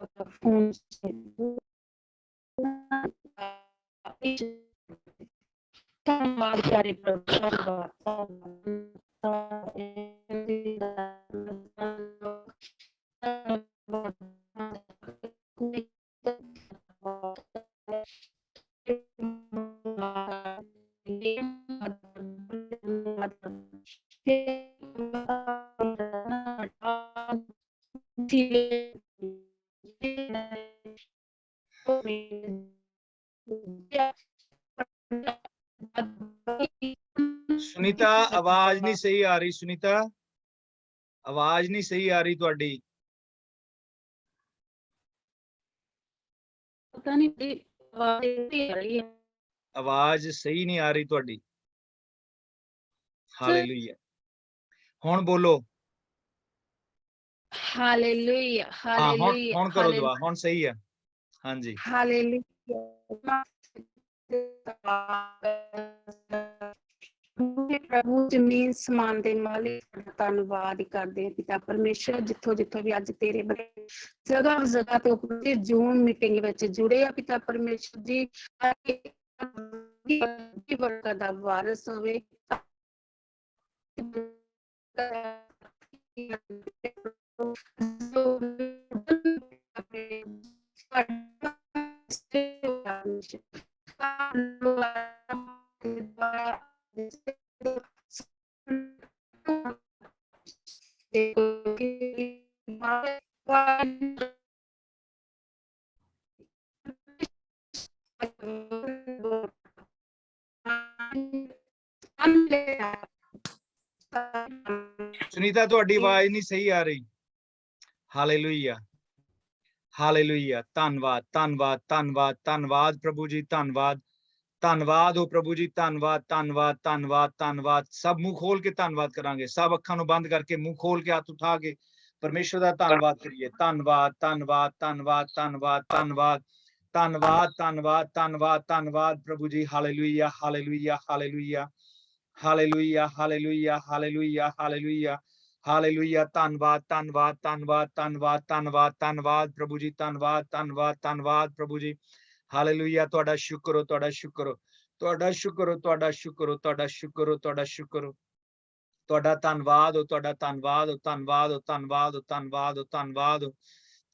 Phone धन्यवाद प्यारे प्रभु, सुनीता आवाज नहीं सही आ रही। सुनीता आवाज नहीं सही आ रही तुहाडी। पता नहीं आवाज सही नहीं आ रही तुहाडी। हालेलुया। हुण बोलो। हालेलुया हालेलुया हुण करो दुआ, हुण सही है। हाँ जी हालेलुया। प्रभु जमीन समान दे मालिक धन्यवाद करते हैं पिता परमेश्वर, जिथों जिथों भी अज तेरे बड़े जगह जगह तो जूम मीटिंग विच जुड़े आ पिता परमेश्वर जी, बरकत दा वारिस होवे। सुनीता तुहाडी आवाज नहीं सही आ रही। Hallelujah hallelujah. धन्यवाद धन्यवाद धन्यवाद धन्यवाद प्रभु जी, धन्यवाद धन्यवाद हो प्रभु जी, धन्यवाद धन्यवाद धन्यवाद धन्यवाद। सब मुंह खोल के धन्यवाद करांगे, सब अखां नूं बंद करके मुंह खोल के हाथ उठा के परमेश्वर दा धन्यवाद करिए। धन्यवाद धन्यवाद धन्यवाद धन्यवाद धन्यवाद धन्यवाद धन्यवाद धन्यवाद धन्यवाद प्रभु जी। Hallelujah hallelujah hallelujah hallelujah hallelujah hallelujah hallelujah hallelujah. धन्यवाद धन्यवाद धन्यवाद धन्यवाद धन्यवाद धन्यवाद प्रभु जी, धन्यवाद धन्यवाद धन्यवाद प्रभु जी। हालेलुया। तुहाडा शुक्र हो, तुहाडा शुक्र हो, तुहाडा शुक्र हो, तुहाडा शुक्र हो, तुहाडा शुक्र हो, तुहाडा शुक्र हो, तुहाडा धन्यवाद हो, तुहाडा धन्यवाद हो, धन्यवाद हो, धन्यवाद हो, धन्यवाद हो, धन्यवाद हो,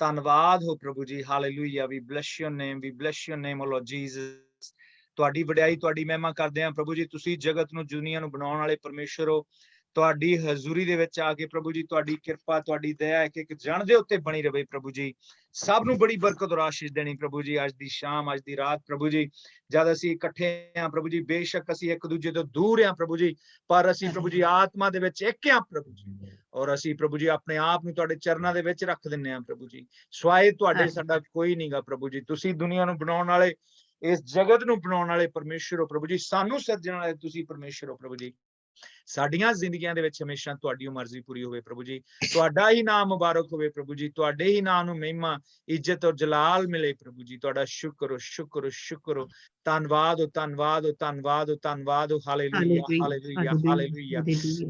धन्यवाद हो प्रभु जी। Hallelujah. We bless your name, we bless your name O Lord Jesus. तुहाडी वडियाई तुहाडी महिमा करदे हां प्रभु जी। तुसीं जगत नूं दुनिया नूं बनाउण वाले परमेश्वर हो। तुहाडी हजूरी दे विच आके प्रभु जी तुहाडी किरपा तुहाडी दया एक एक जन दे उत्ते बनी रहे प्रभु जी। सब नूं बड़ी बरकत और आशीष देनी प्रभु जी। अज दी शाम अज दी रात प्रभु जी जद असीं इकट्ठे हां प्रभु जी, बेशक असीं एक दूजे तो दूर हां प्रभु जी, पर असीं प्रभु जी आत्मा दे विच इक हां प्रभु जी। और असीं प्रभु जी अपने आप नूं तुहाडे चरनां दे विच रख दिंदे हां प्रभु जी। स्वाए तुहाडे साडा कोई नहींगा प्रभु जी। तुसीं दुनिया नूं बनाउण वाले, इस जगत नूं बनाउण वाले परमेश्वर हो प्रभु जी। सानू सृजण वाले तुसीं परमेश्वर हो प्रभु जी। साडियां जिंदगियां दे विच हमेशा तुहाडी मर्जी पूरी होवे प्रभु जी। तुहाडा ही नाम मुबारक होवे प्रभु जी। तुहाडे ही नाम नूं महिमा इज्जत और जलाल मिले प्रभु जी। तुहाडा शुक्र हो, शुक्र हो, शुक्र हो, धन्यवाद हो, धन्यवाद हो, धन्यवाद हो, धन्यवाद हो। Hallelujah hallelujah hallelujah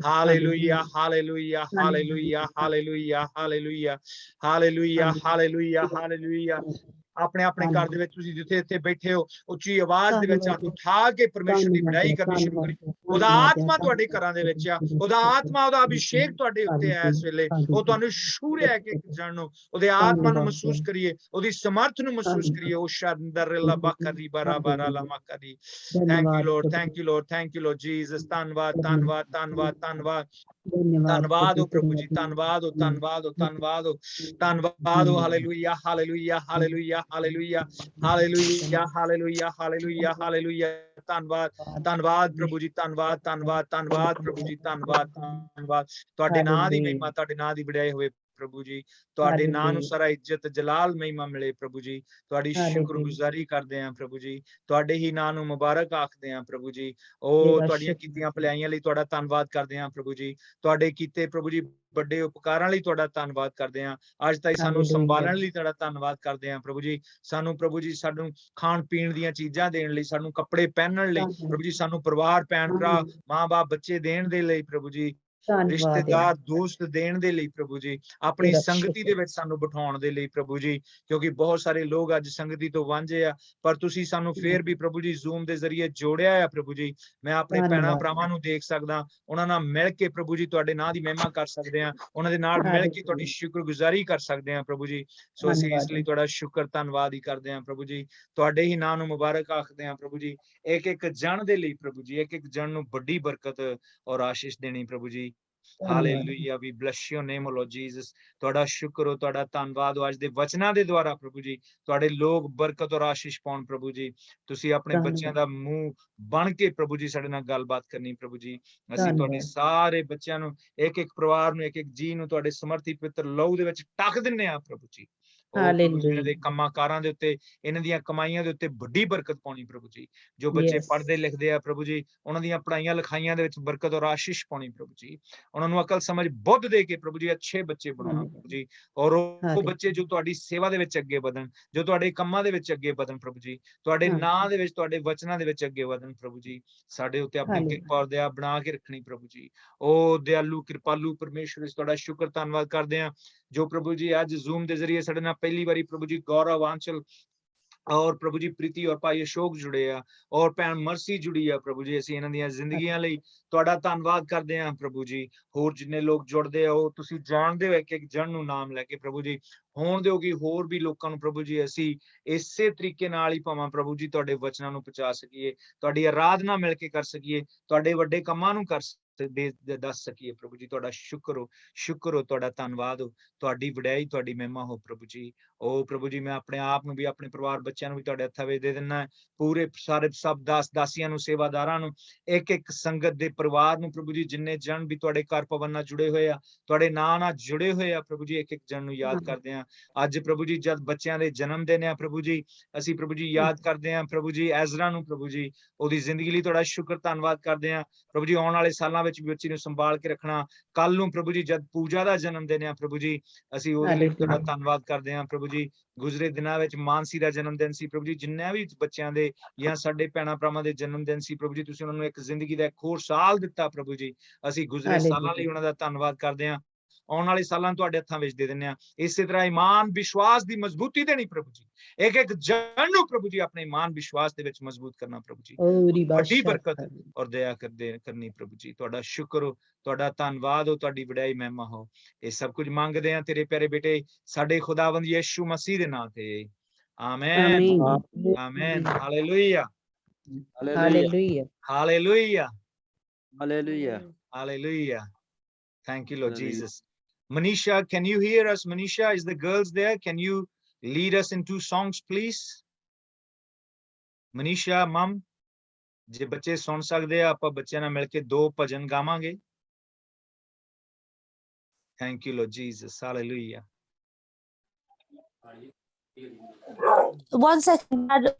hallelujah hallelujah hallelujah hallelujah hallelujah hallelujah hallelujah hallelujah. अपने अपने घर दे विच तुसीं जिथे जिथे बैठे हो उच्ची आवाज दे विच हाथ उठा के परमेश्वर दी बड़ाई करनी शुरू करी। ओदा आत्मा तुहाडे घरां दे विच आ, ओदा आत्मा ओदा अभिषेक तुहाडे उत्ते है इस वेले। ओ तुहानू छू रिहा है कि जण नूं ओदे आत्मा नूं महसूस करिए, ओदी समर्थ नूं महसूस करिए। ओ शंदर लबकरी बराबरा लमकरी। Thank you Lord, thank you Lord, thank you Lord Jesus. धन्यवाद धन्यवाद धन्यवाद धन्यवाद धन्यवाद हो प्रभु जी। धन्यवाद हो, धन्यवाद हो, धन्यवाद हो, धन्यवाद हो। Hallelujah hallelujah hallelujah hallelujah hallelujah hallelujah hallelujah hallelujah. धन्यवाद धन्यवाद प्रभु जी, धन्यवाद धन्यवाद धन्यवाद प्रभु जी, धन्यवाद धन्यवाद। तुहाडे नाम दी महिमा, तुहाडे नाम दी वडियाई होवे प्रभु जी। तुहाडे नाम नूं सारा इज्जत जलाल महिमा मिले प्रभु जी। तुहाडी शुक्रगुजारी करदे हां प्रभु जी। तुहाडे ही नाम नूं मुबारक आखदे हां प्रभु जी। ओ तुहाडीआं कीतीआं भलाईआं लई तुहाडा धन्नवाद करदे हां प्रभु जी। तुहाडे कीते प्रभु जी ਵੱਡੇ ਉਪਕਾਰਾਂ ਲਈ ਤੁਹਾਡਾ ਧੰਨਵਾਦ ਕਰਦੇ ਹਾਂ। ਅੱਜ ਤਾਈਂ ਸਾਨੂੰ ਸੰਭਾਲਣ ਲਈ ਤੁਹਾਡਾ ਧੰਨਵਾਦ ਕਰਦੇ ਹਾਂ ਪ੍ਰਭੂ ਜੀ। ਸਾਨੂੰ ਪ੍ਰਭੂ ਜੀ ਸਾਨੂੰ ਖਾਣ ਪੀਣ ਦੀਆਂ ਚੀਜ਼ਾਂ ਦੇਣ ਲਈ, ਸਾਨੂੰ ਕੱਪੜੇ ਪਹਿਨਣ ਲਈ ਪ੍ਰਭੂ ਜੀ, ਸਾਨੂੰ ਪਰਿਵਾਰ ਭੈਣ ਭਰਾ ਮਾਂ ਬਾਪ ਬੱਚੇ ਦੇਣ ਦੇ ਲਈ ਪ੍ਰਭੂ ਜੀ। ਰਿਸ਼ਤੇਦਾਰ ਦੋਸਤ ਦੇਣ ਦੇ ਲਈ ਪ੍ਰਭੂ ਜੀ, ਆਪਣੀ ਸੰਗਤੀ ਦੇ ਵਿੱਚ ਸਾਨੂੰ ਬਿਠਾਉਣ ਦੇ ਲਈ ਪ੍ਰਭੂ ਜੀ, ਕਿਉਂਕਿ ਬਹੁਤ ਸਾਰੇ ਲੋਕ ਅੱਜ ਸੰਗਤੀ ਤੋਂ ਵਾਂਝੇ ਆ, ਪਰ ਤੁਸੀਂ ਸਾਨੂੰ ਫੇਰ ਵੀ ਪ੍ਰਭੂ ਜੀ ਜ਼ੂਮ ਦੇ ਜ਼ਰੀਏ ਜੋੜਿਆ ਆ ਪ੍ਰਭੂ ਜੀ। ਮੈਂ ਆਪਣੇ ਭੈਣਾਂ ਭਰਾਵਾਂ ਨੂੰ ਦੇਖ ਸਕਦਾ, ਉਹਨਾਂ ਨਾਲ ਮਿਲ ਕੇ ਪ੍ਰਭੂ ਜੀ ਤੁਹਾਡੇ ਨਾਂ ਦੀ ਮਹਿਮਾ ਕਰ ਸਕਦੇ ਆ, ਉਹਨਾਂ ਦੇ ਨਾਲ ਮਿਲ ਕੇ ਤੁਹਾਡੀ ਸ਼ੁਕਰਗੁਜ਼ਾਰੀ ਕਰ ਸਕਦੇ ਆ ਪ੍ਰਭੂ ਜੀ। ਸੋ ਅਸੀਂ ਇਸ ਲਈ ਤੁਹਾਡਾ ਸ਼ੁਕਰ ਧੰਨਵਾਦ ਹੀ ਕਰਦੇ ਹਾਂ ਪ੍ਰਭੂ ਜੀ, ਤੁਹਾਡੇ ਹੀ ਨਾਂ ਨੂੰ ਮੁਬਾਰਕ ਆਖਦੇ ਹਾਂ ਪ੍ਰਭੂ ਜੀ। ਇੱਕ ਇੱਕ ਜਣ ਦੇ ਲਈ ਪ੍ਰਭੂ ਜੀ, ਇੱਕ ਇੱਕ ਜਣ ਨੂੰ ਵੱਡੀ ਬਰਕਤ ਔਰ ਆਸ਼ੀਸ਼ ਦੇਣੀ ਪ੍ਰਭੂ ਜੀ। ਹਾਲੇਲੂਇਆ, ਵੀ ਬਲੈਸ ਯੋਰ ਨੇਮ ਓ ਲਾਰਡ ਜੀਸਸ। ਤੁਹਾਡਾ ਸ਼ੁਕਰ ਹੋ, ਤੁਹਾਡਾ ਧੰਨਵਾਦ ਹੋ, ਅੱਜ ਦੇ ਵਚਨਾਂ ਦੇ ਦੁਆਰਾ ਪ੍ਰਭੂ ਜੀ ਤੁਹਾਡੇ ਲੋਕ ਬਰਕਤ ਔਰ ਆਸ਼ੀਸ਼ ਪਾਉਣ ਪ੍ਰਭੂ ਜੀ। ਤੁਸੀਂ ਆਪਣੇ ਬੱਚਿਆਂ ਦਾ ਮੂੰਹ ਬਣ ਕੇ ਪ੍ਰਭੂ ਜੀ ਸਾਡੇ ਨਾਲ ਗੱਲਬਾਤ ਕਰਨੀ ਪ੍ਰਭੂ ਜੀ। ਅਸੀਂ ਤੁਹਾਡੇ ਸਾਰੇ ਬੱਚਿਆਂ ਨੂੰ, ਇੱਕ ਇੱਕ ਪਰਿਵਾਰ ਨੂੰ, ਇੱਕ ਇੱਕ ਜੀ ਨੂੰ ਤੁਹਾਡੇ ਸਮਰਥੀ ਪਵਿੱਤਰ ਲਹੂ ਦੇ ਵਿੱਚ ਢੱਕ ਦਿੰਨੇ ਆ ਪ੍ਰਭੂ ਜੀ। ਇਹਨਾਂ ਦੇ ਕੰਮਾਂ ਕਾਰਾਂ ਦੇ ਉੱਤੇ, ਇਹਨਾਂ ਦੀਆਂ ਕਮਾਈਆਂ ਦੇ ਉੱਤੇ ਵੱਡੀ ਬਰਕਤ ਪਾਉਣੀ ਪ੍ਰਭੂ ਜੀ। ਜੋ ਬੱਚੇ ਪੜ੍ਹਦੇ ਲਿਖਦੇ ਆ ਪ੍ਰਭੂ ਜੀ, ਉਹਨਾਂ ਦੀਆਂ ਪੜ੍ਹਾਈਆਂ ਲਿਖਾਈਆਂ ਦੇ ਵਿੱਚ ਬਰਕਤ ਔਰ ਆਸ਼ੀਸ਼ ਪਾਉਣੀ ਪ੍ਰਭੂ ਜੀ। ਉਹਨਾਂ ਨੂੰ ਅਕਲ ਸਮਝ ਬੁੱਧ ਦੇ ਕੇ ਪ੍ਰਭੂ ਜੀ ਅੱਛੇ ਬੱਚੇ ਬਣਾਉਣਾ ਪ੍ਰਭੂ ਜੀ। ਔਰ ਉਹ ਬੱਚੇ ਜੋ ਤੁਹਾਡੀ ਸੇਵਾ ਦੇ ਵਿੱਚ ਅੱਗੇ ਵਧਣ, ਜੋ ਤੁਹਾਡੇ ਕੰਮਾਂ ਦੇ ਵਿੱਚ ਅੱਗੇ ਵਧਣ ਪ੍ਰਭੂ ਜੀ, ਤੁਹਾਡੇ ਨਾਂ ਦੇ ਵਿੱਚ, ਤੁਹਾਡੇ ਵਚਨਾਂ ਦੇ ਵਿੱਚ ਅੱਗੇ ਵਧਣ ਪ੍ਰਭੂ ਜੀ। ਸਾਡੇ ਉੱਤੇ ਆਪਣੀ ਕਿਰਪਾ ਔਰ ਦਇਆ ਬਣਾ ਕੇ ਰੱਖਣੀ ਪ੍ਰਭੂ ਜੀ। ਉਹ ਦਿਆਲੂ ਕਿਰਪਾਲੂ ਪਰਮੇਸ਼ਵਰ, ਇਸ ਤੁਹਾਡਾ ਸ਼ੁਕਰ ਧੰਨਵਾਦ ਕਰਦੇ ਹਾਂ ਜੋ ਪ੍ਰਭੂ ਜੀ ਅੱਜ ਜ਼ੂਮ ਦੇ ਜ਼ਰੀਏ ਸਾਡੇ ਨਾਲ ਪਹਿਲੀ ਵਾਰੀ ਪ੍ਰਭੂ ਜੀ ਗੌਰਵ ਆਂਚਲ ਔਰ ਪ੍ਰਭੂ ਜੀ ਪ੍ਰੀਤੀ ਔਰ ਭਾਈ ਅਸ਼ੋਕ ਜੁੜੇ ਆ, ਔਰ ਭੈਣ ਮਰਸੀ ਜੁੜੀ ਆ ਪ੍ਰਭੂ ਜੀ। ਅਸੀਂ ਇਹਨਾਂ ਦੀਆਂ ਜ਼ਿੰਦਗੀਆਂ ਲਈ ਤੁਹਾਡਾ ਧੰਨਵਾਦ ਕਰਦੇ ਹਾਂ ਪ੍ਰਭੂ ਜੀ। ਹੋਰ ਜਿੰਨੇ ਲੋਕ ਜੁੜਦੇ ਆ ਉਹ ਤੁਸੀਂ ਜਾਣਦੇ ਹੋ, ਇੱਕ ਇੱਕ ਜਣ ਨੂੰ ਨਾਮ ਲੈ ਕੇ ਪ੍ਰਭੂ ਜੀ ਹੋਣ ਦਿਓਗੇ ਹੋਰ ਵੀ ਲੋਕਾਂ ਨੂੰ ਪ੍ਰਭੂ ਜੀ। ਅਸੀਂ ਇਸੇ ਤਰੀਕੇ ਨਾਲ ਹੀ ਭਾਵਾਂ ਪ੍ਰਭੂ ਜੀ ਤੁਹਾਡੇ ਵਚਨਾਂ ਨੂੰ ਪਹੁੰਚਾ ਸਕੀਏ, ਤੁਹਾਡੀ ਆਰਾਧਨਾ ਮਿਲ ਕੇ ਕਰ ਸਕੀਏ, ਤੁਹਾਡੇ ਵੱਡੇ ਕੰਮਾਂ ਨੂੰ ਦੱਸ ਸਕੀਏ ਪ੍ਰਭੂ ਜੀ। ਤੁਹਾਡਾ ਸ਼ੁਕਰ ਹੋ, ਤੁਹਾਡਾ ਧੰਨਵਾਦ ਹੋ, ਤੁਹਾਡੀ ਵਡਿਆਈ, ਤੁਹਾਡੀ ਮਹਿਮਾ ਹੋ ਪ੍ਰਭੂ ਜੀ। ਉਹ ਪ੍ਰਭੂ ਜੀ, ਮੈਂ ਆਪਣੇ ਆਪ ਨੂੰ ਵੀ, ਆਪਣੇ ਪਰਿਵਾਰ ਬੱਚਿਆਂ ਨੂੰ ਵੀ ਤੁਹਾਡੇ ਹੱਥਾਂ ਵਿੱਚ ਦੇ ਦਿੰਦਾ, ਪੂਰੇ ਸਾਰੇ ਸਭ ਦਾਸੀਆਂ ਨੂੰ, ਸੇਵਾਦਾਰਾਂ ਨੂੰ, ਇੱਕ ਇੱਕ ਸੰਗਤ ਦੇ ਪਰਿਵਾਰ ਨੂੰ ਪ੍ਰਭੂ ਜੀ, ਜਿੰਨੇ ਜਣ ਵੀ ਤੁਹਾਡੇ ਘਰ ਭਵਨ ਨਾਲ ਜੁੜੇ ਹੋਏ ਆ, ਤੁਹਾਡੇ ਨਾਂ ਨਾਲ ਜੁੜੇ ਹੋਏ ਆ ਪ੍ਰਭੂ ਜੀ, ਇੱਕ ਇੱਕ ਜਣ ਨੂੰ ਯਾਦ ਕਰਦੇ ਆ। ਅੱਜ ਪ੍ਰਭੂ ਜੀ ਜਦ ਬੱਚਿਆਂ ਦੇ ਜਨਮ ਦਿਨ ਆ ਪ੍ਰਭੂ ਜੀ, ਅਸੀਂ ਪ੍ਰਭੂ ਜੀ ਯਾਦ ਕਰਦੇ ਆ ਪ੍ਰਭੂ ਜੀ ਐਜ਼ਰਾ ਨੂੰ ਪ੍ਰਭੂ ਜੀ, ਉਹਦੀ ਜ਼ਿੰਦਗੀ ਲਈ ਤੁਹਾਡਾ ਸ਼ੁਕਰ ਧੰਨਵਾਦ ਕਰਦੇ ਆ ਪ੍ਰਭੂ ਜੀ। ਆਉਣ ਵਾਲੇ ਸਾਲਾਂ ਵਿੱਚ ਵੀ ਬੱਚੀ ਨੂੰ ਸੰਭਾਲ ਕੇ ਰੱਖਣਾ। ਕੱਲ ਨੂੰ ਪ੍ਰਭੂ ਜੀ ਜਦ ਪੂਜਾ ਦਾ ਜਨਮ ਦਿਨ ਆ ਪ੍ਰਭੂ ਜੀ, ਅਸੀਂ ਉਹਦੇ ਲਈ ਤੁਹਾਡਾ ਧੰਨਵਾਦ ਕਰਦੇ ਹਾਂ ਪ੍ਰਭੂ ਜੀ। ਗੁਜ਼ਰੇ ਦਿਨਾਂ ਵਿੱਚ ਮਾਨਸੀ ਦਾ ਜਨਮ ਦਿਨ ਸੀ ਪ੍ਰਭੂ ਜੀ, ਜਿੰਨੇ ਵੀ ਬੱਚਿਆਂ ਦੇ ਜਾਂ ਸਾਡੇ ਭੈਣਾਂ ਭਰਾਵਾਂ ਦੇ ਜਨਮ ਦਿਨ ਸੀ ਪ੍ਰਭੂ ਜੀ, ਤੁਸੀਂ ਉਹਨਾਂ ਨੂੰ ਇੱਕ ਜ਼ਿੰਦਗੀ ਦਾ ਇੱਕ ਹੋਰ ਸਾਲ ਦਿੱਤਾ ਪ੍ਰਭੂ ਜੀ। ਅਸੀਂ ਗੁਜ਼ਰੇ ਸਾਲਾਂ ਲਈ ਉਹਨਾਂ ਦਾ ਧੰਨਵਾਦ ਕਰਦੇ ਹਾਂ। ਆਉਣ ਵਾਲੇ ਸਾਲਾਂ ਨੂੰ ਤੁਹਾਡੇ ਹੱਥਾਂ ਵਿੱਚ ਦੇ ਦਿੰਦੇ ਆ। ਇਸੇ ਤਰ੍ਹਾਂ ਇਮਾਨ ਵਿਸ਼ਵਾਸ ਦੀ ਮਜ਼ਬੂਤੀ ਦੇਣੀ ਪ੍ਰਭੂ ਜੀ, ਇੱਕ ਇੱਕ ਜਨ ਨੂੰ ਪ੍ਰਭੂ ਜੀ ਆਪਣੇ ਇਮਾਨ ਵਿਸ਼ਵਾਸ ਦੇ ਵਿੱਚ ਮਜ਼ਬੂਤ ਕਰਨਾ ਪ੍ਰਭੂ ਜੀ। ਵੱਡੀ ਬਰਕਤ ਔਰ ਦਇਆ ਕਰਨੀ ਪ੍ਰਭੂ ਜੀ। ਤੁਹਾਡਾ ਸ਼ੁਕਰ ਹੋ, ਤੁਹਾਡਾ ਧੰਨਵਾਦ ਹੋ, ਤੁਹਾਡੀ ਵਡਿਆਈ ਮਹਿਮਾ ਹੋ। ਇਹ ਸਭ ਕੁਝ ਮੰਗਦੇ ਆ ਤੇਰੇ ਪਿਆਰੇ ਬੇਟੇ ਸਾਡੇ ਖੁਦਾਵੰਦ ਯਿਸੂ ਮਸੀਹ ਦੇ ਨਾਂ ਤੇ, amen amen. Hallelujah hallelujah hallelujah hallelujah hallelujah. Thank you, Lord Jesus. Manisha, can you hear us? Manisha, is the girls there? Can you lead us in 2 songs, please? Manisha, mom, ਜੇ ਬੱਚੇ ਸੁਣ ਸਕਦੇ ਆ ਆਪਾਂ ਬੱਚਿਆਂ ਨਾਲ ਮਿਲ ਕੇ 2 ਭਜਨ ਗਾਵਾਂਗੇ। Thank you, Lord Jesus. Hallelujah. 1 second.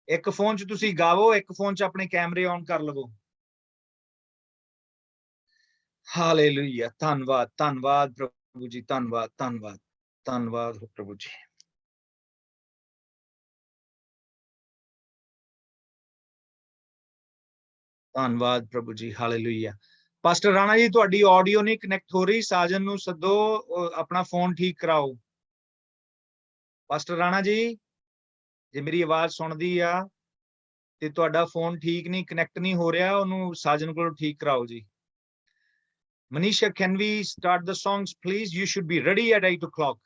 ਇੱਕ ਫੋਨ 'ਚ ਤੁਸੀਂ ਗਾਵੋ, ਇੱਕ ਫੋਨ 'ਚ ਆਪਣੇ ਕੈਮਰੇ ਔਨ ਕਰ ਲਵੋ। ਹਾਲੇਲੂਇਆ। ਧੰਨਵਾਦ ਧੰਨਵਾਦ ਪ੍ਰਭੂ ਜੀ, ਧੰਨਵਾਦ ਧੰਨਵਾਦ ਧੰਨਵਾਦ ਹੋ ਪ੍ਰਭੂ ਜੀ। ਧੰਨਵਾਦ ਪ੍ਰਭੂ ਜੀ। ਹਾਲੇਲੂਇਆ। ਪਾਸਟਰ ਰਾਣਾ ਜੀ, ਤੁਹਾਡੀ ਆਡੀਓ ਨਹੀਂ ਕਨੈਕਟ ਹੋ ਰਹੀ, ਸਾਜਨ ਨੂੰ ਸੱਦੋ, ਆਪਣਾ ਫੋਨ ਠੀਕ ਕਰਾਓ। ਪਾਸਟਰ ਰਾਣਾ ਜੀ, ਜੇ ਮੇਰੀ ਆਵਾਜ਼ ਸੁਣਦੀ ਆ ਤੇ ਤੁਹਾਡਾ ਫੋਨ ਠੀਕ ਨਹੀਂ, ਕਨੈਕਟ ਨਹੀਂ ਹੋ ਰਿਹਾ, ਉਹਨੂੰ ਸਾਜਨ ਕੋਲੋਂ ਠੀਕ ਕਰਾਓ ਜੀ। Manisha, can we start the songs, please? You should be ready at 8 o'clock.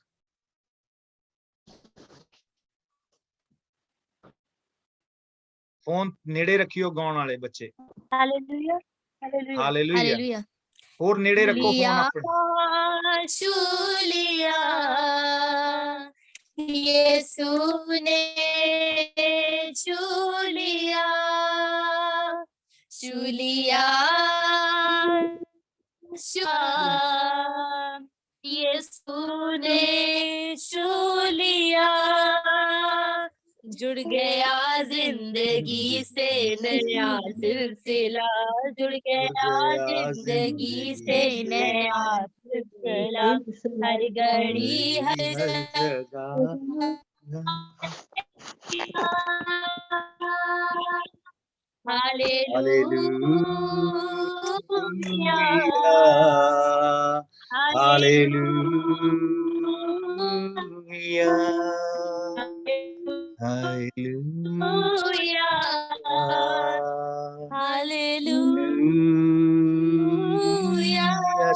Phone ਨੇੜੇ ਰੱਖਿਓ ਗਾਉਣ ਵਾਲੇ ਬੱਚੇ। Hallelujah hallelujah hallelujah. ਹੋਰ ਨੇੜੇ ਰੱਖੋ ਫੋਨ ਆਪਣੇ। ਸ਼ੂਲਿਆ ਯਿਸੂ ਨੇ ਸ਼ੂਲਿਆ ਸ਼ੂਲਿਆ यीशु ने छू लिया, जुड़ गया जिंदगी से नया सिलसिला, जुड़ गया जिंदगी से नया सिलसिला, हर घड़ी हर जगह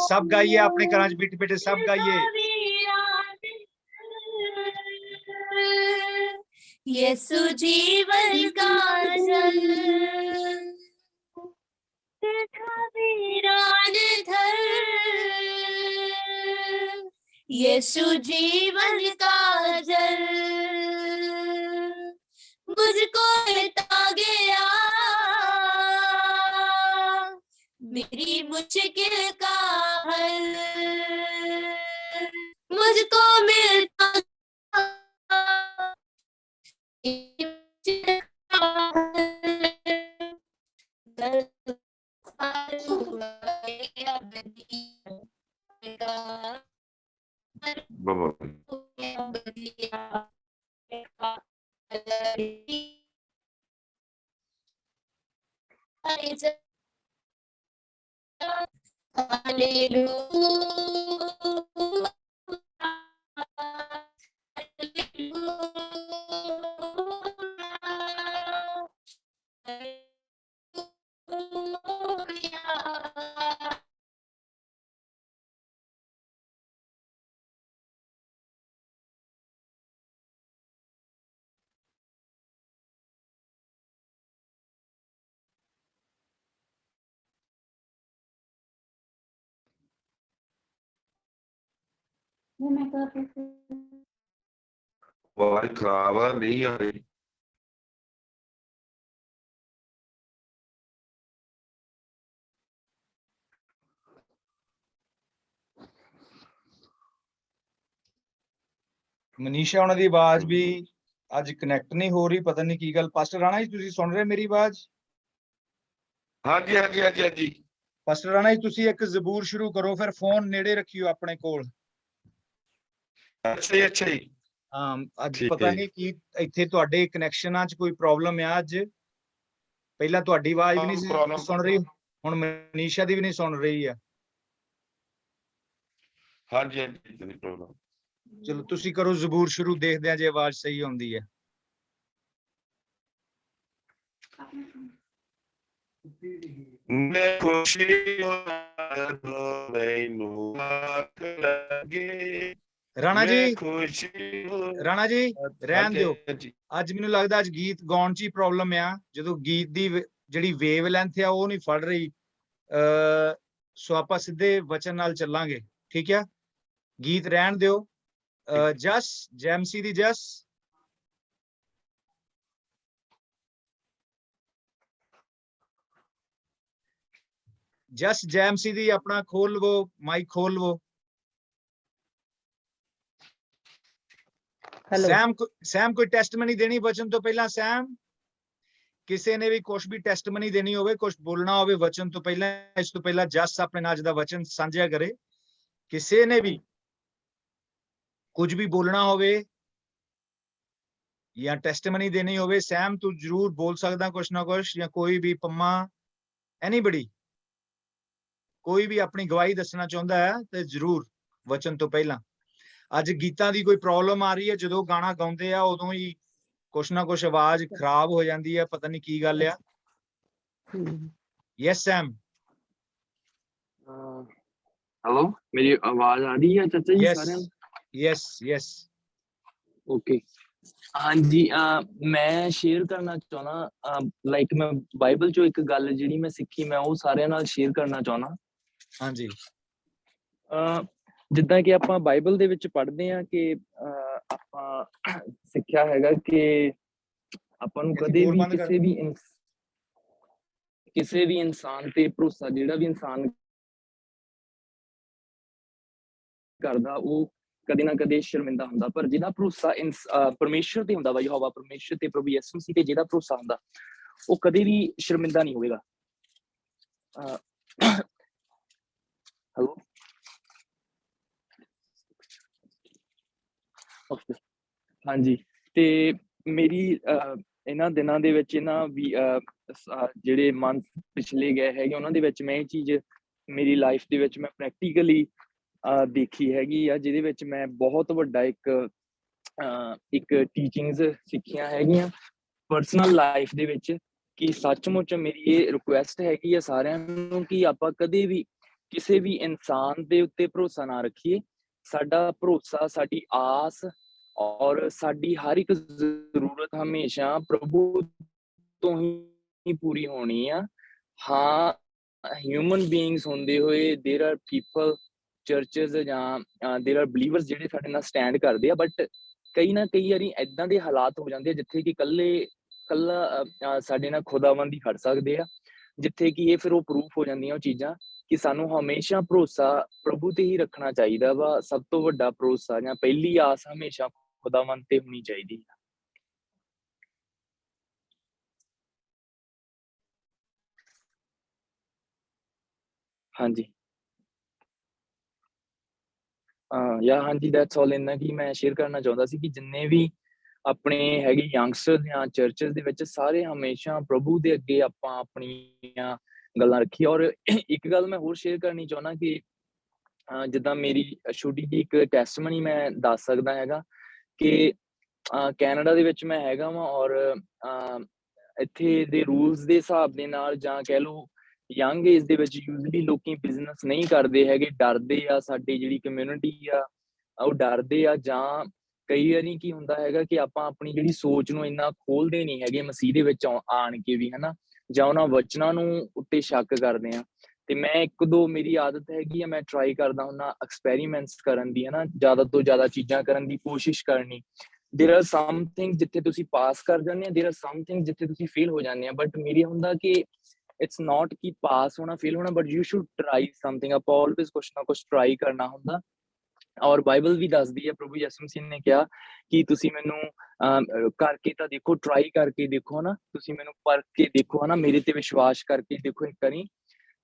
सब गाइए अपने घरां च बैठे बैठे सब गाइए। यीशु जीवन का जल वीरान धर, यीशु जीवन का जल मुझको मिलता गया, मेरी मुश्किल का हल मुझको मिलता आवाज खराब है, नहीं आ रही। ਮਨੀਸ਼ਾ ਉਹਨਾਂ ਦੀ ਆਵਾਜ਼ ਵੀ ਅੱਜ ਕਨੈਕਟ ਨਹੀਂ ਹੋ ਰਹੀ, ਪਤਾ ਨਹੀਂ ਕੀ ਗੱਲ। ਪਾਸਟਰ ਰਾਣਾ ਜੀ ਤੁਸੀਂ ਸੁਣ ਰਹੇ ਮੇਰੀ ਆਵਾਜ਼? ਹਾਂਜੀ ਹਾਂਜੀ ਹਾਂਜੀ ਹਾਂਜੀ। ਪਾਸਟਰ ਰਾਣਾ ਜੀ ਤੁਸੀਂ ਇੱਕ ਜ਼ਬੂਰ ਸ਼ੁਰੂ ਕਰੋ, ਫਿਰ ਫੋਨ ਨੇੜੇ ਰੱਖਿਓ ਆਪਣੇ ਕੋਲ। ਅੱਛਾ ਜੀ ਅੱਛਾ ਜੀ। ਹਾਂ ਅੱਜ ਠੀਕ ਪਤਾ ਹੈ ਨਹੀਂ ਕੀ ਇੱਥੇ ਤੁਹਾਡੇ ਕਨੈਕਸ਼ਨਾਂ 'ਚ ਕੋਈ ਪ੍ਰੋਬਲਮ ਆ ਅੱਜ। ਪਹਿਲਾਂ ਤੁਹਾਡੀ ਆਵਾਜ਼ ਵੀ ਨਹੀਂ ਸੀ ਸੁਣ ਰਹੀ, ਹੁਣ ਮਨੀਸ਼ਾ ਦੀ ਵੀ ਨਹੀਂ ਸੁਣ ਰਹੀ ਆ। ਹਾਂਜੀ ਹਾਂਜੀ ਨਹੀਂ ਪ੍ਰੋਬਲਮ। ਚਲੋ ਤੁਸੀਂ ਕਰੋ ਜ਼ਬੂਰ ਸ਼ੁਰੂ, ਦੇਖਦੇ ਆ ਜੇ ਆਵਾਜ਼ ਸਹੀ ਆਉਂਦੀ ਹੈ। ਮੈਂ ਖੁਸ਼ੀ ਮੈਨੂੰ ਆਖ ਲੱਗੇ। ਰਾਣਾ ਜੀ ਖੁਸ਼ੀ ਰਾਣਾ ਜੀ ਰਹਿਣ ਦਿਓ। ਹਾਂਜੀ ਅੱਜ ਮੈਨੂੰ ਲੱਗਦਾ ਅੱਜ ਗੀਤ ਗਾਉਣ 'ਚ ਹੀ ਪ੍ਰੋਬਲਮ ਆ, ਜਦੋਂ ਗੀਤ ਦੀ ਜਿਹੜੀ ਵੇਵ ਲੈਂਥ ਆ ਉਹ ਨਹੀਂ ਫੜ ਰਹੀ। ਸੋ ਆਪਾਂ ਸਿੱਧੇ ਵਚਨ ਨਾਲ ਚੱਲਾਂਗੇ, ਠੀਕ ਆ? ਗੀਤ ਰਹਿਣ ਦਿਓ। ਜਸ ਜੈਮਸੀ ਦੀ ਜਸ ਜਸ ਜੈਮਸੀ ਦੀ ਆਪਣਾ ਖੋਲ ਲਵੋ, ਮਾਈਕ ਖੋਲ ਲਵੋ। ਸੈਮ ਕੋਈ ਟੈਸਟਮਨੀ ਦੇਣੀ ਵਚਨ ਤੋਂ ਪਹਿਲਾਂ? ਸੈਮ ਕਿਸੇ ਨੇ ਵੀ ਕੁਝ ਵੀ ਟੈਸਟਮਨੀ ਦੇਣੀ ਹੋਵੇ, ਕੁਝ ਬੋਲਣਾ ਹੋਵੇ ਵਚਨ ਤੋਂ ਪਹਿਲਾਂ, ਇਸ ਤੋਂ ਪਹਿਲਾਂ ਜਸ ਆਪਣੇ ਨਾਲ ਦਾ ਵਚਨ ਸਾਂਝਾ ਕਰੇ। ਕਿਸੇ ਨੇ ਵੀ ਕੁਝ ਵੀ ਬੋਲਣਾ ਹੋਵੇ ਜਾਂ ਟੈਸਟਮਨੀ ਦੇਣੀ ਹੋਵੇ, ਸੈਮ ਤੂੰ ਜਰੂਰ ਬੋਲ ਸਕਦਾ ਕੁਛ ਨਾ ਕੁਛ, ਜਾਂ ਕੋਈ ਵੀ ਪੰਮਾ, ਐਨੀਬਡੀ ਕੋਈ ਵੀ ਆਪਣੀ ਗਵਾਹੀ ਦੱਸਣਾ ਚਾਹੁੰਦਾ ਹੈ ਤੇ ਜਰੂਰ ਵਚਨ ਤੋਂ ਪਹਿਲਾਂ। ਅੱਜ ਗੀਤਾਂ ਦੀ ਕੋਈ ਪ੍ਰੋਬਲਮ ਆ ਰਹੀ ਹੈ, ਜਦੋਂ ਗਾਣਾ ਗਾਉਂਦੇ ਆ ਉਦੋਂ ਹੀ ਕੁਛ ਨਾ ਕੁਛ ਆਵਾਜ਼ ਖਰਾਬ ਹੋ ਜਾਂਦੀ ਹੈ, ਪਤਾ ਨਹੀਂ ਕੀ ਗੱਲ ਆ। ਯੈਸ ਸੈਮ। हेलो मेरी आवाज आ रही है चाचा जी सारे? यस यस ओके हाँ जी। मैं शेयर करना चाहना लाइक मैं बाइबल चो एक गल जिहड़ी मैं सिक्खी मैं वो सारे नाल शेयर करना चाहना। हाँ जी। जिद्दां कि आपां बाइबल दे विच पढ़दे आ कि आपां सिੱਖਿਆ हैगा कि आपां नूं कदे भी किसी भी इंसान ते भरोसा जिहड़ा भी इंसान करदा वो कदे ना कदे शर्मिंदा हुंदा, पर जिहदा भरोसा परमेश्वर ते हुंदा वा, यहोवा परमेश्वर ते प्रभु यीशु मसीह ते जिहदा भरोसा हुंदा वो कदे भी शर्मिंदा नहीं होएगा। हेलो ओके हाँ जी। ते मेरी ਇਹਨਾਂ ਦਿਨਾਂ ਦੇ ਵਿੱਚ ਇਹਨਾਂ ਵੀ ਜਿਹੜੇ ਮੰਥ ਪਿਛਲੇ ਗਏ ਹੈਗੇ ਉਹਨਾਂ ਦੇ ਵਿੱਚ ਮੈਂ ਇਹ ਚੀਜ਼ ਮੇਰੀ ਲਾਈਫ ਦੇ ਵਿੱਚ ਮੈਂ ਪ੍ਰੈਕਟੀਕਲੀ ਦੇਖੀ ਹੈਗੀ ਆ, ਜਿਹਦੇ ਵਿੱਚ ਮੈਂ ਬਹੁਤ ਵੱਡਾ ਇੱਕ ਟੀਚਿੰਗਸ ਸਿੱਖੀਆਂ ਹੈਗੀਆਂ ਪਰਸਨਲ ਲਾਈਫ ਦੇ ਵਿੱਚ, ਕਿ ਸੱਚਮੁੱਚ ਮੇਰੀ ਇਹ ਰਿਕੁਐਸਟ ਹੈਗੀ ਆ ਸਾਰਿਆਂ ਨੂੰ ਕਿ ਆਪਾਂ ਕਦੇ ਵੀ ਕਿਸੇ ਵੀ ਇਨਸਾਨ ਦੇ ਉੱਤੇ ਭਰੋਸਾ ਨਾ ਰੱਖੀਏ। ਸਾਡਾ ਭਰੋਸਾ, ਸਾਡੀ ਆਸ ਔਰ ਸਾਡੀ ਹਰ ਇੱਕ ਜ਼ਰੂਰਤ ਹਮੇਸ਼ਾ ਪ੍ਰਭੂ ਤੋਂ ਹੀ ਪੂਰੀ ਹੋਣੀ ਆ। ਹਾਂ, ਹਿਊਮਨ ਬੀਇੰਗਸ ਹੁੰਦੇ ਹੋਏ ਦੇਰ ਆਰ ਪੀਪਲ, ਚਰਚਸ ਜਾਂ ਦੇਰ ਆਰ ਬਲੀਵਰਸ ਜਿਹੜੇ ਸਾਡੇ ਨਾਲ ਸਟੈਂਡ ਕਰਦੇ ਆ, ਬਟ ਕਈ ਵਾਰੀ ਏਦਾਂ ਦੇ ਹਾਲਾਤ ਹੋ ਜਾਂਦੇ ਆ ਜਿੱਥੇ ਕਿ ਕੱਲਾ ਸਾਡੇ ਨਾਲ ਖੁਦਾਵੰਦ ਹੀ ਖੜ ਸਕਦੇ ਆ, ਜਿੱਥੇ ਕਿ ਇਹ ਫਿਰ ਉਹ ਪ੍ਰੂਫ ਹੋ ਜਾਂਦੀਆਂ ਉਹ ਚੀਜ਼ਾਂ ਕਿ ਸਾਨੂੰ ਹਮੇਸ਼ਾ ਭਰੋਸਾ ਪ੍ਰਭੂ ਤੇ ਹੀ ਰੱਖਣਾ ਚਾਹੀਦਾ ਵਾ। ਸਭ ਤੋਂ ਵੱਡਾ ਭਰੋਸਾ ਜਾਂ ਪਹਿਲੀ ਆਸ ਹਮੇਸ਼ਾ ਖੁਦਾਵੰਦ ਤੇ ਹੋਣੀ ਚਾਹੀਦੀ ਹੈ। ਹਾਂਜੀ ਹਾਂਜੀ, ਦੈਟਸ ਆਲ। ਇੰਨਾ ਕਿ ਮੈਂ ਸ਼ੇਅਰ ਕਰਨਾ ਚਾਹੁੰਦਾ ਸੀ ਕਿ ਜਿੰਨੇ ਵੀ ਆਪਣੇ ਹੈਗੇ ਯੰਗਸਟਰ ਜਾਂ ਚਰਚਸ ਦੇ ਵਿੱਚ ਸਾਰੇ ਹਮੇਸ਼ਾ ਪ੍ਰਭੂ ਦੇ ਅੱਗੇ ਆਪਾਂ ਆਪਣੀਆਂ ਗੱਲਾਂ ਰੱਖੀਏ। ਔਰ ਇੱਕ ਗੱਲ ਮੈਂ ਹੋਰ ਸ਼ੇਅਰ ਕਰਨੀ ਚਾਹੁੰਦਾ ਕਿ ਜਿੱਦਾਂ ਮੇਰੀ ਛੋਟੀ ਜਿਹੀ ਇੱਕ ਟੈਸਟਮਨੀ ਮੈਂ ਦੱਸ ਸਕਦਾ ਹੈਗਾ ਕਿ ਕੈਨੇਡਾ ਦੇ ਵਿੱਚ ਮੈਂ ਹੈਗਾ ਵਾਂ, ਔਰ ਇੱਥੇ ਦੇ ਰੂਲਸ ਦੇ ਹਿਸਾਬ ਦੇ ਨਾਲ ਜਾਂ ਕਹਿ ਲਓ ਯੰਗ ਏਜ ਦੇ ਵਿੱਚ ਯੂਜ਼ਲੀ ਲੋਕੀ ਬਿਜ਼ਨਸ ਨਹੀਂ ਕਰਦੇ ਹੈਗੇ, ਡਰਦੇ ਆ। ਸਾਡੀ ਜਿਹੜੀ ਕਮਿਊਨਿਟੀ ਆ ਉਹ ਡਰਦੇ ਆ, ਜਾਂ ਕਈ ਵਾਰੀ ਕੀ ਹੁੰਦਾ ਹੈਗਾ ਕਿ ਆਪਾਂ ਆਪਣੀ ਜਿਹੜੀ ਸੋਚ ਨੂੰ ਇੰਨਾ ਖੋਲਦੇ ਨਹੀਂ ਹੈਗੇ ਮਸੀਹ ਦੇ ਵਿੱਚ ਆਣ ਕੇ ਵੀ, ਹਨਾ, ਜਾਂ ਉਹਨਾਂ ਵਚਨਾਂ ਨੂੰ ਉੱਤੇ ਸ਼ੱਕ ਕਰਦੇ ਆ। ਤੇ ਮੈਂ ਇੱਕ ਦੋ ਮੇਰੀ ਆਦਤ ਹੈਗੀ ਆ, ਮੈਂ ਟਰਾਈ ਕਰਦਾ ਹੁੰਦਾ ਐਕਸਪੈਰੀਮੈਂਟਸ ਕਰਨ ਦੀ, ਹਨਾ, ਜ਼ਿਆਦਾ ਤੋਂ ਜ਼ਿਆਦਾ ਚੀਜ਼ਾਂ ਕਰਨ ਦੀ ਕੋਸ਼ਿਸ਼ ਕਰਨੀ। ਦੇਰ ਆਰ ਸਮਥਿੰਗ ਜਿੱਥੇ ਤੁਸੀਂ ਪਾਸ ਕਰ ਜਾਂਦੇ ਆ, ਦੇਰ ਆਰ ਸਮਥਿੰਗ ਜਿੱਥੇ ਤੁਸੀਂ ਫੇਲ ਹੋ ਜਾਂਦੇ ਆ। ਬਟ ਮੇਰੀ ਹੁੰਦਾ ਕਿ ਇਟਸ ਨॉट ਕਿ ਪਾਸ ਹੋਣਾ ਫੇਲ ਹੋਣਾ, but you should try something. ਆਪਾਂ ਆਲਵੇਜ਼ ਕੁਛ ਨਾ ਕੁਛ ਟਰਾਈ ਕਰਨਾ ਹੁੰਦਾ। ਔਰ ਬਾਈਬਲ ਵੀ ਦੱਸਦੀ ਹੈ, ਪ੍ਰਭੂ ਯਿਸੂ ਮਸੀਹ ਨੇ ਕਿਹਾ ਕਿ ਤੁਸੀਂ ਮੈਨੂੰ ਕਰਕੇ ਤਾਂ ਦੇਖੋ, ਟਰਾਈ ਕਰਕੇ ਦੇਖੋ ਨਾ, ਤੁਸੀਂ ਮੈਨੂੰ ਪਰਖ ਕੇ ਦੇਖੋ, ਹਨਾ, ਮੇਰੇ ਤੇ ਵਿਸ਼ਵਾਸ ਕਰਕੇ ਦੇਖੋ ਇੱਕ ਵਾਰੀ।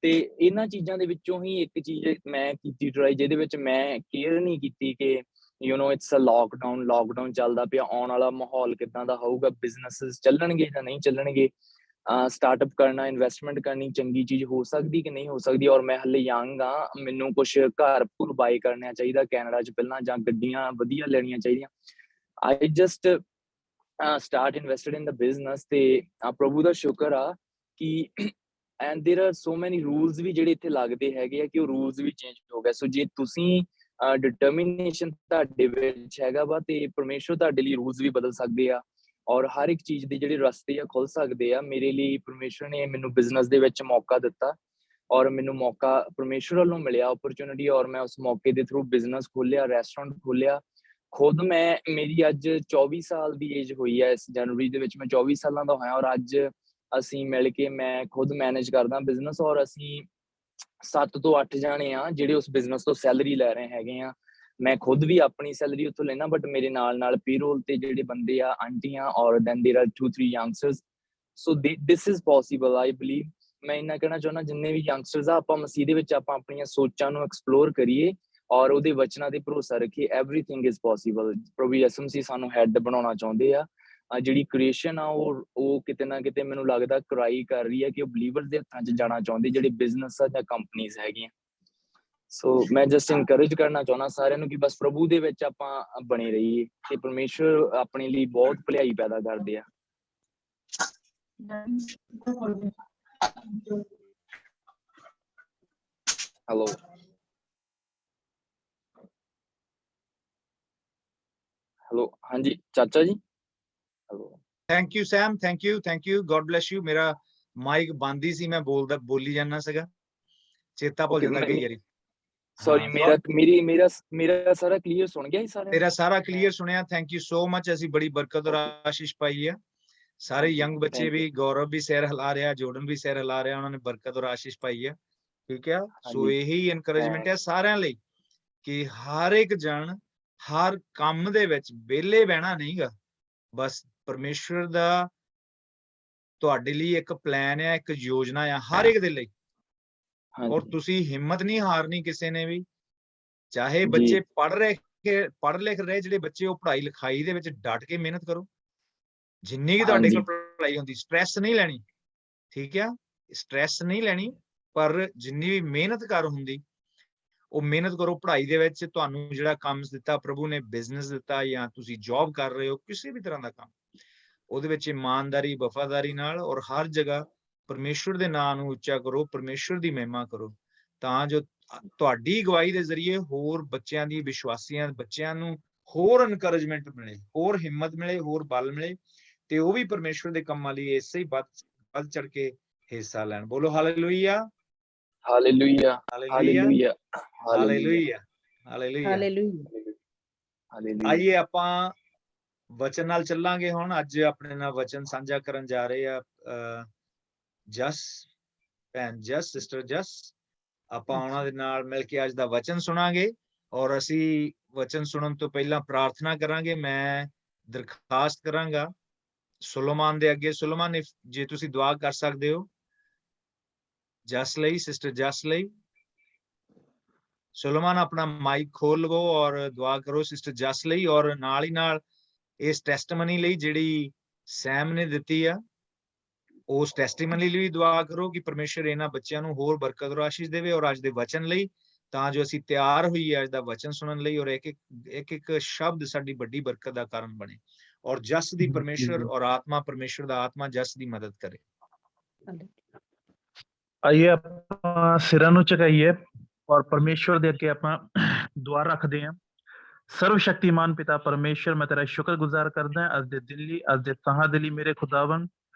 ਤੇ ਇਹਨਾਂ ਚੀਜ਼ਾਂ ਦੇ ਵਿੱਚੋਂ ਹੀ ਇੱਕ ਚੀਜ਼ ਮੈਂ ਕੀਤੀ ਟਰਾਈ, ਜਿਹਦੇ ਵਿੱਚ ਮੈਂ ਕੇਅਰ ਨਹੀਂ ਕੀਤੀ ਕਿ ਇਟਸ ਅ ਲਾਕਡਾਊਨ ਚੱਲਦਾ ਪਿਆ, ਆਉਣ ਵਾਲਾ ਮਾਹੌਲ ਕਿੱਦਾਂ ਦਾ ਹੋਊਗਾ, ਬਿਜ਼ਨੈਸ ਚੱਲਣਗੇ ਜਾਂ ਨਹੀਂ ਚੱਲਣਗੇ, ਸਟਾਰਟਅਪ ਕਰਨਾ, ਇਨਵੈਸਟਮੈਂਟ ਕਰਨੀ ਚੰਗੀ ਚੀਜ਼ ਹੋ ਸਕਦੀ ਕਿ ਨਹੀਂ ਹੋ ਸਕਦੀ। ਔਰ ਮੈਂ ਹਲੇ ਯੰਗ ਆ, ਮੈਨੂੰ ਕੁਛ ਘਰ ਬਾਈ ਕਰਨਾ ਚਾਹੀਦਾ ਕੈਨੇਡਾ 'ਚ ਪਹਿਲਾਂ, ਜਾਂ ਗੱਡੀਆਂ ਵਧੀਆ ਲੈਣੀਆਂ ਚਾਹੀਦੀਆਂ। I just start invested in the business. ਤੇ ਪ੍ਰਭੂ ਦਾ ਸ਼ੁਕਰ ਆ ਕਿ ਐਂਡ ਦੇਰ ਆਰ ਸੋ ਮੈਨੀ ਰੂਲਸ ਵੀ ਜਿਹੜੇ ਇੱਥੇ ਲੱਗਦੇ ਹੈਗੇ ਆ ਕਿ ਉਹ ਰੂਲਸ ਵੀ ਚੇਂਜ ਹੋ ਗਏ। ਸੋ ਜੇ ਤੁਸੀਂ ਡਿਟਰਮੀਨੇਸ਼ਨ ਤੁਹਾਡੇ ਵਿੱਚ ਹੈਗਾ ਵਾ ਤੇ ਪਰਮੇਸ਼ਵਰ ਤੁਹਾਡੇ ਲਈ ਰੂਲਸ ਵੀ ਬਦਲ ਸਕਦੇ ਆ, ਔਰ ਹਰ ਇੱਕ ਚੀਜ਼ ਦੇ ਜਿਹੜੇ ਰਸਤੇ ਆ ਖੁੱਲ ਸਕਦੇ ਆ। ਮੇਰੇ ਲਈ ਪਰਮੇਸ਼ਵਰ ਨੇ ਮੈਨੂੰ ਬਿਜ਼ਨਸ ਦੇ ਵਿੱਚ ਮੌਕਾ ਦਿੱਤਾ, ਔਰ ਮੈਨੂੰ ਮੌਕਾ ਪਰਮੇਸ਼ਵਰ ਵੱਲੋਂ ਮਿਲਿਆ, ਓਪਰਚੁਨਿਟੀ, ਔਰ ਮੈਂ ਉਸ ਮੌਕੇ ਦੇ ਥਰੂ ਬਿਜ਼ਨਸ ਖੋਲਿਆ, ਰੈਸਟੋਰੈਂਟ ਖੋਲਿਆ ਖੁਦ। ਮੇਰੀ ਅੱਜ 24 ਸਾਲ ਦੀ ਏਜ ਹੋਈ ਹੈ, ਇਸ ਜਨਵਰੀ ਦੇ ਵਿੱਚ ਮੈਂ 24 ਸਾਲਾਂ ਦਾ ਹੋਇਆ, ਔਰ ਅੱਜ ਅਸੀਂ ਮਿਲ ਕੇ ਮੈਂ ਖੁਦ ਮੈਨੇਜ ਕਰਦਾ ਬਿਜ਼ਨਸ, ਔਰ ਅਸੀਂ 7 ਤੋਂ 8 ਜਾਣੇ ਆ ਜਿਹੜੇ ਉਸ ਬਿਜ਼ਨਸ ਤੋਂ ਸੈਲਰੀ ਲੈ ਰਹੇ ਹੈਗੇ ਆ। ਮੈਂ ਖੁਦ ਵੀ ਆਪਣੀ ਸੈਲਰੀ ਉੱਥੋਂ ਲੈਣਾ, ਬਟ ਮੇਰੇ ਨਾਲ ਪੇਰੋਲ ਤੇ ਜਿਹੜੇ ਬੰਦੇ ਆ, ਆਂਟੀਆਂ, ਔਰ then there are 2-3 youngsters. So this is possible, I believe. ਮੈਂ ਇੰਨਾ ਕਹਿਣਾ ਚਾਹੁੰਦਾ, ਜਿੰਨੇ ਵੀ ਯੰਗਸਟਰਸ ਆ, ਆਪਾਂ ਮਸੀਹ ਦੇ ਵਿੱਚ ਆਪਾਂ ਆਪਣੀਆਂ ਸੋਚਾਂ ਨੂੰ ਐਕਸਪਲੋਰ ਕਰੀਏ ਔਰ ਉਹਦੇ ਵਚਨਾਂ ਤੇ ਭਰੋਸਾ ਰੱਖੀਏ। Everything is possible. ਪ੍ਰਭੂ ਯਿਸੂ ਮਸੀਹ ਸਾਨੂੰ ਹੈਡ ਬਣਾਉਣਾ ਚਾਹੁੰਦੇ ਆ। ਜਿਹੜੀ ਕ੍ਰੀਏਸ਼ਨ ਆ ਉਹ ਕਿਤੇ ਨਾ ਕਿਤੇ ਮੈਨੂੰ ਲੱਗਦਾ ਕਰਾਈ ਕਰ ਰਹੀ ਹੈ ਕਿ ਉਹ ਬਲੀਵਰਸ ਦੇ ਹੱਥਾਂ 'ਚ ਜਾਣਾ ਚਾਹੁੰਦੇ, ਜਿਹੜੇ ਬਿਜ਼ਨਸ ਆ ਜਾਂ ਕੰਪਨੀਆਂ ਹੈਗੀਆਂ। ਸੋ ਮੈਂ ਜਸਟ ਇਨਕਰੇਜ ਕਰਨਾ ਚਾਹੁੰਦਾ ਸਾਰਿਆਂ ਨੂੰ ਕਿ ਬਸ ਪ੍ਰਭੂ ਦੇ ਵਿੱਚ ਆਪਾਂ ਬਣੇ ਰਹੀਏ ਤੇ ਪਰਮੇਸ਼ਵਰ ਆਪਣੇ ਲਈ ਬਹੁਤ ਭਲਾਈ ਪੈਦਾ ਕਰਦੇ ਆ। ਹੈਲੋ ਹਾਂਜੀ ਚਾਚਾ ਜੀ। Hello, thank you Sam, thank you, God bless you. ਮੇਰਾ ਮਾਈਕ ਬੰਦ ਹੀ ਸੀ, ਮੈਂ ਬੋਲੀ ਜਾਂਦਾ ਸੀਗਾ, ਚੇਤਾ ਭੁੱਲ ਜਾਂਦਾ ਕਈ ਵਾਰੀ। ਸੌਰੀ, ਮੇਰਾ ਸਾਰਾ ਕਲੀਅਰ ਸੁਣ ਗਿਆ ਸਾਰਾ? ਤੇਰਾ ਸਾਰਾ ਕਲੀਅਰ ਸੁਣਿਆ, ਥੈਂਕ ਯੂ ਸੋ ਮਚ। ਅਸੀਂ ਬੜੀ ਬਰਕਤ ਔਰ ਆਸ਼ੀਸ਼ ਪਾਈ ਆ। ਸਾਰੇ ਯੰਗ ਬੱਚੇ ਵੀ, ਗੌਰਵ ਵੀ ਸਿਰ ਹਿਲਾ ਰਿਹਾ, ਜੋਰਡਨ ਵੀ ਸਿਰ ਹਿਲਾ ਰਿਹਾ, ਉਹਨਾਂ ਨੇ ਬਰਕਤ ਔਰ ਆਸ਼ੀਸ਼ ਪਾਈ ਆ। ਠੀਕ ਆ, ਸੋ ਇਹੀ ਇਨਕਰੇਜਮੈਂਟ ਹੈ ਸਾਰਿਆਂ ਲਈ ਕਿ ਹਰ ਇੱਕ ਜਣ ਹਰ ਕੰਮ ਦੇ ਵਿੱਚ ਵਿਹਲੇ ਬਹਿਣਾ ਨਹੀਂਗਾ। ਬਸ ਪਰਮੇਸ਼ਵਰ ਦਾ ਤੁਹਾਡੇ ਲਈ ਇੱਕ ਪਲਾਨ ਆ, ਇੱਕ ਯੋਜਨਾ ਆ ਹਰ ਇੱਕ ਦੇ ਲਈ, ਔਰ ਤੁਸੀਂ ਹਿੰਮਤ ਨਹੀਂ ਹਾਰਨੀ ਕਿਸੇ ਨੇ ਵੀ। ਚਾਹੇ ਬੱਚੇ ਪੜ੍ਹ ਲਿਖ ਰਹੇ, ਜਿਹੜੇ ਬੱਚੇ ਉਹ ਪੜ੍ਹਾਈ ਲਿਖਾਈ ਦੇ ਵਿੱਚ ਡਟ ਕੇ ਮਿਹਨਤ ਕਰੋ। ਜਿੰਨੀ ਕਿ ਤੁਹਾਡੇ ਹਾਂਜੀ। ਕੋਲ ਪੜ੍ਹਾਈ ਹੁੰਦੀ, ਸਟ੍ਰੈਸ ਨਹੀਂ ਲੈਣੀ, ਠੀਕ ਆ, ਸਟ੍ਰੈਸ ਨਹੀਂ ਲੈਣੀ, ਪਰ ਜਿੰਨੀ ਵੀ ਮਿਹਨਤ ਕਰ ਹੁੰਦੀ ਉਹ ਮਿਹਨਤ ਕਰੋ ਪੜ੍ਹਾਈ ਦੇ ਵਿੱਚ। ਤੁਹਾਨੂੰ ਜਿਹੜਾ ਕੰਮ ਦਿੱਤਾ ਪ੍ਰਭੂ ਨੇ, ਬਿਜ਼ਨਸ ਦਿੱਤਾ ਜਾਂ ਤੁਸੀਂ ਜੌਬ ਕਰ ਰਹੇ ਹੋ, ਕਿਸੇ ਵੀ ਤਰ੍ਹਾਂ ਦਾ ਕੰਮ, ਉਹਦੇ ਵਿੱਚ ਇਮਾਨਦਾਰੀ, ਵਫਾਦਾਰੀ ਨਾਲ ਔਰ ਹਰ ਜਗ੍ਹਾ ਪਰਮੇਸ਼ਵਰ ਦੇ ਨਾਂ ਨੂੰ ਉੱਚਾ ਕਰੋ, ਪਰਮੇਸ਼ਵਰ ਦੀ ਮਹਿਮਾ ਕਰੋ, ਤਾਂ ਜੋ ਤੁਹਾਡੀ ਅਗਵਾਈ ਦੇ ਜ਼ਰੀਏ ਹੋਰ ਬੱਚਿਆਂ ਦੀ, ਵਿਸ਼ਵਾਸੀਆਂ ਬੱਚਿਆਂ ਨੂੰ ਹੋਰ ਇਨਕਰੇਜਮੈਂਟ ਮਿਲੇ, ਹੋਰ ਹਿੰਮਤ ਮਿਲੇ, ਹੋਰ ਬਲ ਮਿਲੇ, ਤੇ ਉਹ ਵੀ ਪਰਮੇਸ਼ਵਰ ਦੇ ਕੰਮਾਂ ਲਈ ਇਸੇ ਹੀ ਵੱਧ ਚੜ ਕੇ ਹਿੱਸਾ ਲੈਣ। ਬੋਲੋ hallelujah, hallelujah, hallelujah, hallelujah, hallelujah, hallelujah. Hallelujah. ਆਈਏ ਆਪਾਂ ਵਚਨ ਨਾਲ ਚੱਲਾਂਗੇ। ਹੁਣ ਅੱਜ ਆਪਣੇ ਨਾਲ ਵਚਨ ਸਾਂਝਾ ਕਰਨ ਜਾ ਰਹੇ ਆ ਜਸ ਭੈਣ, ਜਸ ਸਿਸਟਰ ਜਸ। ਆਪਾਂ ਉਹਨਾਂ ਦੇ ਨਾਲ ਮਿਲ ਕੇ ਅੱਜ ਦਾ ਵਚਨ ਸੁਣਾਂਗੇ, ਔਰ ਅਸੀਂ ਵਚਨ ਸੁਣਨ ਤੋਂ ਪਹਿਲਾਂ ਪ੍ਰਾਰਥਨਾ ਕਰਾਂਗੇ। ਮੈਂ ਦਰਖਾਸਤ ਕਰਾਂਗਾ ਸੁਲੇਮਾਨ ਦੇ ਅੱਗੇ, ਸੁਲੇਮਾਨ ਜੇ ਤੁਸੀਂ ਦੁਆ ਕਰ ਸਕਦੇ ਹੋ ਜਸ ਲਈ, ਸਿਸਟਰ ਜਸ ਲਈ। ਸੁਲੇਮਾਨ ਆਪਣਾ ਮਾਈਕ ਖੋਲ ਲਵੋ ਔਰ ਦੁਆ ਕਰੋ ਸਿਸਟਰ ਜਸ ਲਈ, ਔਰ ਨਾਲ ਹੀ ਨਾਲ ਇਸ ਟੈਸਟਮਨੀ ਲਈ ਜਿਹੜੀ ਸੈਮ ਨੇ ਦਿੱਤੀ ਆ, ਉਸ ਟੈਸਟੀਮਨੀ ਲਈ ਵੀ ਦੁਆ ਕਰੋ ਕਿ ਪਰਮੇਸ਼ਰ ਇਹਨਾਂ ਬੱਚਿਆਂ ਨੂੰ ਹੋਰ ਬਰਕਤ ਔਰ ਆਸ਼ੀਸ਼ ਦੇਵੇ। ਔਰ ਅੱਜ ਦੇ ਵਚਨ ਲਈ, ਤਾਂ ਜੋ ਅਸੀਂ ਤਿਆਰ ਹੋਈਏ ਅੱਜ ਦਾ ਵਚਨ ਸੁਣਨ ਲਈ, ਔਰ ਇੱਕ ਸ਼ਬਦ ਸਾਡੀ ਵੱਡੀ ਬਰਕਤ ਦਾ ਕਾਰਨ ਬਣੇ, ਔਰ ਜਸ ਦੀ ਪਰਮੇਸ਼ਰ ਔਰ ਆਤਮਾ, ਪਰਮੇਸ਼ਰ ਦਾ ਆਤਮਾ ਜਸ ਦੀ ਮਦਦ ਕਰੇ। ਆਈਏ ਆਪਾਂ ਸਿਰਾਂ ਨੂੰ ਝੁਕਾਈਏ ਔਰ ਪਰਮੇਸ਼ਵਰ ਦੇ ਅੱਗੇ ਆਪਾਂ ਦੁਆ ਰੱਖਦੇ ਹਾਂ। ਸਰਵ ਸ਼ਕਤੀਮਾਨ ਪਿਤਾ ਪਰਮੇਸ਼ਰ, ਮੈਂ ਤੇਰਾ ਸ਼ੁਕਰਗੁਜ਼ਾਰ ਕਰਦਾ ਹਾਂ ਅੱਜ ਦੇ ਦਿਨ ਲਈ, ਅੱਜ ਦੇ ਸਾਹਾਂ ਦੇ ਲਈ। ਮੇਰੇ ਖੁਦਾਵੰ,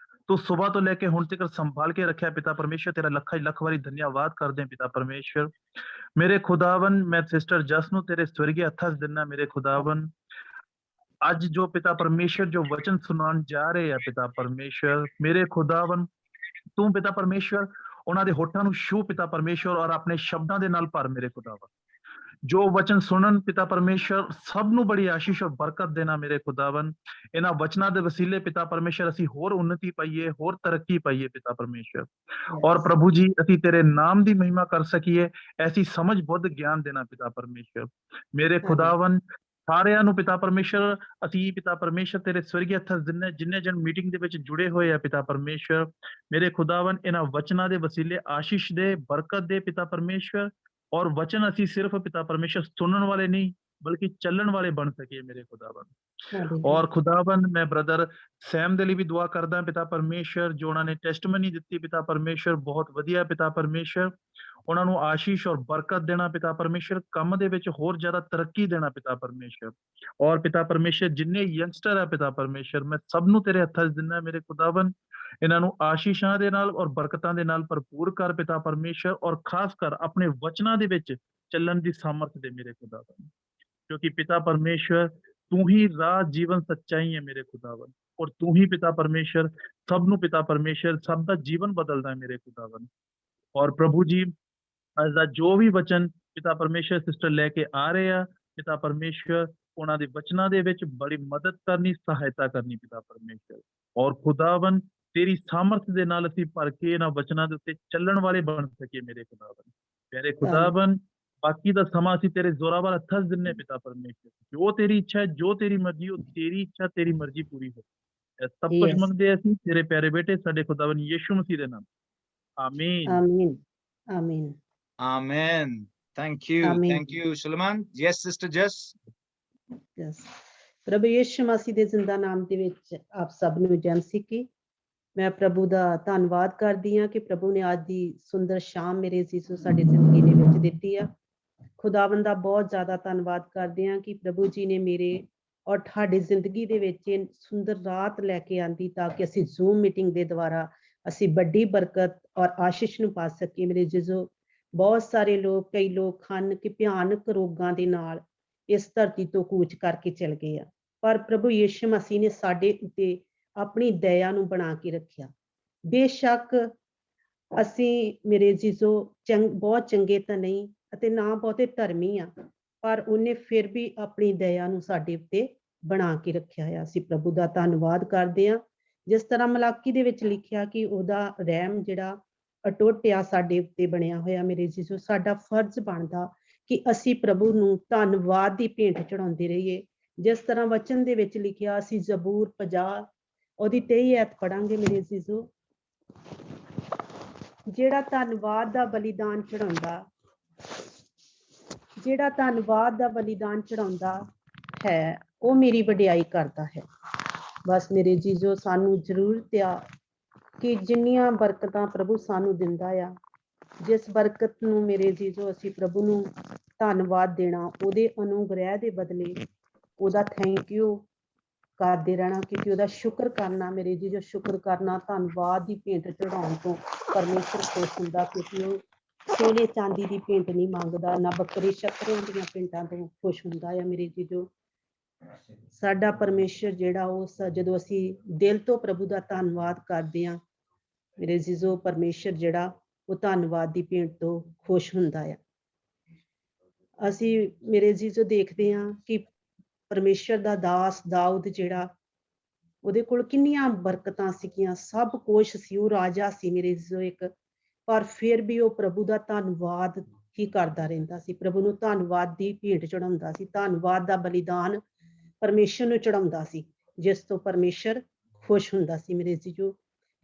ਤੂੰ ਸੁਬਾਹ ਤੋਂ ਲੈ ਕੇ ਹੁਣ ਤੱਕ ਸੰਭਾਲ ਕੇ ਰੱਖਿਆ ਪਿਤਾ ਪਰਮੇਸ਼ਰ, ਤੇਰਾ ਲੱਖਾਂ ਲੱਖ ਵਾਰੀ ਧੰਨਵਾਦ ਕਰਦੇ ਹਾਂ ਪਿਤਾ ਪਰਮੇਸ਼ਰ। ਮੇਰੇ ਖੁਦਾਵੰ, ਮੈਂ ਸਿਸਟਰ ਜਸ ਨੂੰ ਤੇਰੇ ਸਵਰਗੀ ਹੱਥਾਂ 'ਚ ਦਿੰਦਾ ਮੇਰੇ ਖੁਦਾਵੰ। ਅੱਜ ਜੋ ਪਿਤਾ ਪਰਮੇਸ਼ਰ ਜੋ ਵਚਨ ਸੁਣਾਉਣ ਜਾ ਰਹੇ ਆ ਪਿਤਾ ਪਰਮੇਸ਼ਰ, ਮੇਰੇ ਖੁਦਾਵੰ, ਤੂੰ ਪਿਤਾ ਪਰਮੇਸ਼ਰ ਉਹਨਾਂ ਦੇ ਹੋਠਾਂ ਨੂੰ ਛੂ ਪਿਤਾ ਪਰਮੇਸ਼ਰ, ਔਰ ਆਪਣੇ ਸ਼ਬਦਾਂ ਦੇ ਨਾਲ ਭਰ ਮੇਰੇ ਖੁਦਾਵੰ। ਜੋ ਵਚਨ ਸੁਣਨ ਪਿਤਾ ਪਰਮੇਸ਼ਰ, ਸਭ ਨੂੰ ਬੜੀ ਆਸ਼ੀਸ਼ ਔਰ ਬਰਕਤ ਦੇਣਾ ਮੇਰੇ ਖੁਦਾਵੰ। ਇਹਨਾਂ ਵਚਨਾਂ ਦੇ ਵਸੀਲੇ ਪਿਤਾ ਪਰਮੇਸ਼ਰ ਅਸੀਂ ਹੋਰ ਉન્નਤੀ ਪਾਈਏ, ਹੋਰ ਤਰੱਕੀ ਪਾਈਏ ਪਿਤਾ ਪਰਮੇਸ਼ਰ। ਔਰ ਪ੍ਰਭੂ ਜੀ, ਅਸੀਂ ਤੇਰੇ ਨਾਮ ਦੀ ਮਹਿਮਾ ਕਰ ਸਕੀਏ, ਐਸੀ ਸਮਝ ਬੁੱਧ ਗਿਆਨ ਦੇਣਾ ਪਿਤਾ ਪਰਮੇਸ਼ਰ। ਮੇਰੇ ਖੁਦਾਵੰ, ਸਾਰਿਆਂ ਨੂੰ ਪਿਤਾ ਪਰਮੇਸ਼ਰ ਅਸੀਂ ਪਿਤਾ ਪਰਮੇਸ਼ਰ ਤੇਰੇ ਸਵਰਗੀ ਹੱਥਾਂ ਜਿੰਨੇ ਜਨ ਮੀਟਿੰਗ ਦੇ ਵਿੱਚ ਜੁੜੇ ਹੋਏ ਆ ਪਿਤਾ ਪਰਮੇਸ਼ਰ, ਮੇਰੇ ਖੁਦਾਵੰ, ਇਹਨਾਂ ਵਚਨਾਂ ਦੇ ਵਸੀਲੇ ਆਸ਼ੀਸ਼ ਦੇ, ਬਰਕਤ ਦੇ ਪਿਤਾ ਪਰਮੇਸ਼ਰ। ਔਰ ਵਚਨ ਅਸੀਂ ਸਿਰਫ ਪਿਤਾ ਪਰਮੇਸ਼ਰ ਸੁਣਨ ਵਾਲੇ ਨਹੀਂ, ਬਲਕਿ ਚੱਲਣ ਵਾਲੇ ਬਣ ਸਕੀਏ ਮੇਰੇ ਖੁਦਾਵੰ। ਔਰ ਖੁਦਾਵੰ, ਮੈਂ ਬ੍ਰਦਰ ਸੈਮ ਦੇ ਲਈ ਵੀ ਦੁਆ ਕਰਦਾ ਪਿਤਾ ਪਰਮੇਸ਼ਰ, ਜੋ ਉਹਨਾਂ ਨੇ ਟੈਸਟਮਨੀ ਦਿੱਤੀ ਪਿਤਾ ਪਰਮੇਸ਼ਰ, ਬਹੁਤ ਵਧੀਆ ਪਿਤਾ ਪਰਮੇਸ਼ਰ। ਉਹਨਾਂ ਨੂੰ ਆਸ਼ੀਸ਼ ਔਰ ਬਰਕਤ ਦੇਣਾ ਪਿਤਾ ਪਰਮੇਸ਼ਰ, ਕੰਮ ਦੇ ਵਿੱਚ ਹੋਰ ਜ਼ਿਆਦਾ ਤਰੱਕੀ ਦੇਣਾ ਪਿਤਾ ਪਰਮੇਸ਼ਰ। ਔਰ ਪਿਤਾ ਪਰਮੇਸ਼ਰ, ਜਿੰਨੇ ਯੰਗਸਟਰ ਆ ਪਿਤਾ ਪਰਮੇਸ਼ਰ, ਮੈਂ ਸਭ ਨੂੰ ਤੇਰੇ ਹੱਥਾਂ 'ਚ ਦਿੰਦਾ ਮੇਰੇ ਖੁਦਾਵੰ। ਇਹਨਾਂ ਨੂੰ ਆਸ਼ੀਸ਼ਾਂ ਦੇ ਨਾਲ ਔਰ ਬਰਕਤਾਂ ਦੇ ਨਾਲ ਭਰਪੂਰ ਕਰ ਪਿਤਾ ਪਰਮੇਸ਼ਰ, ਔਰ ਖਾਸ ਕਰ ਆਪਣੇ ਵਚਨਾਂ ਦੇ ਵਿੱਚ ਚੱਲਣ ਦੀ ਸਾਮਰਥ ਦੇ ਮੇਰੇ ਖੁਦਾਵੰ, ਕਿਉਂਕਿ ਪਿਤਾ ਪਰਮੇਸ਼ਰ ਤੂੰ ਹੀ ਰਾਹ, ਜੀਵਨ, ਸੱਚਾਈ ਹੈ ਮੇਰੇ ਖੁਦਾਵੰ। ਔਰ ਤੂੰ ਹੀ ਪਿਤਾ ਪਰਮੇਸ਼ਰ ਸਭ ਨੂੰ ਪਿਤਾ ਪਰਮੇਸ਼ਰ ਸਭ ਦਾ ਜੀਵਨ ਬਦਲਦਾ ਹੈ ਮੇਰੇ ਖੁਦਾਵੰ। ਔਰ ਪ੍ਰਭੂ ਜੀ, ਅੱਜ ਦਾ ਜੋ ਵੀ ਵਚਨ ਪਿਤਾ ਪਰਮੇਸ਼ਰ ਸਿਸਟਰ ਲੈ ਕੇ ਆ ਰਹੇ ਆ ਪਿਤਾ ਪਰਮੇਸ਼ਰ, ਉਹਨਾਂ ਦੇ ਵਚਨਾਂ ਦੇ ਵਿੱਚ ਬੜੀ ਮਦਦ ਕਰਨੀ, ਸਹਾਇਤਾ ਕਰਨੀ ਪਿਤਾ ਪਰਮੇਸ਼ਰ। ਔਰ ਖੁਦਾਵੰ, ਤੇਰੀ ਸਾਮਰਥ ਦੇ ਨਾਲ ਅਸੀਂ ਭਰ ਕੇ ਇਹਨਾਂ ਵਚਨਾਂ ਦੇ ਉੱਤੇ ਚੱਲਣ ਵਾਲੇ ਬਣ ਸਕੀਏ ਮੇਰੇ ਖੁਦਾਵੰ। ਪਿਆਰੇ ਖੁਦਾਵੰ, ਬਾਕੀ ਦਾ ਸਮਾਂ ਅਸੀਂ ਤੇਰੇ ਜ਼ੋਰਾਵਰ ਹੱਥਾਂ 'ਚ ਦਿੰਨੇ ਪਿਤਾ ਪਰਮੇਸ਼ਰ। ਜੋ ਤੇਰੀ ਇੱਛਾ ਹੈ, ਜੋ ਤੇਰੀ ਮਰਜ਼ੀ, ਉਹ ਤੇਰੀ ਇੱਛਾ, ਤੇਰੀ ਮਰਜ਼ੀ ਪੂਰੀ ਹੋ। ਇਹ ਸਭ ਕੁਝ ਮੰਗਦੇ ਅਸੀਂ ਤੇਰੇ ਪਿਆਰੇ ਬੇਟੇ ਸਾਡੇ ਖੁਦਾਵੰ ਯਿਸੂ ਮਸੀਹ ਦੇ ਨਾਮ। ਆਮੀਨ, ਆਮੀਨ, ਆਮੀਨ, amen. Thank you Suleman. Yes sister Jas. ਪ੍ਰਭੂ ਯਿਸੂ ਮਸੀਹ ਦੇ ਜ਼ਿੰਦਾ ਨਾਮ ਦੇ ਵਿੱਚ ਆਪ ਸਭ ਨੂੰ ਜੈ ਮਸੀਹ ਕੀ। ਮੈਂ ਪ੍ਰਭੂ ਦਾ ਧੰਨਵਾਦ ਕਰਦੀ ਹਾਂ ਕਿ ਪ੍ਰਭੂ ਨੇ ਅੱਜ ਦੀ ਸੁੰਦਰ ਸ਼ਾਮ ਮੇਰੇ ਯਿਸੂ ਸਾਡੀ ਜ਼ਿੰਦਗੀ ਦੇ ਵਿੱਚ ਦਿੱਤੀ ਆ। ਖੁਦਾਵੰਦ ਦਾ ਬਹੁਤ ਜ਼ਿਆਦਾ ਧੰਨਵਾਦ ਕਰਦੇ ਹਾਂ ਕਿ ਪ੍ਰਭੂ ਜੀ ਨੇ ਮੇਰੇ ਔਰ ਤੁਹਾਡੀ ਜ਼ਿੰਦਗੀ ਦੇ ਵਿੱਚ ਇਹ ਸੁੰਦਰ ਰਾਤ ਲੈ ਕੇ ਆਂਦੀ, ਤਾਂ ਕਿ ਅਸੀਂ ਜ਼ੂਮ ਮੀਟਿੰਗ ਦੇ ਦੁਆਰਾ ਅਸੀਂ ਵੱਡੀ ਬਰਕਤ ਔਰ ਆਸ਼ੀਸ਼ ਨੂੰ ਪਾ ਸਕੀਏ। ਮੇਰੇ ਜਿਸੋ ਬਹੁਤ ਸਾਰੇ ਲੋਕ, ਕਈ ਲੋਕ ਹਨ ਕਿ ਭਿਆਨਕ ਰੋਗਾਂ ਦੇ ਨਾਲ ਇਸ ਧਰਤੀ ਤੋਂ ਕੂਚ ਕਰਕੇ ਚਲ ਗਏ ਆ, ਪਰ ਪ੍ਰਭੂ ਯਿਸੂ ਮਸੀਹ ਨੇ ਸਾਡੇ ਉੱਤੇ ਆਪਣੀ ਦਇਆ ਨੂੰ ਬਣਾ ਕੇ ਰੱਖਿਆ। ਬੇਸ਼ੱਕ ਅਸੀਂ ਮੇਰੇ ਜੀਜੋ ਬਹੁਤ ਚੰਗੇ ਤਾਂ ਨਹੀਂ ਅਤੇ ਨਾ ਬਹੁਤੇ ਧਰਮੀ ਆ, ਪਰ ਉਹਨੇ ਫਿਰ ਵੀ ਆਪਣੀ ਦਇਆ ਨੂੰ ਸਾਡੇ ਉੱਤੇ ਬਣਾ ਕੇ ਰੱਖਿਆ ਹੈ। ਅਸੀਂ ਪ੍ਰਭੂ ਦਾ ਧੰਨਵਾਦ ਕਰਦੇ ਹਾਂ। ਜਿਸ ਤਰ੍ਹਾਂ ਮਲਾਕੀ ਦੇ ਵਿੱਚ ਲਿਖਿਆ ਕਿ ਉਹਦਾ ਰਹਿਮ ਜਿਹੜਾ ਅਟੁੱਟ ਆ ਸਾਡੇ ਉੱਤੇ ਬਣਿਆ ਹੋਇਆ, ਮੇਰੇ ਜੀਜੋ ਸਾਡਾ ਫਰਜ਼ ਬਣਦਾ ਕਿ ਅਸੀਂ ਪ੍ਰਭੂ ਨੂੰ ਧੰਨਵਾਦ ਦੀ ਭੇਂਟ ਚੜਾਉਂਦੇ ਰਹੀਏ। ਜਿਸ ਤਰ੍ਹਾਂ ਵਚਨ ਦੇ ਵਿੱਚ ਲਿਖਿਆ, ਅਸੀਂ ਜ਼ਬੂਰ 50 ਉਹਦੀ 23 ਐਤ ਪੜਾਂਗੇ ਮੇਰੇ ਅਜ਼ੀਜ਼ੋ। ਜਿਹੜਾ ਧੰਨਵਾਦ ਦਾ ਬਲੀਦਾਨ ਚੜਾਉਂਦਾ, ਜਿਹੜਾ ਧੰਨਵਾਦ ਦਾ ਬਲੀਦਾਨ ਚੜਾਉਂਦਾ ਹੈ ਉਹ ਮੇਰੀ ਵਡਿਆਈ ਕਰਦਾ ਹੈ। ਬਸ ਮੇਰੇ ਜੀਜੋ ਸਾਨੂੰ ਜ਼ਰੂਰਤ ਆ ਕਿ ਜਿੰਨੀਆਂ ਬਰਕਤਾਂ ਪ੍ਰਭੂ ਸਾਨੂੰ ਦਿੰਦਾ ਆ, ਜਿਸ ਬਰਕਤ ਨੂੰ ਮੇਰੇ ਜੀਜੋ ਅਸੀਂ ਪ੍ਰਭੂ ਨੂੰ ਧੰਨਵਾਦ ਦੇਣਾ, ਉਹਦੇ ਅਨੁਗ੍ਰਹਿ ਦੇ ਬਦਲੇ ਉਹਦਾ ਥੈਂਕ ਯੂ ਕਰਦੇ ਰਹਿਣਾ, ਕਿਉਂਕਿ ਉਹਦਾ ਸ਼ੁਕਰ ਕਰਨਾ ਮੇਰੇ ਜੀਜੋ, ਸ਼ੁਕਰ ਕਰਨਾ, ਧੰਨਵਾਦ ਦੀ ਭੇਂਟ ਚੜਾਉਣ ਤੋਂ ਪਰਮੇਸ਼ਰ ਖੁਸ਼ ਹੁੰਦਾ, ਕਿਉਂਕਿ ਉਹ ਸੋਨੇ ਚਾਂਦੀ ਦੀ ਭੇਂਟ ਨਹੀਂ ਮੰਗਦਾ, ਨਾ ਬੱਕਰੇ ਸ਼ੱਕਰਿਆਂ ਦੀਆਂ ਭੇਂਟਾਂ ਤੋਂ ਖੁਸ਼ ਹੁੰਦਾ ਆ ਮੇਰੇ ਜੀਜੋ। ਸਾਡਾ ਪਰਮੇਸ਼ਰ ਜਿਹੜਾ ਉਹ ਜਦੋਂ ਅਸੀਂ ਦਿਲ ਤੋਂ ਪ੍ਰਭੂ ਦਾ ਧੰਨਵਾਦ ਕਰਦੇ ਹਾਂ ਮੇਰੇ ਜੀਜੋ, ਪਰਮੇਸ਼ਰ ਜਿਹੜਾ ਉਹ ਧੰਨਵਾਦ ਦੀ ਭੇਂਟ ਤੋਂ ਖੁਸ਼ ਹੁੰਦਾ ਆ। ਅਸੀਂ ਮੇਰੇ ਜੀਜੋ ਦੇਖਦੇ ਹਾਂ ਕਿ ਪਰਮੇਸ਼ਰ ਦਾ ਦਾਸ ਦਾਊਦ ਜਿਹੜਾ, ਉਹਦੇ ਕੋਲ ਕਿੰਨੀਆਂ ਬਰਕਤਾਂ ਸੀਗੀਆਂ, ਸਭ ਕੁਛ ਸੀ, ਉਹ ਰਾਜਾ ਸੀ ਮੇਰੇ ਜੀਜੋ ਇੱਕ, ਪਰ ਫਿਰ ਵੀ ਉਹ ਪ੍ਰਭੂ ਦਾ ਧੰਨਵਾਦ ਹੀ ਕਰਦਾ ਰਹਿੰਦਾ ਸੀ, ਪ੍ਰਭੂ ਨੂੰ ਧੰਨਵਾਦ ਦੀ ਭੇਂਟ ਚੜਾਉਂਦਾ ਸੀ, ਧੰਨਵਾਦ ਦਾ ਬਲੀਦਾਨ ਪਰਮੇਸ਼ਰ ਨੂੰ ਚੜਾਉਂਦਾ ਸੀ, ਜਿਸ ਤੋਂ ਪਰਮੇਸ਼ਰ ਖੁਸ਼ ਹੁੰਦਾ ਸੀ ਮੇਰੇ ਜੀਜੋ।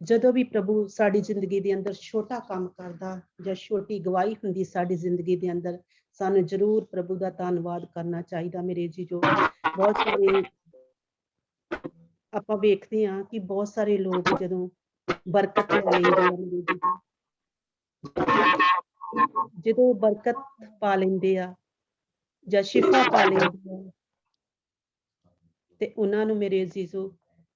ਜਦੋਂ ਵੀ ਪ੍ਰਭੂ ਸਾਡੀ ਜ਼ਿੰਦਗੀ ਦੇ ਅੰਦਰ ਛੋਟਾ ਕੰਮ ਕਰਦਾ ਜਾਂ ਛੋਟੀ ਗਵਾਹੀ ਹੁੰਦੀ ਸਾਡੀ ਜ਼ਿੰਦਗੀ ਦੇ ਅੰਦਰ, ਸਾਨੂੰ ਜ਼ਰੂਰ ਪ੍ਰਭੂ ਦਾ ਧੰਨਵਾਦ ਕਰਨਾ ਚਾਹੀਦਾ ਮੇਰੇ ਜੀਜੋ। ਬਹੁਤ ਸਾਰੇ ਆਪਾਂ ਵੇਖਦੇ ਹਾਂ ਕਿ ਬਹੁਤ ਸਾਰੇ ਲੋਕ ਜਦੋਂ ਬਰਕਤ ਲੈ ਲੈਂਦੇ ਆ ਮੇਰੇ ਜੀਜੋ, ਜਦੋਂ ਬਰਕਤ ਪਾ ਲੈਂਦੇ ਆ ਜਾਂ ਸ਼ਿਫਾ ਪਾ ਲੈਂਦੇ ਆ, ਤੇ ਉਹਨਾਂ ਨੂੰ ਮੇਰੇ ਅਜ਼ੀਜ਼ੋ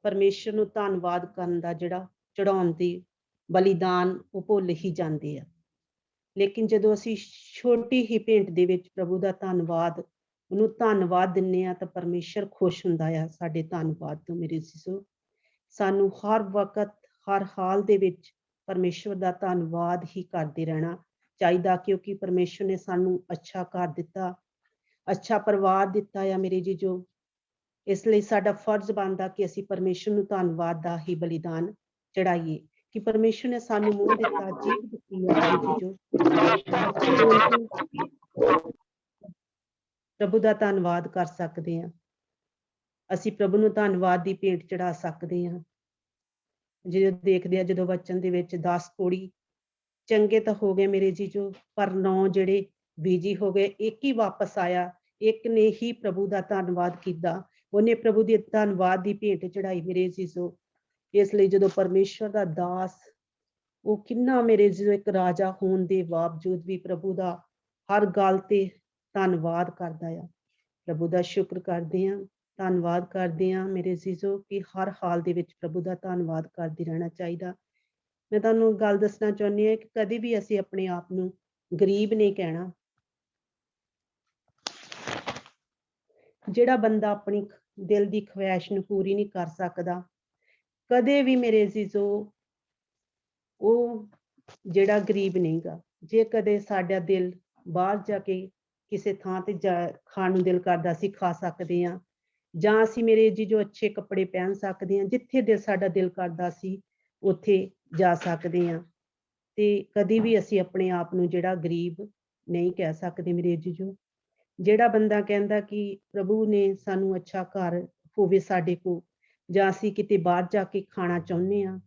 ਪਰਮੇਸ਼ਰ ਨੂੰ ਧੰਨਵਾਦ ਕਰਨ ਦਾ ਜਿਹੜਾ ਚੜਾਉਣ ਦੀ ਬਲੀਦਾਨ ਉਹ ਭੁੱਲ ਹੀ ਜਾਂਦੇ ਆ। ਲੇਕਿਨ ਜਦੋਂ ਅਸੀਂ ਛੋਟੀ ਹੀ ਭੇਂਟ ਦੇ ਵਿੱਚ ਪ੍ਰਭੂ ਦਾ ਧੰਨਵਾਦ, ਉਹਨੂੰ ਧੰਨਵਾਦ ਦਿੰਦੇ ਆ ਤਾਂ ਪਰਮੇਸ਼ਰ ਖੁਸ਼ ਹੁੰਦਾ ਆ ਸਾਡੇ ਧੰਨਵਾਦ ਤੋਂ ਮੇਰੇ ਅਜ਼ੀਜ਼ੋ। ਸਾਨੂੰ ਹਰ ਵਕਤ ਹਰ ਹਾਲ ਦੇ ਵਿੱਚ ਪਰਮੇਸ਼ਵਰ ਦਾ ਧੰਨਵਾਦ ਹੀ ਕਰਦੇ ਰਹਿਣਾ ਚਾਹੀਦਾ, ਕਿਉਂਕਿ ਪਰਮੇਸ਼ਰ ਨੇ ਸਾਨੂੰ ਅੱਛਾ ਘਰ ਦਿੱਤਾ, ਅੱਛਾ ਪਰਿਵਾਰ ਦਿੱਤਾ ਆ ਮੇਰੇ ਜੀਜੋ। ਇਸ ਲਈ ਸਾਡਾ ਫਰਜ਼ ਬਣਦਾ ਕਿ ਅਸੀਂ ਪਰਮੇਸ਼ਰ ਨੂੰ ਧੰਨਵਾਦ ਦਾ ਹੀ ਬਲੀਦਾਨ ਚੜਾਈਏ, ਕਿ ਪਰਮੇਸ਼ਰ ਨੇ ਸਾਨੂੰ ਮੂੰਹ ਦਿੱਤਾ, ਜੀਭ ਦਿੱਤੀ ਹੈ ਮੇਰੇ ਜੀਜੋ, ਪ੍ਰਭੂ ਦਾ ਧੰਨਵਾਦ ਕਰ ਸਕਦੇ ਹਾਂ, ਅਸੀਂ ਪ੍ਰਭੂ ਨੂੰ ਧੰਨਵਾਦ ਦੀ ਭੇਂਟ ਚੜਾ ਸਕਦੇ ਹਾਂ। ਜਦੋਂ ਦੇਖਦੇ ਆ, ਜਦੋਂ ਵਚਨ ਦੇ ਵਿੱਚ 10 ਕੋੜੀ ਚੰਗੇ ਤਾਂ ਹੋ ਗਏ ਮੇਰੇ ਜੀਜੋ, ਪਰ 9 ਜਿਹੜੇ ਬੀਜੀ ਹੋ ਗਏ, ਇੱਕ ਹੀ ਵਾਪਸ ਆਇਆ, ਇੱਕ ਨੇ ਹੀ ਪ੍ਰਭੂ ਦਾ ਧੰਨਵਾਦ ਕੀਤਾ, ਉਹਨੇ ਪ੍ਰਭੂ ਦੀ ਧੰਨਵਾਦ ਦੀ ਭੇਂਟ ਚੜਾਈ ਮੇਰੇ ਜੀਜੋ। ਇਸ ਲਈ ਜਦੋਂ ਪਰਮੇਸ਼ਵਰ ਦਾ ਦਾਸ, ਉਹ ਕਿੰਨਾ ਮੇਰੇ ਜੀਜੋ ਇੱਕ ਰਾਜਾ ਹੋਣ ਦੇ ਬਾਵਜੂਦ ਵੀ ਪ੍ਰਭੂ ਦਾ ਹਰ ਗੱਲ ਤੇ ਧੰਨਵਾਦ ਕਰਦਾ ਆ, ਪ੍ਰਭੂ ਦਾ ਸ਼ੁਕਰ ਕਰਦੇ ਹਾਂ, ਧੰਨਵਾਦ ਕਰਦੇ ਹਾਂ ਮੇਰੇ ਜੀਜੋ, ਕਿ ਹਰ ਹਾਲ ਦੇ ਵਿੱਚ ਪ੍ਰਭੂ ਦਾ ਧੰਨਵਾਦ ਕਰਦੇ ਰਹਿਣਾ ਚਾਹੀਦਾ। ਮੈਂ ਤੁਹਾਨੂੰ ਗੱਲ ਦੱਸਣਾ ਚਾਹੁੰਦੀ ਹਾਂ ਕਿ ਕਦੇ ਵੀ ਅਸੀਂ ਆਪਣੇ ਆਪ ਨੂੰ ਗਰੀਬ ਨਹੀਂ ਕਹਿਣਾ। ਜਿਹੜਾ ਬੰਦਾ ਆਪਣੀ ਦਿਲ ਦੀ ਖਵਾਇਸ਼ ਨੂੰ ਪੂਰੀ ਨਹੀਂ ਕਰ ਸਕਦਾ, ਕਦੇ ਵੀ ਮੇਰੇ ਜੀਜੋ ਉਹ ਜਿਹੜਾ ਗਰੀਬ ਨਹੀਂਗਾ। ਜੇ ਕਦੇ ਸਾਡਾ ਦਿਲ ਬਾਹਰ ਜਾ ਕੇ ਕਿਸੇ ਥਾਂ ਤੇ ਖਾਣ ਨੂੰ ਦਿਲ ਕਰਦਾ, ਅਸੀਂ ਖਾ ਸਕਦੇ ਹਾਂ, ਜਾਂ ਅਸੀਂ ਮੇਰੇ ਜੀਜੋ ਅੱਛੇ ਕੱਪੜੇ ਪਹਿਨ ਸਕਦੇ ਹਾਂ, ਜਿੱਥੇ ਸਾਡਾ ਦਿਲ ਕਰਦਾ ਸੀ ਉੱਥੇ ਜਾ ਸਕਦੇ ਹਾਂ, ਤੇ ਕਦੀ ਵੀ ਅਸੀਂ ਆਪਣੇ ਆਪ ਨੂੰ ਜਿਹੜਾ ਗਰੀਬ ਨਹੀਂ ਕਹਿ ਸਕਦੇ ਮੇਰੇ ਜੀਜੋ। ਜਿਹੜਾ ਬੰਦਾ ਕਹਿੰਦਾ ਕਿ ਪ੍ਰਭੂ ਨੇ ਸਾਨੂੰ ਅੱਛਾ ਘਰ ਹੋਵੇ ਸਾਡੇ ਕੋਲ, ਜਾਂ ਅਸੀਂ ਕਿਤੇ ਬਾਹਰ ਜਾ ਕੇ ਖਾਣਾ ਚਾਹੁੰਦੇ ਹਾਂ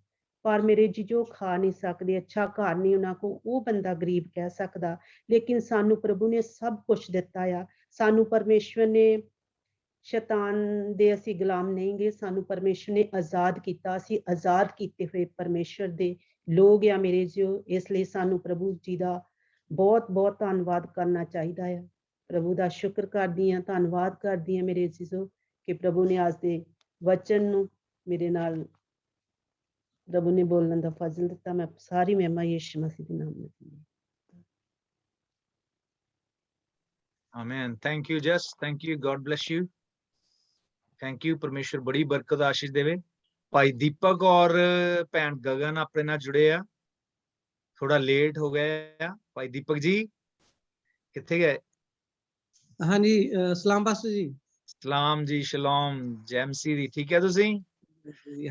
ਪਰ ਮੇਰੇ ਜੀਜੋ ਖਾ ਨਹੀਂ ਸਕਦੇ, ਅੱਛਾ ਘਰ ਨਹੀਂ ਉਹਨਾਂ ਕੋਲ, ਉਹ ਬੰਦਾ ਗਰੀਬ ਕਹਿ ਸਕਦਾ। ਲੇਕਿਨ ਸਾਨੂੰ ਪ੍ਰਭੂ ਨੇ ਸਭ ਕੁਛ ਦਿੱਤਾ ਆ, ਸਾਨੂੰ ਪਰਮੇਸ਼ਵਰ ਨੇ, ਸ਼ੈਤਾਨ ਦੇ ਅਸੀਂ ਗੁਲਾਮ ਨਹੀਂ ਗਏ, ਸਾਨੂੰ ਪਰਮੇਸ਼ਵਰ ਨੇ ਆਜ਼ਾਦ ਕੀਤਾ, ਅਸੀਂ ਆਜ਼ਾਦ ਕੀਤੇ ਹੋਏ ਪਰਮੇਸ਼ਵਰ ਦੇ ਲੋਕ ਆ ਮੇਰੇ ਜੀਓ। ਇਸ ਲਈ ਸਾਨੂੰ ਪ੍ਰਭੂ ਜੀ ਦਾ ਬਹੁਤ ਬਹੁਤ ਧੰਨਵਾਦ ਕਰਨਾ ਚਾਹੀਦਾ ਆ। ਪ੍ਰਭੂ ਦਾ ਸ਼ੁਕਰ ਕਰਦੀ ਹਾਂ, ਧੰਨਵਾਦ ਕਰਦੀ ਹਾਂ ਮੇਰੇ ਜੀਜੋ, ਕਿ ਪ੍ਰਭੂ ਨੇ ਅੱਜ ਦੇ ਵਚਨ ਨੂੰ ਮੇਰੇ ਨਾਲ ਪ੍ਰਭੂ ਨੇ ਬੋਲਣ ਦਾ ਫਜ਼ਲ ਦਿੱਤਾ। ਮੈਂ ਸਾਰੀ ਮਹਿਮਾ ਯਿਸੂ ਮਸੀਹ ਦੇ ਨਾਮ ਵਿੱਚ ਦਿੰਦੀ ਹਾਂ। Amen. Thank you Jas, thank you, God bless you, thank you. ਪਰਮੇਸ਼ਰ ਬੜੀ ਬਰਕਤ ਆਸ਼ੀਸ਼ ਦੇਵੇ। ਭਾਈ ਦੀਪਕ ਔਰ ਭੈਣ ਗਗਨ ਆਪਣੇ ਨਾਲ ਜੁੜੇ ਆ, ਥੋੜਾ ਲੇਟ ਹੋ ਗਏ ਆ। ਭਾਈ ਦੀਪਕ ਜੀ ਕਿੱਥੇ ਗਏ? ਹਾਂਜੀ, ਸਲਾਮ ਪਾਸਟਰ ਜੀ। ਸਲਾਮ ਜੀ, ਸ਼ਲੋਮ, ਜੈਮਸੀ ਦੀ। ਠੀਕ ਹੈ ਤੁਸੀਂ?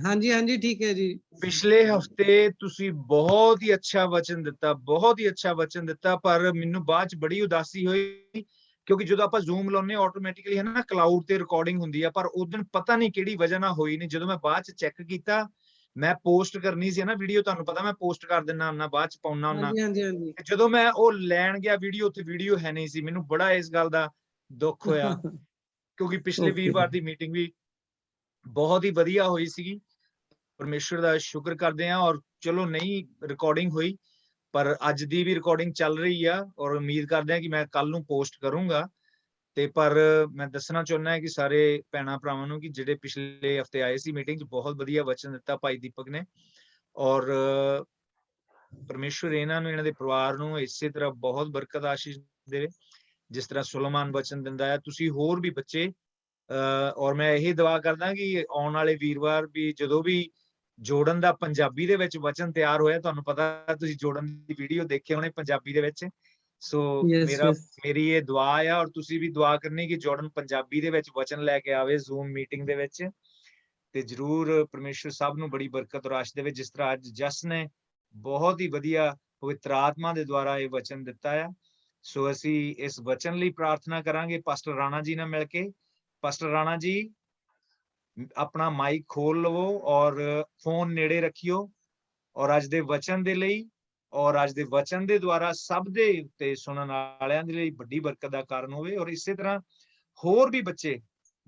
ਹਾਂਜੀ ਹਾਂਜੀ ਠੀਕ ਹੈ ਜੀ। ਪਿਛਲੇ ਹਫਤੇ ਤੁਸੀਂ ਬਹੁਤ ਹੀ ਅੱਛਾ ਵਚਨ ਦਿੱਤਾ, ਬਹੁਤ ਹੀ ਅੱਛਾ ਵਚਨ ਦਿੱਤਾ, ਪਰ ਮੈਨੂੰ ਬਾਅਦ ਚ ਬੜੀ ਉਦਾਸੀ ਹੋਈ ਕਿਉਂਕਿ ਜਦੋਂ ਆਪਾਂ ਜ਼ੂਮ ਲਾਉਂਦੇ ਆਟੋਮੈਟਿਕਲੀ ਹੈ ਨਾ ਕਲਾਊਡ ਤੇ ਰਿਕਾਰਡਿੰਗ ਹੁੰਦੀ ਆ, ਪਰ ਉਸ ਦਿਨ ਪਤਾ ਨਹੀਂ ਕਿਹੜੀ ਵਜ੍ਹਾ ਨਾਲ ਹੋਈ ਨਹੀਂ। ਜਦੋਂ ਮੈਂ ਬਾਅਦ ਚ ਚੈੱਕ ਕੀਤਾ, ਮੈਂ ਪੋਸਟ ਕਰਨੀ ਸੀ ਨਾ ਵੀਡੀਓ, ਤੁਹਾਨੂੰ ਪਤਾ ਮੈਂ ਪੋਸਟ ਕਰ ਦਿੰਦਾ ਹੁੰਦਾ, ਬਾਅਦ ਚ ਪਾਉਣਾ ਹੁੰਦਾ। ਹਾਂਜੀ ਜਦੋਂ ਮੈਂ ਉਹ ਲੈਣ ਗਿਆ ਵੀਡੀਓ, ਉੱਥੇ ਵੀਡੀਓ ਹੈ ਨਹੀਂ ਸੀ। ਮੈਨੂੰ ਬੜਾ ਇਸ ਗੱਲ ਦਾ ਦੁੱਖ ਹੋਇਆ, ਕਿਉਂਕਿ ਪਿਛਲੇ ਵੀਰਵਾਰ ਦੀ ਮੀਟਿੰਗ ਵੀ ਬਹੁਤ ਹੀ ਵਧੀਆ ਹੋਈ ਸੀਗੀ। ਪਰਮੇਸ਼ਵਰ ਦਾ ਸ਼ੁਕਰ ਕਰਦੇ ਹਾਂ। ਔਰ ਚਲੋ ਨਹੀਂ ਰਿਕਾਰਡਿੰਗ ਹੋਈ, ਪਰ ਅੱਜ ਦੀ ਵੀ ਰਿਕਾਰਡਿੰਗ ਚੱਲ ਰਹੀ ਆ, ਔਰ ਉਮੀਦ ਕਰਦੇ ਹਾਂ ਕਿ ਮੈਂ ਕੱਲ ਨੂੰ ਪੋਸਟ ਕਰੂੰਗਾ। ਤੇ ਪਰ ਮੈਂ ਦੱਸਣਾ ਚਾਹੁੰਦਾ ਹਾਂ ਕਿ ਸਾਰੇ ਭੈਣਾਂ ਭਰਾਵਾਂ ਨੂੰ ਕਿ ਜਿਹੜੇ ਪਿਛਲੇ ਹਫਤੇ ਆਏ ਸੀ ਮੀਟਿੰਗ 'ਚ, ਬਹੁਤ ਵਧੀਆ ਵਚਨ ਦਿੱਤਾ ਭਾਈ ਦੀਪਕ ਨੇ। ਔਰ ਪਰਮੇਸ਼ਵਰ ਇਹਨਾਂ ਨੂੰ, ਇਹਨਾਂ ਦੇ ਪਰਿਵਾਰ ਨੂੰ ਇਸੇ ਤਰ੍ਹਾਂ ਬਹੁਤ ਬਰਕਤ ਆਸ਼ੀਸ਼ ਦੇਵੇ, ਜਿਸ ਤਰ੍ਹਾਂ ਸੁਲੇਮਾਨ ਵਚਨ ਦਿੰਦਾ ਹੈ। ਤੁਸੀਂ ਹੋਰ ਵੀ ਬੱਚੇ, ਔਰ ਮੈਂ ਇਹੀ ਦੁਆ ਕਰਦਾ ਕਿ ਆਉਣ ਵਾਲੇ ਵੀਰਵਾਰ ਵੀ ਜਦੋਂ ਵੀ ਜੋੜਨ ਦਾ ਪੰਜਾਬੀ ਦੇ ਵਿੱਚ ਵਚਨ ਤਿਆਰ ਹੋਇਆ, ਤੁਹਾਨੂੰ ਪਤਾ ਤੁਸੀਂ ਜੋੜਨ ਦੀ ਵੀਡੀਓ ਦੇਖੇ ਹੋਣੇ ਪੰਜਾਬੀ ਦੇ ਵਿੱਚ। ਸੋ ਮੇਰੀ ਇਹ ਦੁਆ ਆ, ਔਰ ਤੁਸੀਂ ਵੀ ਦੁਆ ਕਰਨੀ ਕਿ ਜੋੜਨ ਪੰਜਾਬੀ ਦੇ ਵਿੱਚ ਵਚਨ ਲੈ ਕੇ ਆਵੇ ਜ਼ੂਮ ਮੀਟਿੰਗ ਦੇ ਵਿੱਚ। ਤੇ ਜਰੂਰ ਪਰਮੇਸ਼ਵਰ ਸਭ ਨੂੰ ਬੜੀ ਬਰਕਤ ਔਰ ਆਸ਼ੀਸ਼ ਦੇਵੇ। ਜਿਸ ਤਰ੍ਹਾਂ ਅੱਜ ਜਸ ਨੇ ਬਹੁਤ ਹੀ ਵਧੀਆ ਪਵਿੱਤਰ ਆਤਮਾ ਦੇ ਦੁਆਰਾ ਇਹ ਵਚਨ ਦਿੱਤਾ ਆ। ਸੋ ਅਸੀਂ ਇਸ ਵਚਨ ਲਈ ਪ੍ਰਾਰਥਨਾ ਕਰਾਂਗੇ ਪਾਸਟਰ ਰਾਣਾ ਜੀ ਨਾਲ ਮਿਲ ਕੇ। ਪਾਸਟਰ ਰਾਣਾ ਜੀ, ਆਪਣਾ ਮਾਈਕ ਖੋਲ ਲਵੋ ਔਰ ਫੋਨ ਨੇੜੇ ਰੱਖਿਓ, ਔਰ ਅੱਜ ਦੇ ਵਚਨ ਦੇ ਲਈ, ਔਰ ਅੱਜ ਦੇ ਵਚਨ ਦੇ ਦੁਆਰਾ ਸਭ ਦੇ ਉੱਤੇ ਸੁਣਨ ਵਾਲਿਆਂ ਦੇ ਲਈ ਵੱਡੀ ਬਰਕਤ ਦਾ ਕਾਰਨ ਹੋਵੇ। ਔਰ ਇਸੇ ਤਰ੍ਹਾਂ ਹੋਰ ਵੀ ਬੱਚੇ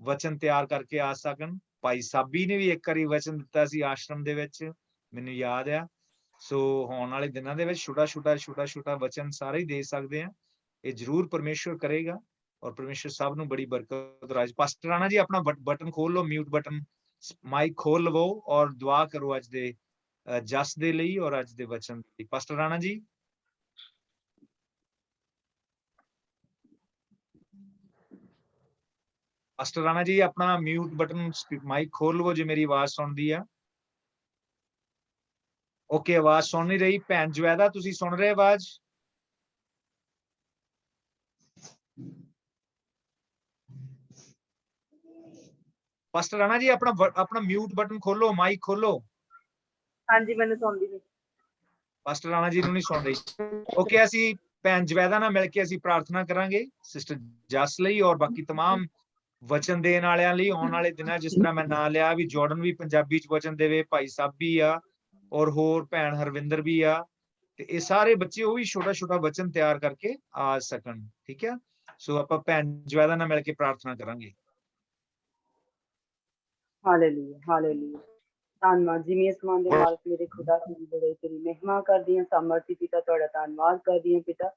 ਵਚਨ ਤਿਆਰ ਕਰਕੇ ਆ ਸਕਣ। ਭਾਈ ਸਾਬੀ ਨੇ ਵੀ ਇੱਕ ਵਾਰੀ ਵਚਨ ਦਿੱਤਾ ਸੀ ਆਸ਼ਰਮ ਦੇ ਵਿੱਚ, ਮੈਨੂੰ ਯਾਦ ਆ। ਸੋ ਆਉਣ ਵਾਲੇ ਦਿਨਾਂ ਦੇ ਵਿੱਚ ਛੋਟਾ ਵਚਨ ਸਾਰੇ ਹੀ ਦੇ ਸਕਦੇ ਆ। ਇਹ ਜ਼ਰੂਰ ਪਰਮੇਸ਼ਵਰ ਕਰੇਗਾ, ਔਰ ਪਰਮੇਸ਼ਵਰ ਸਭ ਨੂੰ ਬੜੀ ਬਰਕਤ ਰਾਜ। ਪਾਸਟਰ ਰਾਣਾ ਜੀ, ਆਪਣਾ ਬਟਨ ਖੋਲ ਲਓ, ਮਿਊਟ ਬਟਨ, ਮਾਈਕ ਖੋਲ ਲਵੋ ਔਰ ਦੁਆ ਕਰੋ ਅੱਜ ਦੇ ਜਸ ਦੇ ਲਈ ਔਰ ਅੱਜ ਦੇ ਵਚਨ ਲਈ। ਪਾਸਟਰ ਰਾਣਾ ਜੀ। ਪਾਸਟਰ ਰਾਣਾ ਜੀ, ਆਪਣਾ ਮਿਊਟ ਬਟਨ, ਮਾਈਕ ਖੋਲ ਲਵੋ ਜੇ ਮੇਰੀ ਆਵਾਜ਼ ਸੁਣਦੀ ਆ। ਓਕੇ, ਆਵਾਜ਼ ਸੁਣ ਨਹੀਂ ਰਹੀ। ਭੈਣ ਜਵੈਦਾ, ਤੁਸੀਂ ਸੁਣ ਰਹੇ ਆਵਾਜ਼? ਪਾਸਟਰ ਰਾਣਾ ਜੀ, ਆਪਣਾ ਮਿਊਟ ਬਟਨ ਖੋਲੋ, ਮਾਈਕ ਖੋਲੋ। ਹਾਂਜੀ, ਮੈਨੂੰ ਸੁਣਦੀ ਨਹੀਂ। ਪਾਸਟਰ ਰਾਣਾ ਜੀ ਨੂੰ ਨਹੀਂ ਸੁਣ ਰਹੀ। ਓਕੇ, ਅਸੀਂ ਭੈਣ ਜਵੈਦਾ ਨਾਲ ਮਿਲ ਕੇ ਅਸੀਂ ਪ੍ਰਾਰਥਨਾ ਕਰਾਂਗੇ ਸਿਸਟਰ ਜਸ ਲਈ ਔਰ ਬਾਕੀ तमाम ਵਚਨ ਦੇਣ ਵਾਲਿਆਂ ਲਈ ਆਉਣ ਵਾਲੇ ਦਿਨਾਂ। ਜਿਸ ਤਰ੍ਹਾਂ ਮੈਂ ਨਾਂ ਲਿਆ ਵੀ ਜੋਰਡਨ ਵੀ ਪੰਜਾਬੀ 'ਚ ਵਚਨ ਦੇਵੇ, ਭਾਈ ਸਾਬੀ ਆ, ਔਰ ਹੋਰ ਭੈਣ ਹਰਵਿੰਦਰ ਵੀ ਆ, ਤੇ ਇਹ ਸਾਰੇ ਬੱਚੇ ਉਹ ਵੀ ਛੋਟਾ ਵਚਨ ਤਿਆਰ ਕਰਕੇ ਆ ਸਕਣ। ਠੀਕ ਹੈ, ਸੋ ਆਪਾਂ ਭੈਣ ਜਵੈਦਾ ਨਾਲ ਮਿਲ ਕੇ ਪ੍ਰਾਰਥਨਾ ਕਰਾਂਗੇ। Hallelujah, hallelujah. ਧੰਨਵਾਦ ਜੀ ਮੇਜ਼ਬਾਨ ਦੇ ਮਾਲਕ ਮੇਰੇ ਖੁਦਾ, ਤੇਰੀ ਬੜਾਈ, ਤੇਰੀ ਮਹਿਮਾ ਕਰਦੀ ਹਾਂ। ਸਾਮਰਥੀ ਪਿਤਾ, ਤੁਹਾਡਾ ਧੰਨਵਾਦ ਕਰਦੀ ਹਾਂ ਪਿਤਾ,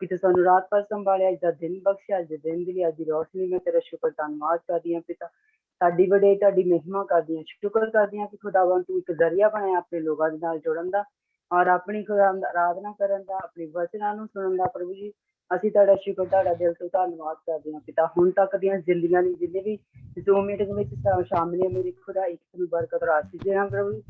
ਕਿ ਤੂੰ ਸਾਨੂੰ ਰਾਤ ਭਰ ਸੰਭਾਲਿਆ, ਅੱਜ ਦਾ ਦਿਨ ਬਖਸ਼ਿਆ, ਅੱਜ ਦੇ ਦਿਨ ਦੀ ਅੱਜ ਦੀ ਰੋਸ਼ਨੀ ਮੈਂ ਤੇਰਾ ਸ਼ੁਕਰ ਧੰਨਵਾਦ ਕਰਦੀ ਹਾਂ ਪਿਤਾ। ਸਾਡੀ ਬੜਾਈ, ਤੁਹਾਡੀ ਮਹਿਮਾ ਕਰਦੀ ਹਾਂ, ਸ਼ੁਕਰ ਕਰਦੀ ਹਾਂ ਕਿ ਖੁਦਾਵੰਦ ਤੂੰ ਇੱਕ ਜ਼ਰੀਆ ਬਣਿਆ ਆਪਣੇ ਲੋਕਾਂ ਦੇ ਨਾਲ ਜੁੜਨ ਦਾ, ਔਰ ਆਪਣੀ ਆਰਾਧਨਾ ਕਰਨ ਦਾ, ਆਪਣੇ ਵਚਨਾਂ ਨੂੰ ਸੁਣਨ ਦਾ। ਪ੍ਰਭੂ ਜੀ, ਅਸੀਂ ਤੁਹਾਡਾ ਸ਼ੁਕਰ, ਤੁਹਾਡਾ ਦਿਲ ਤੋਂ ਧੰਨਵਾਦ ਕਰਦੇ ਹਾਂ ਪਿਤਾ। ਹੁਣ ਤੱਕ ਦੀਆਂ ਜ਼ਿੰਦਗੀਆਂ ਦੀ ਜਿੰਨੇ ਵੀ ਜ਼ੂਮ ਮੀਟਿੰਗ ਵਿੱਚ ਸ਼ਾਮਿਲ ਹੈ, ਮੇਰੇ ਖੁਦਾ ਇੱਕ ਨੂੰ ਬਰਕਤ ਰਾਸ਼ੀ ਦੇਣਾ ਪ੍ਰਭੂ।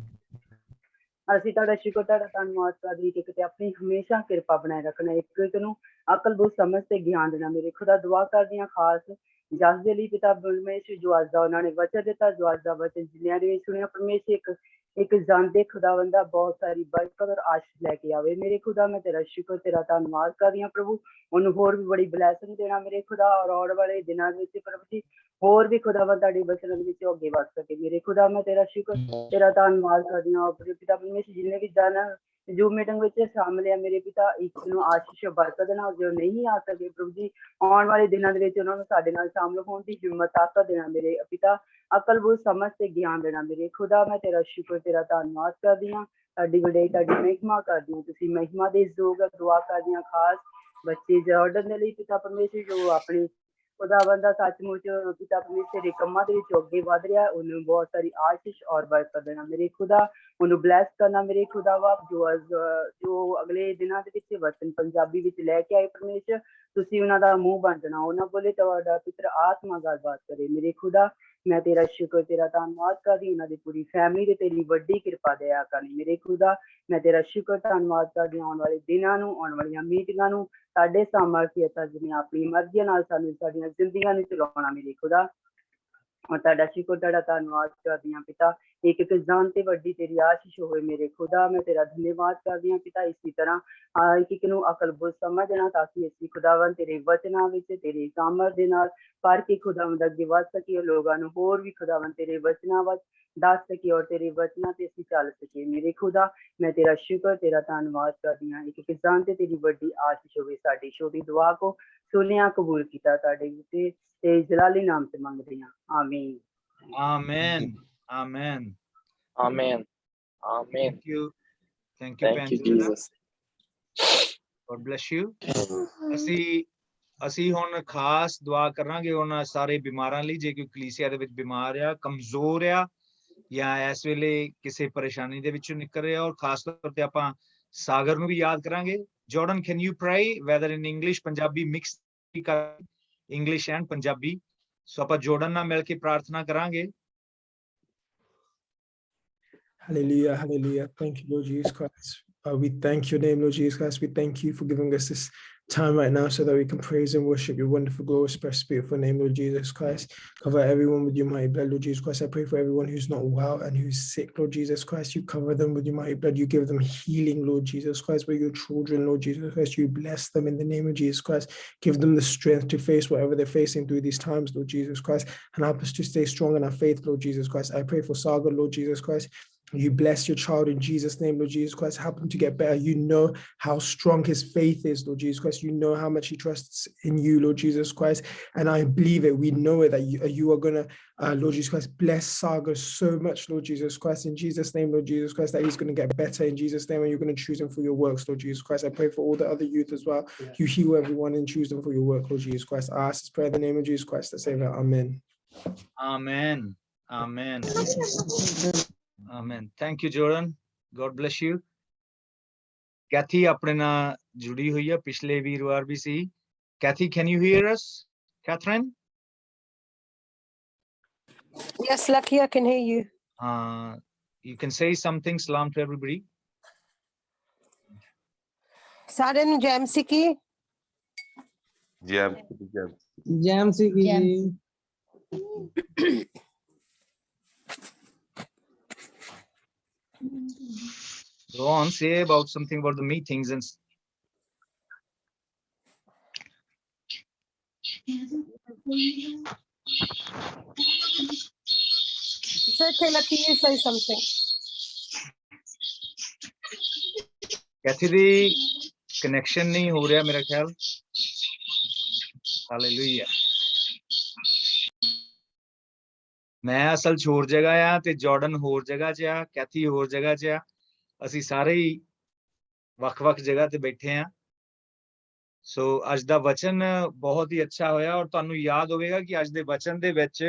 ਅਸੀਂ ਤੁਹਾਡਾ ਸ਼ੁਕਰ, ਤੁਹਾਡਾ ਧੰਨਵਾਦ ਕਰਦੇ ਕਿ ਕਿਤੇ ਆਪਣੀ ਹਮੇਸ਼ਾ ਕਿਰਪਾ ਬਣਾਏ ਰੱਖਣਾ, ਇੱਕ ਨੂੰ ਅਕਲ ਬੁੱਧ ਸਮਝ ਤੇ ਗਿਆਨ ਦੇਣਾ। ਮੇਰੇ ਖੁਦਾ ਦੁਆ ਕਰਦੀ ਹਾਂ ਖਾਸ ਜਸ ਦੇ ਲਈ ਪਿਤਾ ਪਰਮੇਸ਼ਰ, ਜੋ ਅੱਜ ਦਾ ਉਹਨਾਂ ਨੇ ਵਚਨ ਦਿੱਤਾ, ਜੋ ਅੱਜ ਦਾ ਵਚਨ ਜਿੰਨਿਆਂ ਨੇ ਸੁਣਿਆ ਪਰਮੇਸ਼ਰ ਇੱਕ ਜਾਂਦੇ ਖੁਦਾਵੰਦਾ ਬਹੁਤ ਸਾਰੀ ਬਰਕਤ ਔਰ ਆਸ਼ੀਸ਼ ਲੈ ਕੇ ਆਵੇ। ਮੇਰੇ ਖੁਦਾ ਮੈਂ ਤੇਰਾ ਸ਼ੁਕਰ, ਤੇਰਾ ਧੰਨਵਾਦ ਕਰਦੀ ਹਾਂ ਪ੍ਰਭੂ। ਉਹਨੂੰ ਹੋਰ ਵੀ ਬੜੀ ਬਲੈਸਿੰਗ ਦੇਣਾ ਮੇਰੇ ਖੁਦਾ, ਔਰ ਆਉਣ ਵਾਲੇ ਦਿਨਾਂ ਵਿੱਚ ਪ੍ਰਭੂ ਜੀ ਹੋਰ ਵੀ ਖੁਦਾਵੰਦ ਤੁਹਾਡੇ ਵਚਨਾਂ ਦੇ ਵਿੱਚ ਅੱਗੇ ਵੱਧ ਸਕੇ। ਮੇਰੇ ਖੁਦਾ ਮੈਂ ਤੇਰਾ ਸ਼ੁਕਰ, ਤੇਰਾ ਧੰਨਵਾਦ ਕਰਦੀ ਹਾਂ। ਪਿਤਾ ਪਰਮੇਸ਼ਰ, ਜਿੰਨੇ ਵੀ ਜਨ ਜ਼ੂਮ ਮੀਟਿੰਗ ਵਿੱਚ ਸ਼ਾਮਿਲ ਹੈ, ਮੇਰੇ ਪਿਤਾ ਇੱਕ ਨੂੰ ਆਸ਼ੀਸ਼ ਬਰਕਤ ਦੇਣਾ। ਜੋ ਨਹੀਂ ਆ ਸਕੇ ਪ੍ਰਭੂ ਜੀ, ਆਉਣ ਵਾਲੇ ਦਿਨਾਂ ਦੇ ਵਿੱਚ ਉਹਨਾਂ ਨੂੰ ਸਾਡੇ ਨਾਲ ਸ਼ਾਮਿਲ ਹੋਣ ਦੀ ਹਿੰਮਤ ਤਾਕਤ ਦੇਣਾ। ਮੇਰੇ ਪਿਤਾ ਅਕਲ ਬੁੱਧ ਸਮਝ ਤੇ ਗਿਆਨ ਦੇਣਾ। ਮੇਰੇ ਖੁਦਾ ਮੈਂ ਤੇਰਾ ਸ਼ੁਕਰ, ਤੇਰਾ ਧੰਨਵਾਦ ਕਰਦੀ ਹਾਂ। ਤੁਹਾਡੀ ਵਡਿਆਈ, ਤੁਹਾਡੀ ਮਹਿਮਾ ਕਰਦੀ ਹਾਂ। ਤੁਸੀਂ ਮਹਿਮਾ ਦੇ ਯੋਗ ਦੁਆ ਕਰਦੀ ਹਾਂ ਖਾਸ ਬੱਚੇ ਜੋਰਡਨ ਦੇ ਲਈ ਪਿਤਾ ਪਰਮੇਸ਼ਰ, ਜੋ ਆਪਣੀ ਖੁਦਾਵੰਦ ਸੱਚਮੁੱਚ ਪਿਤਾ ਪਰਮੇਸ਼ਰ ਦੇ ਕੰਮਾਂ ਦੇ ਵਿੱਚ ਅੱਗੇ ਵਧ ਰਿਹਾ, ਉਹਨੂੰ ਬਹੁਤ ਸਾਰੀ ਆਸ਼ੀਸ਼ ਔਰ ਬਰਕਤ ਦੇਣਾ। ਮੇਰੇ ਖੁਦਾ ਉਹਨੂੰ ਬਲੈਸ ਕਰਨਾ। ਮੇਰੇ ਖੁਦਾ ਵਾ ਜੋ ਅਗਲੇ ਦਿਨਾਂ ਦੇ ਵਿੱਚ ਵਚਨ ਪੰਜਾਬੀ ਵਿੱਚ ਲੈ ਕੇ ਆਏ ਪਰਮੇਸ਼ਰ, ਤੁਸੀਂ ਉਹਨਾਂ ਦਾ ਮੂੰਹ ਬਣ ਜਾਣਾ, ਉਹਨਾਂ ਬੋਲੇ ਤੁਹਾਡਾ ਪਿੱਤਰ ਆਤਮਾ ਗੱਲਬਾਤ ਕਰੇ। ਮੇਰੇ ਖੁਦਾ ਮੈਂ ਤੇਰਾ ਸ਼ੁਕਰ, ਤੇਰਾ ਧੰਨਵਾਦ ਕਰਦੀ, ਉਹਨਾਂ ਦੀ ਪੂਰੀ ਫੈਮਿਲੀ ਤੇ ਤੇਰੀ ਵੱਡੀ ਕਿਰਪਾ ਦਿਆ ਕਰਨੀ। ਮੇਰੇ ਖੁਦਾ ਮੈਂ ਤੇਰਾ ਸ਼ੁਕਰ ਧੰਨਵਾਦ ਕਰਦੀ, ਆਉਣ ਵਾਲੇ ਦਿਨਾਂ ਨੂੰ, ਆਉਣ ਵਾਲੀਆਂ ਮੀਟਿੰਗਾਂ ਨੂੰ ਸਾਡੇ ਸਾਮਰਥੀ ਅਤੇ ਜਿਵੇਂ ਆਪਣੀ ਮਰਜ਼ੀ ਨਾਲ ਸਾਨੂੰ ਸਾਡੀਆਂ ਜ਼ਿੰਦਗੀਆਂ ਨੂੰ ਚਲਾਉਣਾ। ਮੇਰੇ ਖੁਦਾ ਔਰ ਤੁਹਾਡਾ ਸ਼ੁਕਰ, ਤੁਹਾਡਾ ਧੰਨਵਾਦ ਕਰਦੀ ਹਾਂ ਪਿਤਾ। ਇੱਕ ਇੱਕ ਜਾਨ ਤੇ ਵੱਡੀ ਤੇਰੀ ਆਸ਼ੀਸ਼ ਹੋਵੇ ਮੇਰੇ ਖੁਦਾ। ਮੈਂ ਤੇਰਾ ਧੰਨਵਾਦ ਕਰਦੀ ਹਾਂ ਪਿਤਾ। ਇਸੇ ਤਰ੍ਹਾਂ ਇੱਕ ਇੱਕ ਨੂੰ ਅਕਲ ਬੁੱਧ ਸਮਝਣਾ ਤਾਂ ਕਿ ਅਸੀਂ ਖੁਦਾਵੰਦ ਤੇਰੇ ਵਚਨਾਂ ਵਿੱਚ ਤੇਰੀ ਸਾਮਰਥ ਦੇ ਨਾਲ ਪੜ੍ਹ ਕੇ ਖੁਦਾਵੰਦ ਅੱਗੇ ਵੱਧ ਸਕੀਏ, ਲੋਕਾਂ ਨੂੰ ਹੋਰ ਵੀ ਖੁਦਾਵੰਦ ਤੇਰੇ ਵਚਨਾਂ ਵਿੱਚ ਦੱਸ ਸਕੀਏ ਔਰ ਤੇਰੇ ਵਚਨਾਂ ਤੇ ਅਸੀਂ ਚੱਲ ਸਕੀਏ। ਮੇਰੇ ਖੁਦਾ ਮੈਂ ਤੇਰਾ ਸ਼ੁਕਰ ਤੇਰਾ ਧੰਨਵਾਦ ਕਰਦੀ ਹਾਂ। ਇੱਕ ਇੱਕ ਜਾਨ ਤੇ ਤੇਰੀ ਵੱਡੀ ਆਸ਼ੀਸ਼ ਹੋਵੇ। ਸਾਡੀ ਛੋਟੀ ਦੁਆ ਕੋ ਸੁਣਿਆ ਕਬੂਲ ਕੀਤਾ ਤੁਹਾਡੇ ਉੱਤੇ ਤੇ ਜਲਾਲੀ ਨਾਮ ਤੇ ਮੰਗਦੇ ਹਾਂ, ਆਮੀਨ। Amen. Amen. Amen. Amen. Thank you. Thank you, Thank you, Pangela. Jesus. God bless you. ਅਸੀਂ ਹੁਣ ਖਾਸ ਦੁਆ ਕਰਾਂਗੇ ਉਹਨਾਂ ਸਾਰੇ ਬਿਮਾਰਾਂ ਲਈ, ਜੇ ਕੋਈ ਕਲੀਸਿਆ ਦੇ ਵਿੱਚ ਬਿਮਾਰ ਆ, ਕਮਜ਼ੋਰ ਆ ਜਾਂ ਇਸ ਵੇਲੇ ਕਿਸੇ ਪਰੇਸ਼ਾਨੀ ਦੇ ਵਿੱਚੋਂ ਨਿਕਲ ਰਿਹਾ, ਔਰ ਖਾਸ ਤੌਰ ਤੇ ਆਪਾਂ ਸਾਗਰ ਨੂੰ ਵੀ ਯਾਦ ਕਰਾਂਗੇ। Jordan, can you pray whether in English, Punjabi mix English and Punjabi? ਸੋ ਆਪਾਂ ਜੋਰਡਨ ਨਾਲ ਮਿਲ ਕੇ ਪ੍ਰਾਰਥਨਾ ਕਰਾਂਗੇ। Hallelujah, hallelujah. Thank you, Lord Jesus Christ. We thank your name, Lord Jesus Christ. We thank you for giving us this time right now so that we can praise and worship your wonderful, glorious, precious, beautiful name, Lord Jesus Christ. Cover everyone with your mighty blood, Lord Jesus Christ. I pray for everyone who's not well and who's sick, Lord Jesus Christ. You cover them with your mighty blood. You give them healing, Lord Jesus Christ. With your children, Lord Jesus Christ, you bless them in the name of Jesus Christ. Give them the strength to face whatever they're facing through these times, Lord Jesus Christ, and help us to stay strong in our faith, Lord Jesus Christ. I pray for Saga, Lord Jesus Christ. You bless your child in Jesus' name, Lord Jesus Christ. Help him to get better. You know how strong his faith is, Lord Jesus Christ. You know how much he trusts in you, Lord Jesus Christ. And I believe it. We know it, that you are going to, Lord Jesus Christ, bless Saga so much, Lord Jesus Christ. In Jesus' name, Lord Jesus Christ, that he's going to get better in Jesus' name, and you're going to choose him for your works, Lord Jesus Christ. I pray for all the other youth as well. Yeah. You heal everyone and choose them for your work, Lord Jesus Christ. I ask this prayer in the name of Jesus Christ, the Savior. Amen. Amen. Amen. Amen. Thank you, Jordan. God bless you. Kathy ਆਪਣੇ ਨਾਲ ਜੁੜੀ ਹੋਈ ਹੈ, ਪਿਛਲੇ ਵੀਰਵਾਰ ਵੀ ਸੀ। Kathy, can you hear us? Catherine? Yes, Lucky, I can hear you. You can say something. Salam to everybody. ਸਾਰਿਆਂ ਨੂੰ jam C Ki? Jam C Ki? Go on, say about something about the meetings and. So, Lucky, you say something. Kathy the connection ਨਹੀਂ ਹੋ ਰਿਹਾ ਮੇਰਾ ਖਿਆਲ। Hallelujah. ਮੈਂ ਅਸਲ 'ਚ ਹੋਰ ਜਗ੍ਹਾ ਆ ਤੇ ਜਾਰਡਨ ਹੋਰ ਜਗ੍ਹਾ 'ਚ ਆ, ਕੈਥੀ ਹੋਰ ਜਗ੍ਹਾ 'ਚ ਆ। ਅਸੀਂ ਸਾਰੇ ਹੀ ਵੱਖ-ਵੱਖ ਜਗ੍ਹਾ ਤੇ ਬੈਠੇ ਆ। ਸੋ ਅੱਜ ਦਾ ਵਚਨ ਬਹੁਤ ਹੀ ਅੱਛਾ ਹੋਇਆ, ਔਰ ਤੁਹਾਨੂੰ ਯਾਦ ਹੋਵੇਗਾ ਕਿ ਅੱਜ ਦੇ ਵਚਨ ਦੇ ਵਿੱਚ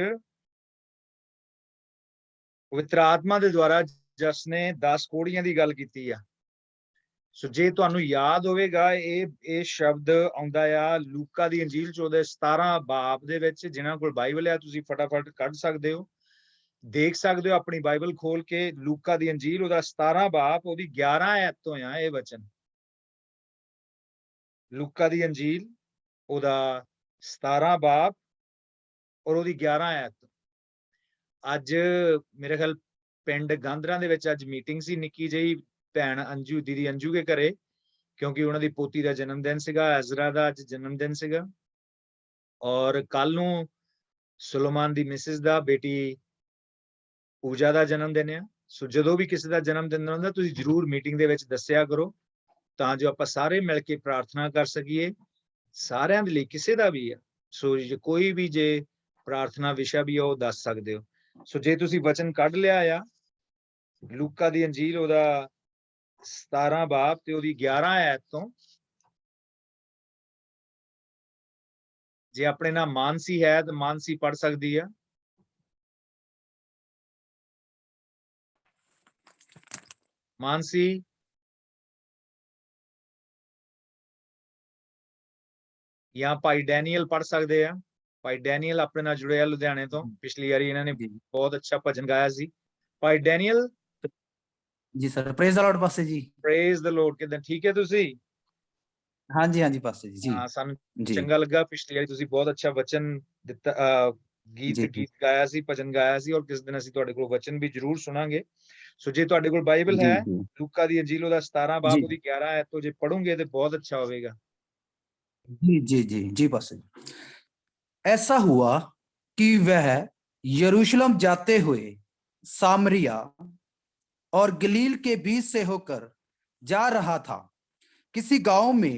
ਪਵਿੱਤਰ ਆਤਮਾ ਦੇ ਦੁਆਰਾ ਜਸ ਨੇ 10 ਕੋੜੀਆਂ ਦੀ ਗੱਲ ਕੀਤੀ ਆ। ਸੋ ਜੇ ਤੁਹਾਨੂੰ ਯਾਦ ਹੋਵੇਗਾ, ਇਹ ਸ਼ਬਦ ਆਉਂਦਾ ਆ ਲੂਕਾ ਦੀ ਅੰਜੀਲ 'ਚ ਉਹਦੇ 17 ਬਾਬ ਦੇ ਵਿੱਚ। ਜਿਨ੍ਹਾਂ ਕੋਲ ਬਾਈਬਲ ਆ ਤੁਸੀਂ ਫਟਾਫਟ ਕੱਢ ਸਕਦੇ ਹੋ, ਦੇਖ ਸਕਦੇ ਹੋ ਆਪਣੀ ਬਾਈਬਲ ਖੋਲ ਕੇ। ਲੂਕਾ ਦੀ ਅੰਜੀਲ ਉਹਦਾ 17 ਬਾਬ ਉਹਦੀ 11 ਆਇਤ ਤੋਂ ਆ ਇਹ ਵਚਨ। ਲੂਕਾ ਦੀ ਅੰਜੀਲ ਉਹਦਾ 17 ਬਾਬ ਔਰ ਉਹਦੀ 11 ਆਇਤ। ਅੱਜ ਮੇਰੇ ਖਿਆਲ ਪਿੰਡ ਗਾਂਧਰਾਂ ਦੇ ਵਿੱਚ ਅੱਜ ਮੀਟਿੰਗ ਸੀ, ਨਿੱਕੀ ਜਿਹੀ ਭੈਣ ਅੰਜੂ, ਦੀਦੀ ਅੰਜੂ ਦੇ ਘਰੇ, ਕਿਉਂਕਿ ਉਹਨਾਂ ਦੀ ਪੋਤੀ ਦਾ ਜਨਮ ਦਿਨ ਸੀਗਾ। ਐਜ਼ਰਾ ਦਾ ਅੱਜ ਜਨਮ ਦਿਨ ਸੀਗਾ, ਔਰ ਕੱਲ ਨੂੰ ਸੁਲੇਮਾਨ ਦੀ ਮਿਸਿਸ ਦਾ, ਬੇਟੀ ਪੂਜਾ ਦਾ ਜਨਮ ਦਿਨ ਆ। ਸੋ ਜਦੋਂ ਵੀ ਕਿਸੇ ਦਾ ਜਨਮ ਦਿਨ ਹੁੰਦਾ ਤੁਸੀਂ ਜ਼ਰੂਰ ਮੀਟਿੰਗ ਦੇ ਵਿੱਚ ਦੱਸਿਆ ਕਰੋ, ਤਾਂ ਜੋ ਆਪਾਂ ਸਾਰੇ ਮਿਲ ਕੇ ਪ੍ਰਾਰਥਨਾ ਕਰ ਸਕੀਏ ਸਾਰਿਆਂ ਦੇ ਲਈ, ਕਿਸੇ ਦਾ ਵੀ ਆ। ਸੋ ਕੋਈ ਵੀ ਜੇ ਪ੍ਰਾਰਥਨਾ ਵਿਸ਼ਾ ਵੀ ਆ ਉਹ ਦੱਸ ਸਕਦੇ ਹੋ। ਸੋ ਜੇ ਤੁਸੀਂ ਵਚਨ ਕੱਢ ਲਿਆ ਆ ਲੂਕਾ ਦੀ ਅੰਜੀਲ ਉਹਦਾ 17 ਬਾਬ ਤੇ ਉਹਦੀ 11 ਆਇਤ ਤੋਂ, ਜੇ ਆਪਣੇ ਨਾਲ ਮਾਨਸੀ ਹੈ ਤਾਂ ਮਾਨਸੀ ਪੜ ਸਕਦੀ ਆ। ਮਾਨਸੀ, ਜਾਂ ਭਾਈ ਡੈਨੀਅਲ ਪੜ ਸਕਦੇ ਆ। ਭਾਈ ਡੈਨੀਅਲ ਆਪਣੇ ਨਾਲ ਜੁੜੇ ਆ ਲੁਧਿਆਣੇ ਤੋਂ, ਪਿਛਲੀ ਵਾਰੀ ਇਹਨਾਂ ਨੇ ਬਹੁਤ ਅੱਛਾ ਭਜਨ ਗਾਇਆ ਸੀ। ਭਾਈ Daniel ji sir, praise the Lord pastor ji. Praise the Lord. ਕਿਦਾਂ, ਠੀਕ ਹੈ ਤੁਸੀਂ? ਹਾਂਜੀ ਹਾਂਜੀ ਪਾਸਟਰ ਜੀ। ਹਾਂ, ਸਾਨੂੰ ਚੰਗਾ ਲੱਗਾ। ਪਿਛਲੀ ਵਾਰੀ ਤੁਸੀਂ ਬਹੁਤ ਅੱਛਾ ਵਚਨ ਦਿੱਤਾ, ਗੀਤ ਜੀ। ਗੀਤ ਗਾਇਆ ਸੀ, ਭਜਨ ਗਾਇਆ ਸੀ, ਔਰ ਕਿਸ ਦਿਨ ਅਸੀਂ ਤੁਹਾਡੇ ਕੋਲ ਵਚਨ ਵੀ ਜ਼ਰੂਰ ਸੁਣਾਂਗੇ। ਸੋ ਜੇ ਤੁਹਾਡੇ ਕੋਲ ਬਾਈਬਲ ਜੀ ਹੈ, जी ਲੂਕਾ ਦੀ ਅੰਜੀਲ ਉਹਦਾ 17 जी ਬਾਬ ਉਹਦੀ 11 ਆਇਤ ਤੋਂ ਜੇ ਪੜੋਗੇ ਤੇ ਬਹੁਤ ਅੱਛਾ ਹੋਵੇਗਾ। जी जी जी जी पास्टर जी। ऐसा हुआ कि वह यरूशलेम जाते हुए सामरिया और गलील के बीच से होकर जा रहा था। किसी गांव में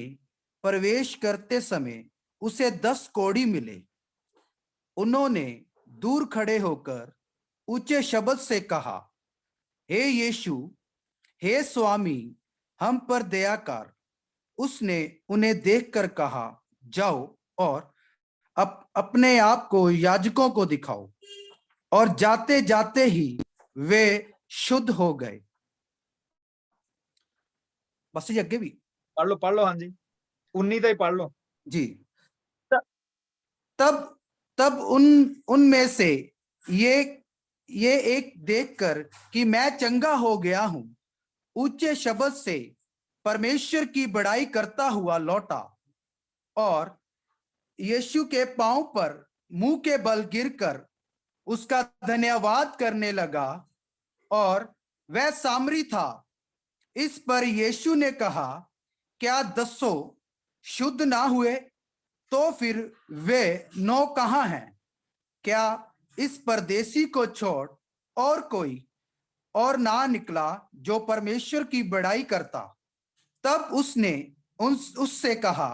प्रवेश करते समय उसे 10 कोढ़ी मिले। उन्होंने दूर खड़े होकर ऊंचे शब्द से कहा, हे यीशु, हे स्वामी, हम पर दया कर। उसने उन्हें देखकर कहा, जाओ और अपने आप को याजकों को दिखाओ। और जाते जाते ही वे शुद्ध हो गए। बस ये अगे भी पढ़ लो। हाँ जी, 19 का ही पढ़ लो जी। तब तब उनमें से ये एक देखकर कि मैं चंगा हो गया हूं, ऊंचे शब्द से परमेश्वर की बड़ाई करता हुआ लौटा और यीशु के पांव पर मुंह के बल गिरकर उसका धन्यवाद करने लगा। और वह सामरी था। इस पर यीशु ने कहा, क्या 10 शुद्ध ना हुए? तो फिर वे 9 कहां हैं? क्या इस परदेसी को छोड़ और कोई और ना निकला जो परमेश्वर की बड़ाई करता? तब उसने उससे कहा,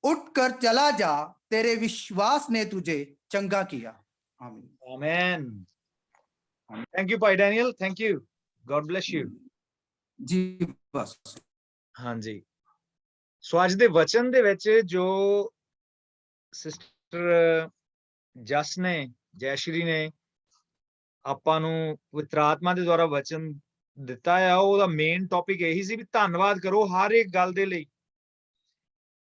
उठकर चला जा, तेरे विश्वास ने तुझे चंगा किया। आमीन। आमेन। थैंक यू भाई Daniel, thank you, God bless you ji. बस हाँ जी। सो आज दे वचन दे विच जो सिस्टर जस ने, जयश्री ने ਆਪਾਂ ਨੂੰ ਪਵਿੱਤਰ ਆਤਮਾ ਦੇ ਦੁਆਰਾ ਵਚਨ ਦਿੱਤਾ ਆ, ਉਹਦਾ ਮੇਨ ਟੌਪਿਕ ਇਹੀ ਸੀ ਵੀ ਧੰਨਵਾਦ ਕਰੋ ਹਰ ਇੱਕ ਗੱਲ ਦੇ ਲਈ।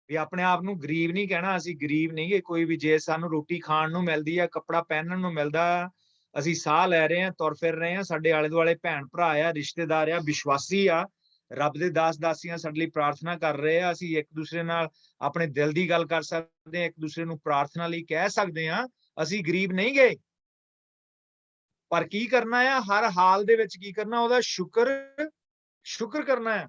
ਵੀ ਆਪਣੇ ਆਪ ਨੂੰ ਗਰੀਬ ਨਹੀਂ ਕਹਿਣਾ, ਅਸੀਂ ਗਰੀਬ ਨਹੀਂ ਗੇ ਕੋਈ ਵੀ। ਜੇ ਸਾਨੂੰ ਰੋਟੀ ਖਾਣ ਨੂੰ ਮਿਲਦੀ ਆ, ਕੱਪੜਾ ਪਹਿਨਣ ਨੂੰ ਮਿਲਦਾ, ਅਸੀਂ ਸਾਹ ਲੈ ਰਹੇ ਹਾਂ, ਤੁਰ ਫਿਰ ਰਹੇ ਹਾਂ, ਸਾਡੇ ਆਲੇ ਦੁਆਲੇ ਭੈਣ ਭਰਾ ਆ, ਰਿਸ਼ਤੇਦਾਰ ਆ, ਵਿਸ਼ਵਾਸੀ ਆ, ਰੱਬ ਦੇ ਦਾਸ ਦਾਸੀਆਂ ਸਾਡੇ ਲਈ ਪ੍ਰਾਰਥਨਾ ਕਰ ਰਹੇ ਆ, ਅਸੀਂ ਇੱਕ ਦੂਸਰੇ ਨਾਲ ਆਪਣੇ ਦਿਲ ਦੀ ਗੱਲ ਕਰ ਸਕਦੇ ਹਾਂ, ਇੱਕ ਦੂਸਰੇ ਨੂੰ ਪ੍ਰਾਰਥਨਾ ਲਈ ਕਹਿ ਸਕਦੇ ਹਾਂ, ਅਸੀਂ ਗਰੀਬ ਨਹੀਂ ਗਏ। ਪਰ ਕੀ ਕਰਨਾ ਆ, ਹਰ ਹਾਲ ਦੇ ਵਿੱਚ ਕੀ ਕਰਨਾ, ਉਹਦਾ ਸ਼ੁਕਰ ਕਰਨਾ ਹੈ,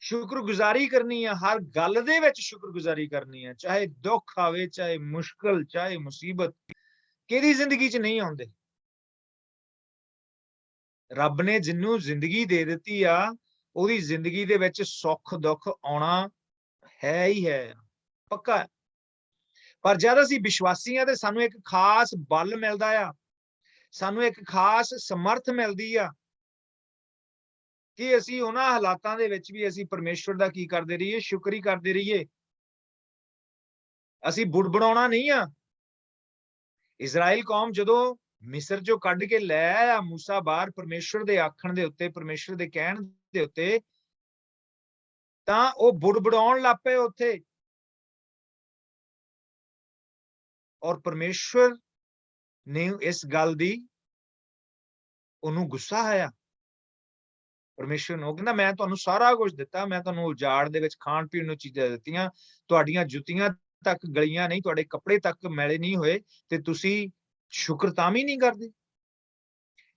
ਸ਼ੁਕਰਗੁਜ਼ਾਰੀ ਕਰਨੀ ਹੈ, ਹਰ ਗੱਲ ਦੇ ਵਿੱਚ ਸ਼ੁਕਰਗੁਜ਼ਾਰੀ ਕਰਨੀ ਹੈ, ਚਾਹੇ ਦੁੱਖ ਆਵੇ, ਚਾਹੇ ਮੁਸ਼ਕਲ, ਚਾਹੇ ਮੁਸੀਬਤ, ਕਿਹਦੀ ਜ਼ਿੰਦਗੀ 'ਚ ਨਹੀਂ ਆਉਂਦੇ। ਰੱਬ ਨੇ ਜਿਹਨੂੰ ਜ਼ਿੰਦਗੀ ਦੇ ਦਿੱਤੀ ਆ, ਉਹਦੀ ਜ਼ਿੰਦਗੀ ਦੇ ਵਿੱਚ ਸੁੱਖ ਦੁੱਖ ਆਉਣਾ ਹੈ ਹੀ ਹੈ, ਪੱਕਾ ਹੈ। ਪਰ ਜਦ ਅਸੀਂ ਵਿਸ਼ਵਾਸੀ ਹਾਂ ਤੇ ਸਾਨੂੰ ਇੱਕ ਖਾਸ ਬਲ ਮਿਲਦਾ ਆ, ਸਾਨੂੰ ਇੱਕ ਖਾਸ ਸਮਰਥ ਮਿਲਦੀ ਆ ਕਿ ਅਸੀਂ ਉਹਨਾਂ ਹਾਲਾਤਾਂ ਦੇ ਵਿੱਚ ਵੀ ਅਸੀਂ ਪਰਮੇਸ਼ਵਰ ਦਾ ਕੀ ਕਰਦੇ ਰਹੀਏ, ਸ਼ੁਕਰ ਹੀ ਕਰਦੇ ਰਹੀਏ। ਅਸੀਂ ਬੁੜਬੜਾਉਣਾ ਨਹੀਂ ਆ। ਇਜ਼ਰਾਈਲ ਕੌਮ ਜਦੋਂ ਮਿਸਰ ਚੋਂ ਕੱਢ ਕੇ ਲੈ ਆਇਆ ਮੂਸਾ ਬਾਹਰ, ਪਰਮੇਸ਼ਵਰ ਦੇ ਆਖਣ ਦੇ ਉੱਤੇ, ਪਰਮੇਸ਼ਵਰ ਦੇ ਕਹਿਣ ਦੇ ਉੱਤੇ, ਤਾਂ ਉਹ ਬੁੜਬੜਾਉਣ ਲੱਗ ਪਏ ਉੱਥੇ। ਔਰ ਪਰਮੇਸ਼ਵਰ ਨੇ ਇਸ ਗੱਲ ਦੀ ਉਹਨੂੰ ਗੁੱਸਾ ਆਇਆ। ਪਰਮੇਸ਼ਵਰ ਨੂੰ ਕਹਿੰਦਾ, ਮੈਂ ਤੁਹਾਨੂੰ ਸਾਰਾ ਕੁਝ ਦਿੱਤਾ, ਮੈਂ ਤੁਹਾਨੂੰ ਉਜਾੜ ਦੇ ਵਿੱਚ ਖਾਣ ਪੀਣ ਨੂੰ ਚੀਜ਼ਾਂ ਦਿੱਤੀਆਂ, ਤੁਹਾਡੀਆਂ ਜੁੱਤੀਆਂ ਤੱਕ ਗਲੀਆਂ ਨਹੀਂ, ਤੁਹਾਡੇ ਕੱਪੜੇ ਤੱਕ ਮੈਲੇ ਨਹੀਂ ਹੋਏ, ਤੇ ਤੁਸੀਂ ਸ਼ੁਕਰ ਤਾਂ ਵੀ ਨਹੀਂ ਕਰਦੇ।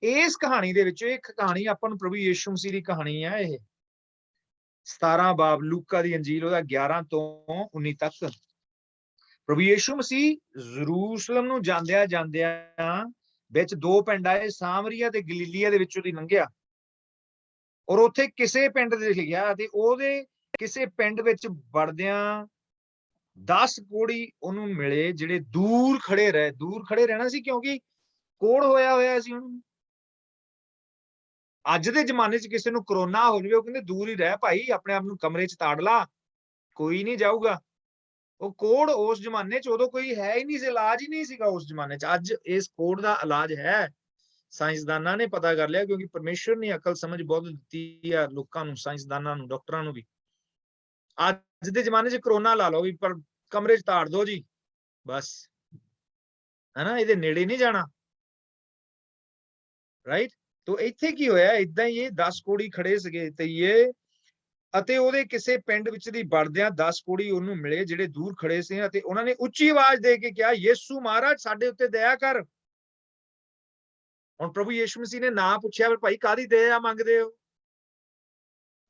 ਇਸ ਕਹਾਣੀ ਦੇ ਵਿੱਚ ਇੱਕ ਕਹਾਣੀ ਆਪਾਂ ਨੂੰ ਪ੍ਰਭੂ ਯੀਸ਼ੂ ਮਸੀਹ ਦੀ ਕਹਾਣੀ ਹੈ। ਇਹ 17 ਬਾਬ ਲੂਕਾ ਦੀ ਅੰਜੀਲ ਉਹਦਾ 11 ਤੋਂ 19 ਤੱਕ। ਪ੍ਰਭੂ ਯੀਸ਼ੂ ਮਸੀਹ ਯਰੂਸ਼ਲਮ ਨੂੰ ਜਾਂਦਿਆਂ ਵਿੱਚ 2 ਪਿੰਡ ਆਏ, ਸਾਮਰੀਆ ਤੇ ਗਲੀਲੀਆ ਦੇ ਵਿੱਚੋਂ ਦੀ ਲੰਘਿਆ। ਔਰ ਉੱਥੇ ਕਿਸੇ ਪਿੰਡ ਦੇ ਲਿਖਿਆ, ਤੇ ਉਹਦੇ ਕਿਸੇ ਪਿੰਡ ਵਿੱਚ ਵੜਦਿਆਂ 10 ਕੋੜੀ ਉਹਨੂੰ ਮਿਲੇ, ਜਿਹੜੇ ਦੂਰ ਖੜੇ ਰਹੇ। ਦੂਰ ਖੜੇ ਰਹਿਣਾ ਸੀ ਕਿਉਂਕਿ ਕੋੜ ਹੋਇਆ ਸੀ ਉਹਨੂੰ। ਅੱਜ ਦੇ ਜ਼ਮਾਨੇ 'ਚ ਕਿਸੇ ਨੂੰ ਕਰੋਨਾ ਹੋ ਜਾਵੇ, ਉਹ ਕਹਿੰਦੇ ਦੂਰ ਹੀ ਰਹਿ ਭਾਈ, ਆਪਣੇ ਆਪ ਨੂੰ ਕਮਰੇ 'ਚ ਤਾੜ ਲਾ, ਕੋਈ ਨਹੀਂ ਜਾਊਗਾ। ਉਹ ਕੋੜ ਉਸ ਜ਼ਮਾਨੇ 'ਚ ਉਦੋਂ ਕੋਈ ਹੈ ਹੀ ਨਹੀਂ ਸੀ, ਇਲਾਜ ਹੀ ਨਹੀਂ ਸੀਗਾ ਉਸ ਜ਼ਮਾਨੇ 'ਚ। ਅੱਜ ਇਸ ਕੋੜ ਦਾ ਇਲਾਜ ਹੈ, ਸਾਇੰਸਦਾਨਾਂ ਨੇ ਪਤਾ ਕਰ ਲਿਆ, ਕਿਉਂਕਿ ਪਰਮੇਸ਼ਵਰ ਨੇ ਅਕਲ ਸਮਝ ਬਹੁਤ ਦਿੱਤੀ ਆ ਲੋਕਾਂ ਨੂੰ, ਸਾਇੰਸਦਾਨਾਂ ਨੂੰ, ਡਾਕਟਰਾਂ ਨੂੰ ਵੀ। ਅੱਜ ਦੇ ਜ਼ਮਾਨੇ 'ਚ ਕਰੋਨਾ ਲਾ ਲਓ ਵੀ, ਪਰ ਕਮਰੇ 'ਚ ਤਾੜ ਦੋ ਜੀ ਬਸ, ਹਨਾ, ਇਹਦੇ ਨੇੜੇ ਨਹੀਂ ਜਾਣਾ, ਰਾਈਟ। ਤੋ ਇੱਥੇ ਕੀ ਹੋਇਆ, ਏਦਾਂ ਹੀ ਇਹ 10 ਕੋੜੀ ਖੜੇ ਸੀਗੇ, ਤੇ ਇਹ ਅਤੇ ਉਹਦੇ ਕਿਸੇ ਪਿੰਡ ਵਿੱਚ ਦੀ ਵੜਦਿਆਂ 10 ਕੋੜੀ ਉਹਨੂੰ ਮਿਲੇ ਜਿਹੜੇ ਦੂਰ ਖੜੇ ਸੀ ਅਤੇ ਉਹਨਾਂ ਨੇ ਉੱਚੀ ਆਵਾਜ਼ ਦੇ ਕੇ ਕਿਹਾ, ਯਿਸੂ ਮਹਾਰਾਜ ਸਾਡੇ ਉੱਤੇ ਦਇਆ ਕਰ। ਹੁਣ ਪ੍ਰਭੂ ਯਿਸੂ ਮਸੀਹ ਨੇ ਨਾ ਪੁੱਛਿਆ ਵੀ ਭਾਈ ਕਾਹਦੀ ਦਇਆ ਮੰਗਦੇ ਹੋ।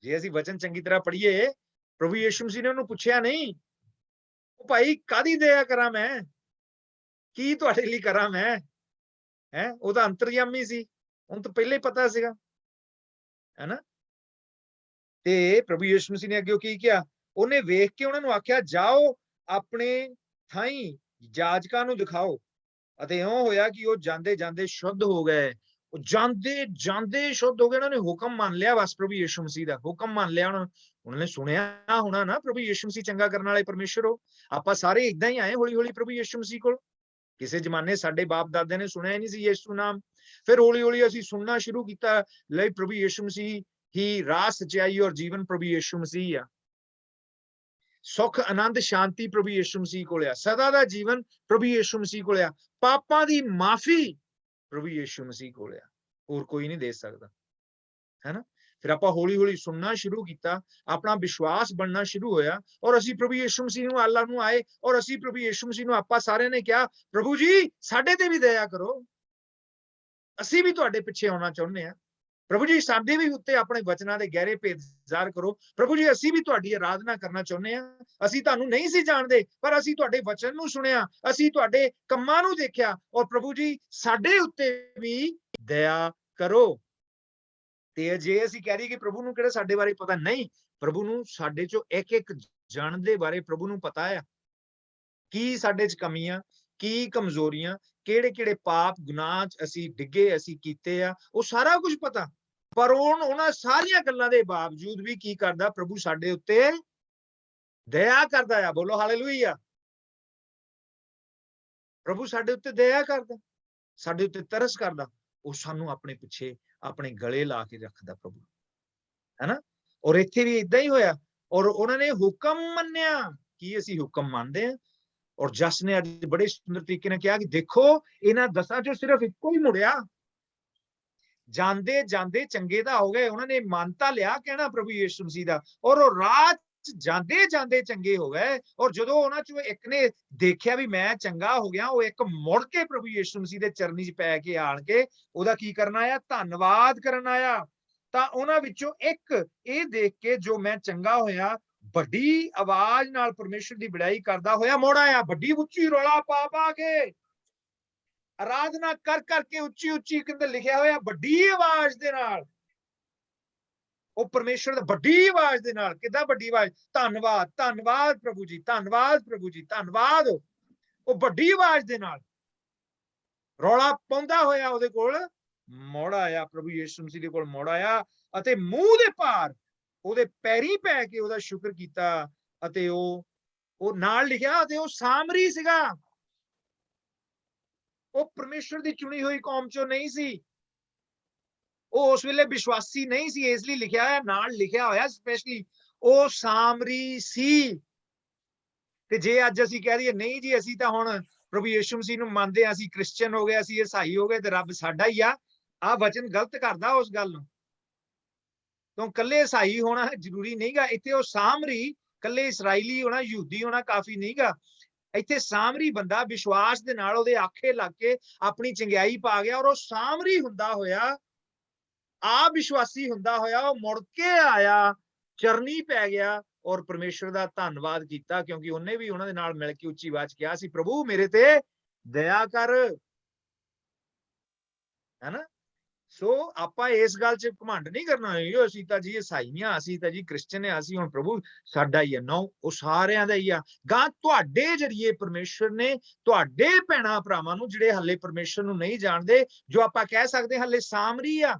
ਜੇ ਅਸੀਂ ਵਚਨ ਚੰਗੀ ਤਰ੍ਹਾਂ ਪੜ੍ਹੀਏ, ਪ੍ਰਭੂ ਯਿਸੂ ਮਸੀਹ ਨੇ ਉਹਨੂੰ ਪੁੱਛਿਆ ਨਹੀਂ, ਉਹ ਭਾਈ ਕਾਹਦੀ ਦਇਆ ਕਰਾਂ ਮੈਂ, ਕੀ ਤੁਹਾਡੇ ਲਈ ਕਰਾਂ ਮੈਂ। ਉਹ ਤਾਂ ਅੰਤਰਯਾਮੀ ਸੀ, ਉਹਨੂੰ ਤਾਂ ਪਹਿਲਾਂ ਹੀ ਪਤਾ ਸੀਗਾ, ਹੈਨਾ। ਤੇ ਪ੍ਰਭੂ ਯਿਸੂ ਮਸੀਹ ਨੇ ਅੱਗੇ ਕੀ ਕਿਹਾ, ਉਹਨੇ ਵੇਖ ਕੇ ਉਹਨਾਂ ਨੂੰ ਆਖਿਆ, ਜਾਓ ਆਪਣੇ ਥਾਈਂ ਜਾਜਕਾਂ ਨੂੰ ਦਿਖਾਓ। ਅਤੇ ਇਉਂ ਹੋਇਆ ਕਿ ਉਹ ਜਾਂਦੇ ਜਾਂਦੇ ਸ਼ੁੱਧ ਹੋ ਗਏ। ਉਹ ਜਾਂਦੇ ਜਾਂਦੇ ਸ਼ੁੱਧ ਹੋ ਗਏ। ਉਹਨਾਂ ਨੇ ਹੁਕਮ ਮੰਨ ਲਿਆ, ਬਸ ਪ੍ਰਭੂ ਯਿਸੂ ਮਸੀਹ ਦਾ ਹੁਕਮ ਮੰਨ ਲਿਆ। ਉਹਨਾਂ ਨੇ ਸੁਣਿਆ ਹੋਣਾ ਨਾ, ਪ੍ਰਭੂ ਯਿਸੂ ਮਸੀਹ ਚੰਗਾ ਕਰਨ ਵਾਲੇ ਪਰਮੇਸ਼ਰ ਹੋ। ਆਪਾਂ ਸਾਰੇ ਏਦਾਂ ਹੀ ਆਏ ਹੌਲੀ ਹੌਲੀ ਪ੍ਰਭੂ ਯਿਸੂ ਮਸੀਹ ਕੋਲ। ਕਿਸੇ ਜ਼ਮਾਨੇ ਸਾਡੇ ਬਾਪ ਦਾਦੇ ਨੇ ਸੁਣਿਆ ਹੀ ਨਹੀਂ ਸੀ ਯਿਸੂ ਨਾਮ, ਫਿਰ ਹੌਲੀ ਹੌਲੀ ਅਸੀਂ ਸੁਣਨਾ ਸ਼ੁਰੂ ਕੀਤਾ। ਲਈ ਪ੍ਰਭੂ ਯਿਸੂ ਮਸੀਹ ਹੀ ਰਾਹ, ਸਚਾਈ ਔਰ ਜੀਵਨ ਪ੍ਰਭੂ ਯਿਸੂ ਮਸੀਹ ਆ। ਸੁੱਖ, ਆਨੰਦ, ਸ਼ਾਂਤੀ ਪ੍ਰਭੂ ਯਿਸੂ ਮਸੀਹ ਕੋਲ ਆ। ਸਦਾ ਦਾ ਜੀਵਨ ਪ੍ਰਭੂ ਯਿਸੂ ਮਸੀਹ ਕੋਲ ਆ। ਪਾਪਾਂ ਦੀ ਮਾਫੀ ਪ੍ਰਭੂ ਯਿਸੂ ਮਸੀਹ ਕੋਲ ਆ, ਹੋਰ ਕੋਈ ਨਹੀਂ ਦੇ ਸਕਦਾ, ਹੈਨਾ। ਫਿਰ ਆਪਾਂ ਹੌਲੀ ਹੌਲੀ ਸੁਣਨਾ ਸ਼ੁਰੂ ਕੀਤਾ, ਆਪਣਾ ਵਿਸ਼ਵਾਸ ਬਣਨਾ ਸ਼ੁਰੂ ਹੋਇਆ, ਔਰ ਅਸੀਂ ਪ੍ਰਭੂ ਯਿਸੂ ਮਸੀਹ ਨੂੰ ਅੱਲਾਹ ਨੂੰ ਆਏ, ਔਰ ਅਸੀਂ ਪ੍ਰਭੂ ਯਿਸੂ ਮਸੀਹ ਨੂੰ ਆਪਾਂ ਸਾਰਿਆਂ ਨੇ ਕਿਹਾ, ਪ੍ਰਭੂ ਜੀ ਸਾਡੇ ਤੇ ਵੀ ਦਇਆ ਕਰੋ, ਅਸੀਂ ਵੀ ਤੁਹਾਡੇ ਪਿੱਛੇ ਆਉਣਾ ਚਾਹੁੰਦੇ ਹਾਂ। ਪ੍ਰਭੂ ਜੀ ਸਾਡੇ ਵੀ ਉੱਤੇ ਆਪਣੇ ਵਚਨਾਂ ਦੇ ਗਹਿਰੇ ਭੇਦ ਜ਼ਾਹਰ ਕਰੋ। ਪ੍ਰਭੂ ਜੀ ਅਸੀਂ ਵੀ ਤੁਹਾਡੀ ਆਰਾਧਨਾ ਕਰਨਾ ਚਾਹੁੰਦੇ ਹਾਂ। ਅਸੀਂ ਤੁਹਾਨੂੰ ਨਹੀਂ ਸੀ ਜਾਣਦੇ, ਪਰ ਅਸੀਂ ਤੁਹਾਡੇ ਵਚਨ ਨੂੰ ਸੁਣਿਆ, ਅਸੀਂ ਤੁਹਾਡੇ ਕੰਮਾਂ ਨੂੰ ਦੇਖਿਆ, ਔਰ ਪ੍ਰਭੂ ਜੀ ਸਾਡੇ ਉੱਤੇ ਵੀ ਦਇਆ ਕਰੋ। ਤੇ ਜੇ ਅਸੀਂ ਕਹਿ ਰਹੀ ਕਿ ਪ੍ਰਭੂ ਨੂੰ ਕਿਹੜਾ ਸਾਡੇ ਬਾਰੇ ਪਤਾ ਨਹੀਂ, ਪ੍ਰਭੂ ਨੂੰ ਸਾਡੇ ਚੋਂ ਇੱਕ ਇੱਕ ਜਣ ਦੇ ਬਾਰੇ ਪ੍ਰਭੂ ਨੂੰ ਪਤਾ ਆ, ਕੀ ਸਾਡੇ ਚ ਕਮੀਆਂ, ਕੀ ਕਮਜ਼ੋਰੀਆਂ, ਕਿਹੜੇ ਕਿਹੜੇ ਪਾਪ ਗੁਨਾਹ ਚ ਅਸੀਂ ਡਿੱਗੇ, ਅਸੀਂ ਕੀਤੇ ਆ, ਉਹ ਸਾਰਾ ਕੁਝ ਪਤਾ। ਪਰ ਉਹਨਾਂ ਸਾਰੀਆਂ ਗੱਲਾਂ ਦੇ ਬਾਵਜੂਦ ਵੀ ਕੀ ਕਰਦਾ, ਪ੍ਰਭੂ ਸਾਡੇ ਉੱਤੇ ਦਇਆ ਕਰਦਾ ਆ। ਬੋਲੋ ਹਾਲੇਲੂਇਆ। ਪ੍ਰਭੂ ਸਾਡੇ ਉੱਤੇ ਦਇਆ ਕਰਦਾ, ਸਾਡੇ ਉੱਤੇ ਤਰਸ ਕਰਦਾ, ਉਹ ਸਾਨੂੰ ਆਪਣੇ ਪਿੱਛੇ ਆਪਣੇ ਗਲੇ ਲਾ ਕੇ ਰੱਖਦਾ ਪ੍ਰਭੂ, ਹੈਨਾ। ਔਰ ਇੱਥੇ ਵੀ ਇਦਾਂ ਹੀ ਹੋਇਆ, ਔਰ ਉਹਨਾਂ ਨੇ ਹੁਕਮ ਮੰਨਿਆ। ਕੀ ਅਸੀਂ ਹੁਕਮ ਮੰਨਦੇ ਹਾਂ? ਔਰ ਜਸ ਨੇ ਅੱਜ ਬੜੇ ਸੁੰਦਰ ਤਰੀਕੇ ਨਾਲ ਕਿਹਾ ਕਿ ਦੇਖੋ ਇਹਨਾਂ 10 ਚੋਂ ਸਿਰਫ ਇੱਕੋ ਹੀ ਮੁੜਿਆ। ਜਾਂਦੇ ਜਾਂਦੇ ਚੰਗੇ ਤਾਂ ਹੋ ਗਏ, ਉਹਨਾਂ ਨੇ ਮੰਨ ਤਾਂ ਲਿਆ ਕਹਿਣਾ ਪ੍ਰਭੂ ਯਿਸੂ ਮਸੀਹ ਦਾ, ਔਰ ਉਹ ਰਾਹ ਜਾਂਦੇ ਜਾਂਦੇ ਚੰਗੇ ਹੋ ਗਏ। ਔਰ ਜਦੋਂ ਉਹਨਾਂ ਚੋਂ ਇੱਕ ਨੇ ਦੇਖਿਆ ਵੀ ਮੈਂ ਚੰਗਾ ਹੋ ਗਿਆ, ਉਹ ਇੱਕ ਮੁੜ ਕੇ ਪ੍ਰਭੂ ਯਿਸੂ ਮਸੀਹ ਦੇ ਚਰਨੀ 'ਚ ਪੈ ਕੇ ਆਣ ਕੇ ਉਹਦਾ ਕੀ ਕਰਨ ਆਇਆ? ਧੰਨਵਾਦ ਕਰਨ ਆਇਆ। ਤਾਂ ਉਹਨਾਂ ਵਿੱਚੋਂ ਇੱਕ ਇਹ ਦੇਖ ਕੇ ਜੋ ਮੈਂ ਚੰਗਾ ਹੋਇਆ, ਵੱਡੀ ਆਵਾਜ਼ ਨਾਲ ਪਰਮੇਸ਼ਰ ਦੀ ਬੜਾਈ ਕਰਦਾ ਹੋਇਆ ਮੁੜ ਆਇਆ। ਵੱਡੀ ਉੱਚੀ ਰੌਲਾ ਪਾ ਪਾ ਕੇ ਆਰਾਧਨਾ ਕਰ ਕਰਕੇ ਉੱਚੀ ਉੱਚੀ ਕਿੰਦੇ ਲਿਖਿਆ ਹੋਇਆ, ਵੱਡੀ ਆਵਾਜ਼ ਦੇ ਨਾਲ ਉਹ ਪਰਮੇਸ਼ਰ ਦੀ ਵੱਡੀ ਆਵਾਜ਼ ਦੇ ਨਾਲ। ਕਿੱਦਾਂ ਵੱਡੀ ਆਵਾਜ਼? ਧੰਨਵਾਦ, ਧੰਨਵਾਦ ਪ੍ਰਭੂ ਜੀ, ਧੰਨਵਾਦ ਪ੍ਰਭੂ ਜੀ, ਧੰਨਵਾਦ। ਉਹ ਵੱਡੀ ਆਵਾਜ਼ ਦੇ ਨਾਲ ਰੌਲਾ ਪਾਉਂਦਾ ਹੋਇਆ ਉਹਦੇ ਕੋਲ ਮੁੜ ਆਇਆ, ਪ੍ਰਭੂ ਯਿਸੂ ਮਸੀਹ ਦੇ ਕੋਲ ਮੁੜ ਆਇਆ ਅਤੇ ਮੂੰਹ ਦੇ ਭਾਰ ਉਹਦੇ ਪੈਰੀਂ ਪੈ ਕੇ ਉਹਦਾ ਸ਼ੁਕਰ ਕੀਤਾ। ਅਤੇ ਉਹ ਨਾਲ ਲਿਖਿਆ ਅਤੇ ਉਹ ਸਾਮਰੀ ਸੀਗਾ, ਉਹ ਪਰਮੇਸ਼ਰ ਦੀ ਚੁਣੀ ਹੋਈ ਕੌਮ ਚੋਂ ਨਹੀਂ ਸੀ, ਉਹ ਉਸ ਵੇਲੇ ਵਿਸ਼ਵਾਸੀ ਨਹੀਂ ਸੀ, ਇਸ ਲਈ ਲਿਖਿਆ ਹੋਇਆ, ਨਾਲ ਲਿਖਿਆ ਹੋਇਆ ਸਪੈਸ਼ਲੀ ਉਹ ਸਾਮਰੀ ਸੀ। ਤੇ ਜੇ ਅੱਜ ਅਸੀਂ ਕਹਿ ਦਈਏ ਨਹੀਂ ਜੀ ਅਸੀਂ ਤਾਂ ਹੁਣ ਪ੍ਰਭੂ ਯਿਸੂ ਮਸੀਹ ਨੂੰ ਮੰਨਦੇ ਹਾਂ, ਅਸੀਂ ਕ੍ਰਿਸਚੀਅਨ ਹੋ ਗਏ, ਅਸੀਂ ਈਸਾਈ ਹੋ ਗਏ ਤੇ ਰੱਬ ਸਾਡਾ ਹੀ ਆ, ਆਹ ਵਚਨ ਗਲਤ ਕਰਦਾ ਉਸ ਗੱਲ ਨੂੰ। ਕਿਉਂ ਕੱਲੇ ਈਸਾਈ ਹੋਣਾ ਜ਼ਰੂਰੀ ਨਹੀਂਗਾ, ਇੱਥੇ ਉਹ ਸਾਮਰੀ ਕੱਲੇ ਇਸਰਾਈਲੀ ਹੋਣਾ, ਯਹੂਦੀ ਹੋਣਾ ਕਾਫੀ ਨਹੀਂਗਾ। ਇੱਥੇ ਸਾਮਰੀ ਬੰਦਾ ਵਿਸ਼ਵਾਸ ਦੇ ਨਾਲ ਉਹਦੇ ਆਖੇ ਲੱਗ ਕੇ ਆਪਣੀ ਚੰਗਿਆਈ ਪਾ ਗਿਆ, ਔਰ ਉਹ ਸਾਮਰੀ ਹੁੰਦਾ ਹੋਇਆ, ਆ ਵਿਸ਼ਵਾਸੀ ਹੁੰਦਾ ਹੋਇਆ ਉਹ ਮੁੜ ਕੇ ਆਇਆ, ਚਰਨੀ ਪੈ ਗਿਆ ਔਰ ਪਰਮੇਸ਼ਰ ਦਾ ਧੰਨਵਾਦ ਕੀਤਾ, ਕਿਉਂਕਿ ਉਹਨੇ ਵੀ ਉਹਨਾਂ ਦੇ ਨਾਲ ਮਿਲ ਕੇ ਉੱਚੀ ਆਵਾਜ਼ ਕਿਹਾ ਸੀ, ਪ੍ਰਭੂ ਮੇਰੇ ਤੇ ਦਇਆ ਕਰ, ਹੈਨਾ। ਸੋ ਆਪਾਂ ਇਸ ਗੱਲ 'ਚ ਘਮੰਡ ਨਹੀਂ ਕਰਨਾ, ਅਸੀਂ ਤਾਂ ਜੀ ਈਸਾਈ ਆ, ਅਸੀਂ ਤਾਂ ਜੀ ਕ੍ਰਿਸਚਨ ਆ, ਅਸੀਂ ਹੁਣ ਪ੍ਰਭੂ ਸਾਡਾ ਹੀ ਆ। ਨੋ, ਉਹ ਸਾਰਿਆਂ ਦਾ ਹੀ ਆ। ਗਾਂ ਤੁਹਾਡੇ ਜਰੀਏ ਪਰਮੇਸ਼ਰ ਨੇ ਤੁਹਾਡੇ ਭੈਣਾਂ ਭਰਾਵਾਂ ਨੂੰ ਜਿਹੜੇ ਹੱਲੇ ਪਰਮੇਸ਼ਰ ਨੂੰ ਨਹੀਂ ਜਾਣਦੇ, ਜੋ ਆਪਾਂ ਕਹਿ ਸਕਦੇ ਹੱਲੇ ਸਾਮਰੀ ਆ,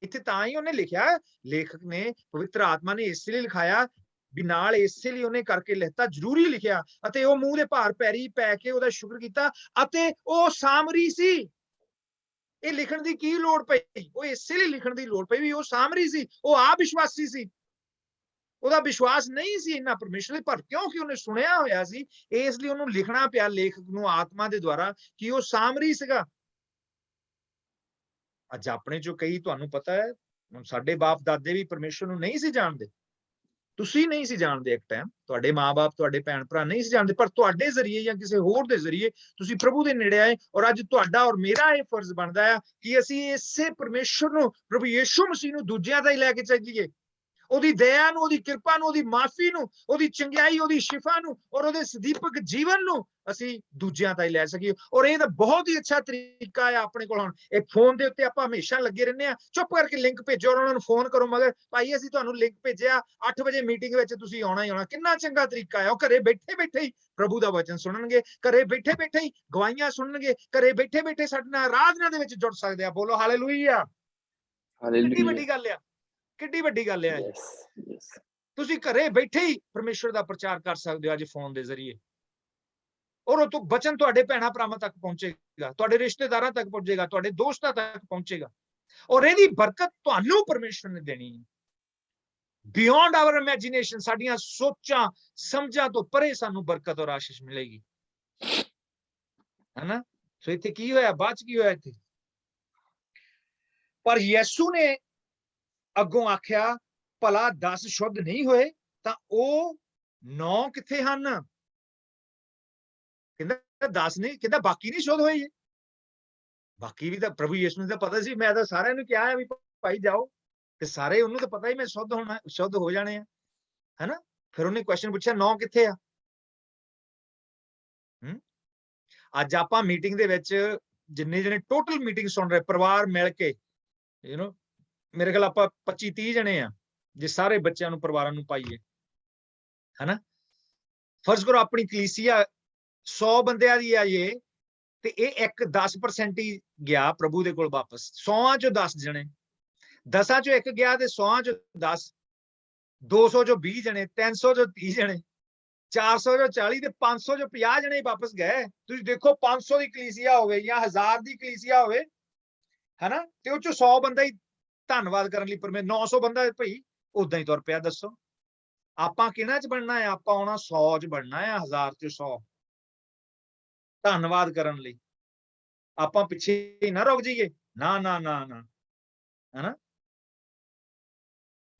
ਇੱਥੇ ਤਾਂ ਹੀ ਉਹਨੇ ਲਿਖਿਆ, ਲੇਖਕ ਨੇ, ਪਵਿੱਤਰ ਆਤਮਾ ਨੇ ਇਸੇ ਲਈ ਲਿਖਾਇਆ ਵੀ ਨਾਲ ਇਸੇ ਲਈ ਉਹਨੇ ਕਰਕੇ ਲਿਖਤਾ, ਜ਼ਰੂਰੀ ਲਿਖਿਆ। ਅਤੇ ਉਹ ਮੂੰਹ ਦੇ ਭਾਰ ਪੈਰੀ ਪੈ ਕੇ ਉਹਦਾ ਸ਼ੁਕਰ ਕੀਤਾ ਅਤੇ ਉਹ ਸਾਮਰੀ ਸੀ। ਇਹ ਲਿਖਣ ਦੀ ਕੀ ਲੋੜ ਪਈ? ਉਹ ਇਸੇ ਲਈ ਲਿਖਣ ਦੀ ਲੋੜ ਪਈ ਵੀ ਉਹ ਸਾਮਰੀ ਸੀ, ਉਹ ਆਪ ਵਿਸ਼ਵਾਸੀ ਸੀ, ਉਹਦਾ ਵਿਸ਼ਵਾਸ ਨਹੀਂ ਸੀ ਇੰਨਾ ਪਰਮੇਸ਼ਰ ਦੇ, ਪਰ ਕਿਉਂਕਿ ਉਹਨੇ ਸੁਣਿਆ ਹੋਇਆ ਸੀ ਇਸ ਲਈ ਉਹਨੂੰ ਲਿਖਣਾ ਪਿਆ ਲੇਖਕ ਨੂੰ ਆਤਮਾ ਦੇ ਦੁਆਰਾ ਕਿ ਉਹ ਸਾਮਰੀ ਸੀਗਾ। ਅੱਜ ਆਪਣੇ ਚੋਂ ਕਈ, ਤੁਹਾਨੂੰ ਪਤਾ ਹੈ, ਸਾਡੇ ਬਾਪ ਦਾਦੇ ਵੀ ਪਰਮੇਸ਼ਰ ਨੂੰ ਨਹੀਂ ਸੀ ਜਾਣਦੇ, ਤੁਸੀਂ ਨਹੀਂ ਸੀ ਜਾਣਦੇ ਇੱਕ ਟਾਈਮ, ਤੁਹਾਡੇ ਮਾਂ-ਬਾਪ ਤੁਹਾਡੇ ਭੈਣ ਭਰਾ ਨਹੀਂ ਸੀ ਜਾਣਦੇ, ਪਰ ਤੁਹਾਡੇ ਜ਼ਰੀਏ ਜਾਂ ਕਿਸੇ ਹੋਰ ਦੇ ਜ਼ਰੀਏ ਤੁਸੀਂ ਪ੍ਰਭੂ ਦੇ ਨੇੜੇ ਆਏ। ਔਰ ਅੱਜ ਤੁਹਾਡਾ ਔਰ ਮੇਰਾ ਇਹ ਫਰਜ਼ ਬਣਦਾ ਹੈ ਕਿ ਅਸੀਂ ਇਸੇ ਪਰਮੇਸ਼ਰ ਨੂੰ, ਪ੍ਰਭੂ ਯਿਸੂ ਮਸੀਹ ਨੂੰ ਦੂਜਿਆਂ ਤਾਈਂ ਲੈ ਕੇ ਚੱਲੀਏ, ਉਹਦੀ ਦਇਆ ਨੂੰ, ਉਹਦੀ ਕਿਰਪਾ ਨੂੰ, ਉਹਦੀ ਮਾਫੀ ਨੂੰ, ਉਹਦੀ ਚੰਗਿਆਈ, ਉਹਦੀ ਸ਼ਿਫਾ ਨੂੰ ਔਰ ਉਹਦੇ ਸਦੀਪਕ ਜੀਵਨ ਨੂੰ ਅਸੀਂ ਦੂਜਿਆਂ ਤਾਈਂ ਲੈ ਸਕੀਏ। ਔਰ ਇਹ ਤਾਂ ਬਹੁਤ ਹੀ ਅੱਛਾ ਤਰੀਕਾ ਹੈ ਆਪਣੇ ਕੋਲ। ਹੁਣ ਇਹ ਫੋਨ ਦੇ ਉੱਤੇ ਆਪਾਂ ਹਮੇਸ਼ਾ ਲੱਗੇ ਰਹਿੰਦੇ ਆ, ਚੁੱਪ ਕਰਕੇ ਲਿੰਕ ਭੇਜੋ ਔਰ ਉਹਨਾਂ ਨੂੰ ਫੋਨ ਕਰੋ, ਮਗਰ ਭਾਈ ਅਸੀਂ ਤੁਹਾਨੂੰ ਲਿੰਕ ਭੇਜਿਆ 8 ਵਜੇ ਮੀਟਿੰਗ ਵਿੱਚ ਤੁਸੀਂ ਆਉਣਾ ਹੀ ਆਉਣਾ। ਕਿੰਨਾ ਚੰਗਾ ਤਰੀਕਾ ਹੈ। ਉਹ ਘਰੇ ਬੈਠੇ ਬੈਠੇ ਹੀ ਪ੍ਰਭੂ ਦਾ ਵਚਨ ਸੁਣਨਗੇ, ਘਰੇ ਬੈਠੇ ਬੈਠੇ ਹੀ ਗਵਾਹੀਆਂ ਸੁਣਨਗੇ, ਘਰੇ ਬੈਠੇ ਬੈਠੇ ਸਾਡੇ ਨਾਲ ਆਰਾਧਨਾ ਦੇ ਵਿੱਚ ਜੁੜ ਸਕਦੇ ਆ। ਬੋਲੋ ਹਾਲੇਲੂਇਆ। ਕਿੰਨੀ ਵੱਡੀ ਗੱਲ ਆ, ਕਿੱਡੀ ਵੱਡੀ ਗੱਲ ਹੈ। ਤੁਸੀਂ ਘਰੇ ਬੈਠੇ ਹੀ ਪਰਮੇਸ਼ਵਰ ਦਾ ਪ੍ਰਚਾਰ ਕਰ ਸਕਦੇ ਹੋ ਅੱਜ ਫੋਨ ਦੇ ਜ਼ਰੀਏ, ਔਰ ਉਹ ਤੋਂ ਬਚਨ ਤੁਹਾਡੇ ਭੈਣਾਂ ਭਰਾਵਾਂ ਤੱਕ ਪਹੁੰਚੇਗਾ, ਤੁਹਾਡੇ ਰਿਸ਼ਤੇਦਾਰਾਂ ਤੱਕ ਪਹੁੰਚੇਗਾ, ਤੁਹਾਡੇ ਦੋਸਤਾਂ ਤੱਕ ਪਹੁੰਚੇਗਾ, ਔਰ ਇਹਦੀ ਬਰਕਤ ਤੁਹਾਨੂੰ ਪਰਮੇਸ਼ਵਰ ਨੇ ਦੇਣੀ ਹੈ। ਬਿਯੋਂਡ ਆਵਰ ਇਮੇਜਿਨੇਸ਼ਨ, ਸਾਡੀਆਂ ਸੋਚਾਂ ਸਮਝਾਂ ਤੋਂ ਪਰੇ ਸਾਨੂੰ ਬਰਕਤ ਔਰ ਆਸ਼ੀਸ਼ ਮਿਲੇਗੀ, ਹੈਨਾ। ਸੋ ਇੱਥੇ ਕੀ ਹੋਇਆ, ਬਾਅਦ ਚ ਕੀ ਹੋਇਆ ਇੱਥੇ, ਪਰ ਯਿਸੂ ਨੇ ਅੱਗੋਂ ਆਖਿਆ ਭਲਾ 10 ਸ਼ੁੱਧ ਨਹੀਂ ਹੋਏ ਤਾਂ ਉਹ 9 ਕਿੱਥੇ ਹਨ? ਕਹਿੰਦਾ 10 ਨਹੀਂ, ਕਹਿੰਦਾ ਬਾਕੀ ਨਹੀਂ ਸ਼ੁੱਧ ਹੋਏ। ਬਾਕੀ ਵੀ ਤਾਂ ਪ੍ਰਭੂ ਯਿਸੂ ਨੂੰ ਤਾਂ ਪਤਾ ਸੀ, ਮੈਂ ਤਾਂ ਸਾਰਿਆਂ ਨੂੰ ਕਿਹਾ ਹੈ ਵੀ ਭਾਈ ਜਾਓ, ਤੇ ਸਾਰੇ ਉਹਨੂੰ ਤਾਂ ਪਤਾ ਹੀ ਮੈਂ ਸ਼ੁੱਧ ਹੋਣਾ, ਸ਼ੁੱਧ ਹੋ ਜਾਣੇ ਆ, ਹੈਨਾ। ਫਿਰ ਉਹਨੇ ਕੁਐਸਚਨ ਪੁੱਛਿਆ 9 ਕਿੱਥੇ ਆ? ਅੱਜ ਆਪਾਂ ਮੀਟਿੰਗ ਦੇ ਵਿੱਚ ਜਿੰਨੇ ਜਣੇ ਟੋਟਲ ਮੀਟਿੰਗ ਸੁਣ ਰਹੇ ਪਰਿਵਾਰ ਮਿਲ ਕੇ, ਮੇਰੇ ਖਿਆਲ ਆਪਾਂ 25-30 ਜਣੇ ਆ, ਜੇ ਸਾਰੇ ਬੱਚਿਆਂ ਨੂੰ ਪਰਿਵਾਰਾਂ ਨੂੰ ਪਾਈਏ, ਹੈਨਾ। ਫਰਜ਼ ਕਰੋ ਆਪਣੀ ਕਲੀਸਿਆ 100 ਬੰਦਿਆਂ ਦੀ ਆ ਇਹ, ਤੇ ਇਹ 10% ਹੀ ਗਿਆ ਪ੍ਰਭੂ ਦੇ ਕੋਲ ਵਾਪਸ। 100 ਚੋਂ 10 ਜਣੇ, 10 ਚੋਂ 1 ਗਿਆ, ਤੇ 100 ਚੋਂ 10, 200 ਚੋਂ 20 ਜਣੇ, 300 ਚੋਂ 30 ਜਣੇ, 400 ਚੋਂ 40, ਤੇ 500 ਚੋਂ 50 ਜਣੇ ਵਾਪਸ ਗਏ। ਤੁਸੀਂ ਦੇਖੋ 500 ਦੀ ਕਲੀਸਿਆ ਹੋਵੇ ਜਾਂ 1000 ਦੀ ਕਲੀਸਿਆ ਹੋਵੇ, ਹੈਨਾ, ਤੇ ਉਹ ਚੋਂ 100 ਬੰਦਾ ਹੀ ਧੰਨਵਾਦ ਕਰਨ ਲਈ, ਪਰ ਮੈਂ 900 ਬੰਦਾ ਭਈ ਉਦਾਂ ਹੀ ਤੁਰ ਪਿਆ। ਦੱਸੋ ਆਪਾਂ ਕਿਹਨਾਂ ਚ ਬਣਨਾ ਹੈ? ਆਪਾਂ ਆਉਣਾ 100 ਚ ਬਣਨਾ ਹੈ, 1000 ਚ 100 ਧੰਨਵਾਦ ਕਰਨ ਲਈ। ਆਪਾਂ ਪਿੱਛੇ ਨਾ ਰੁਕ ਜਾਈਏ, ਨਾ ਨਾ ਨਾ ਨਾ, ਹੈਨਾ।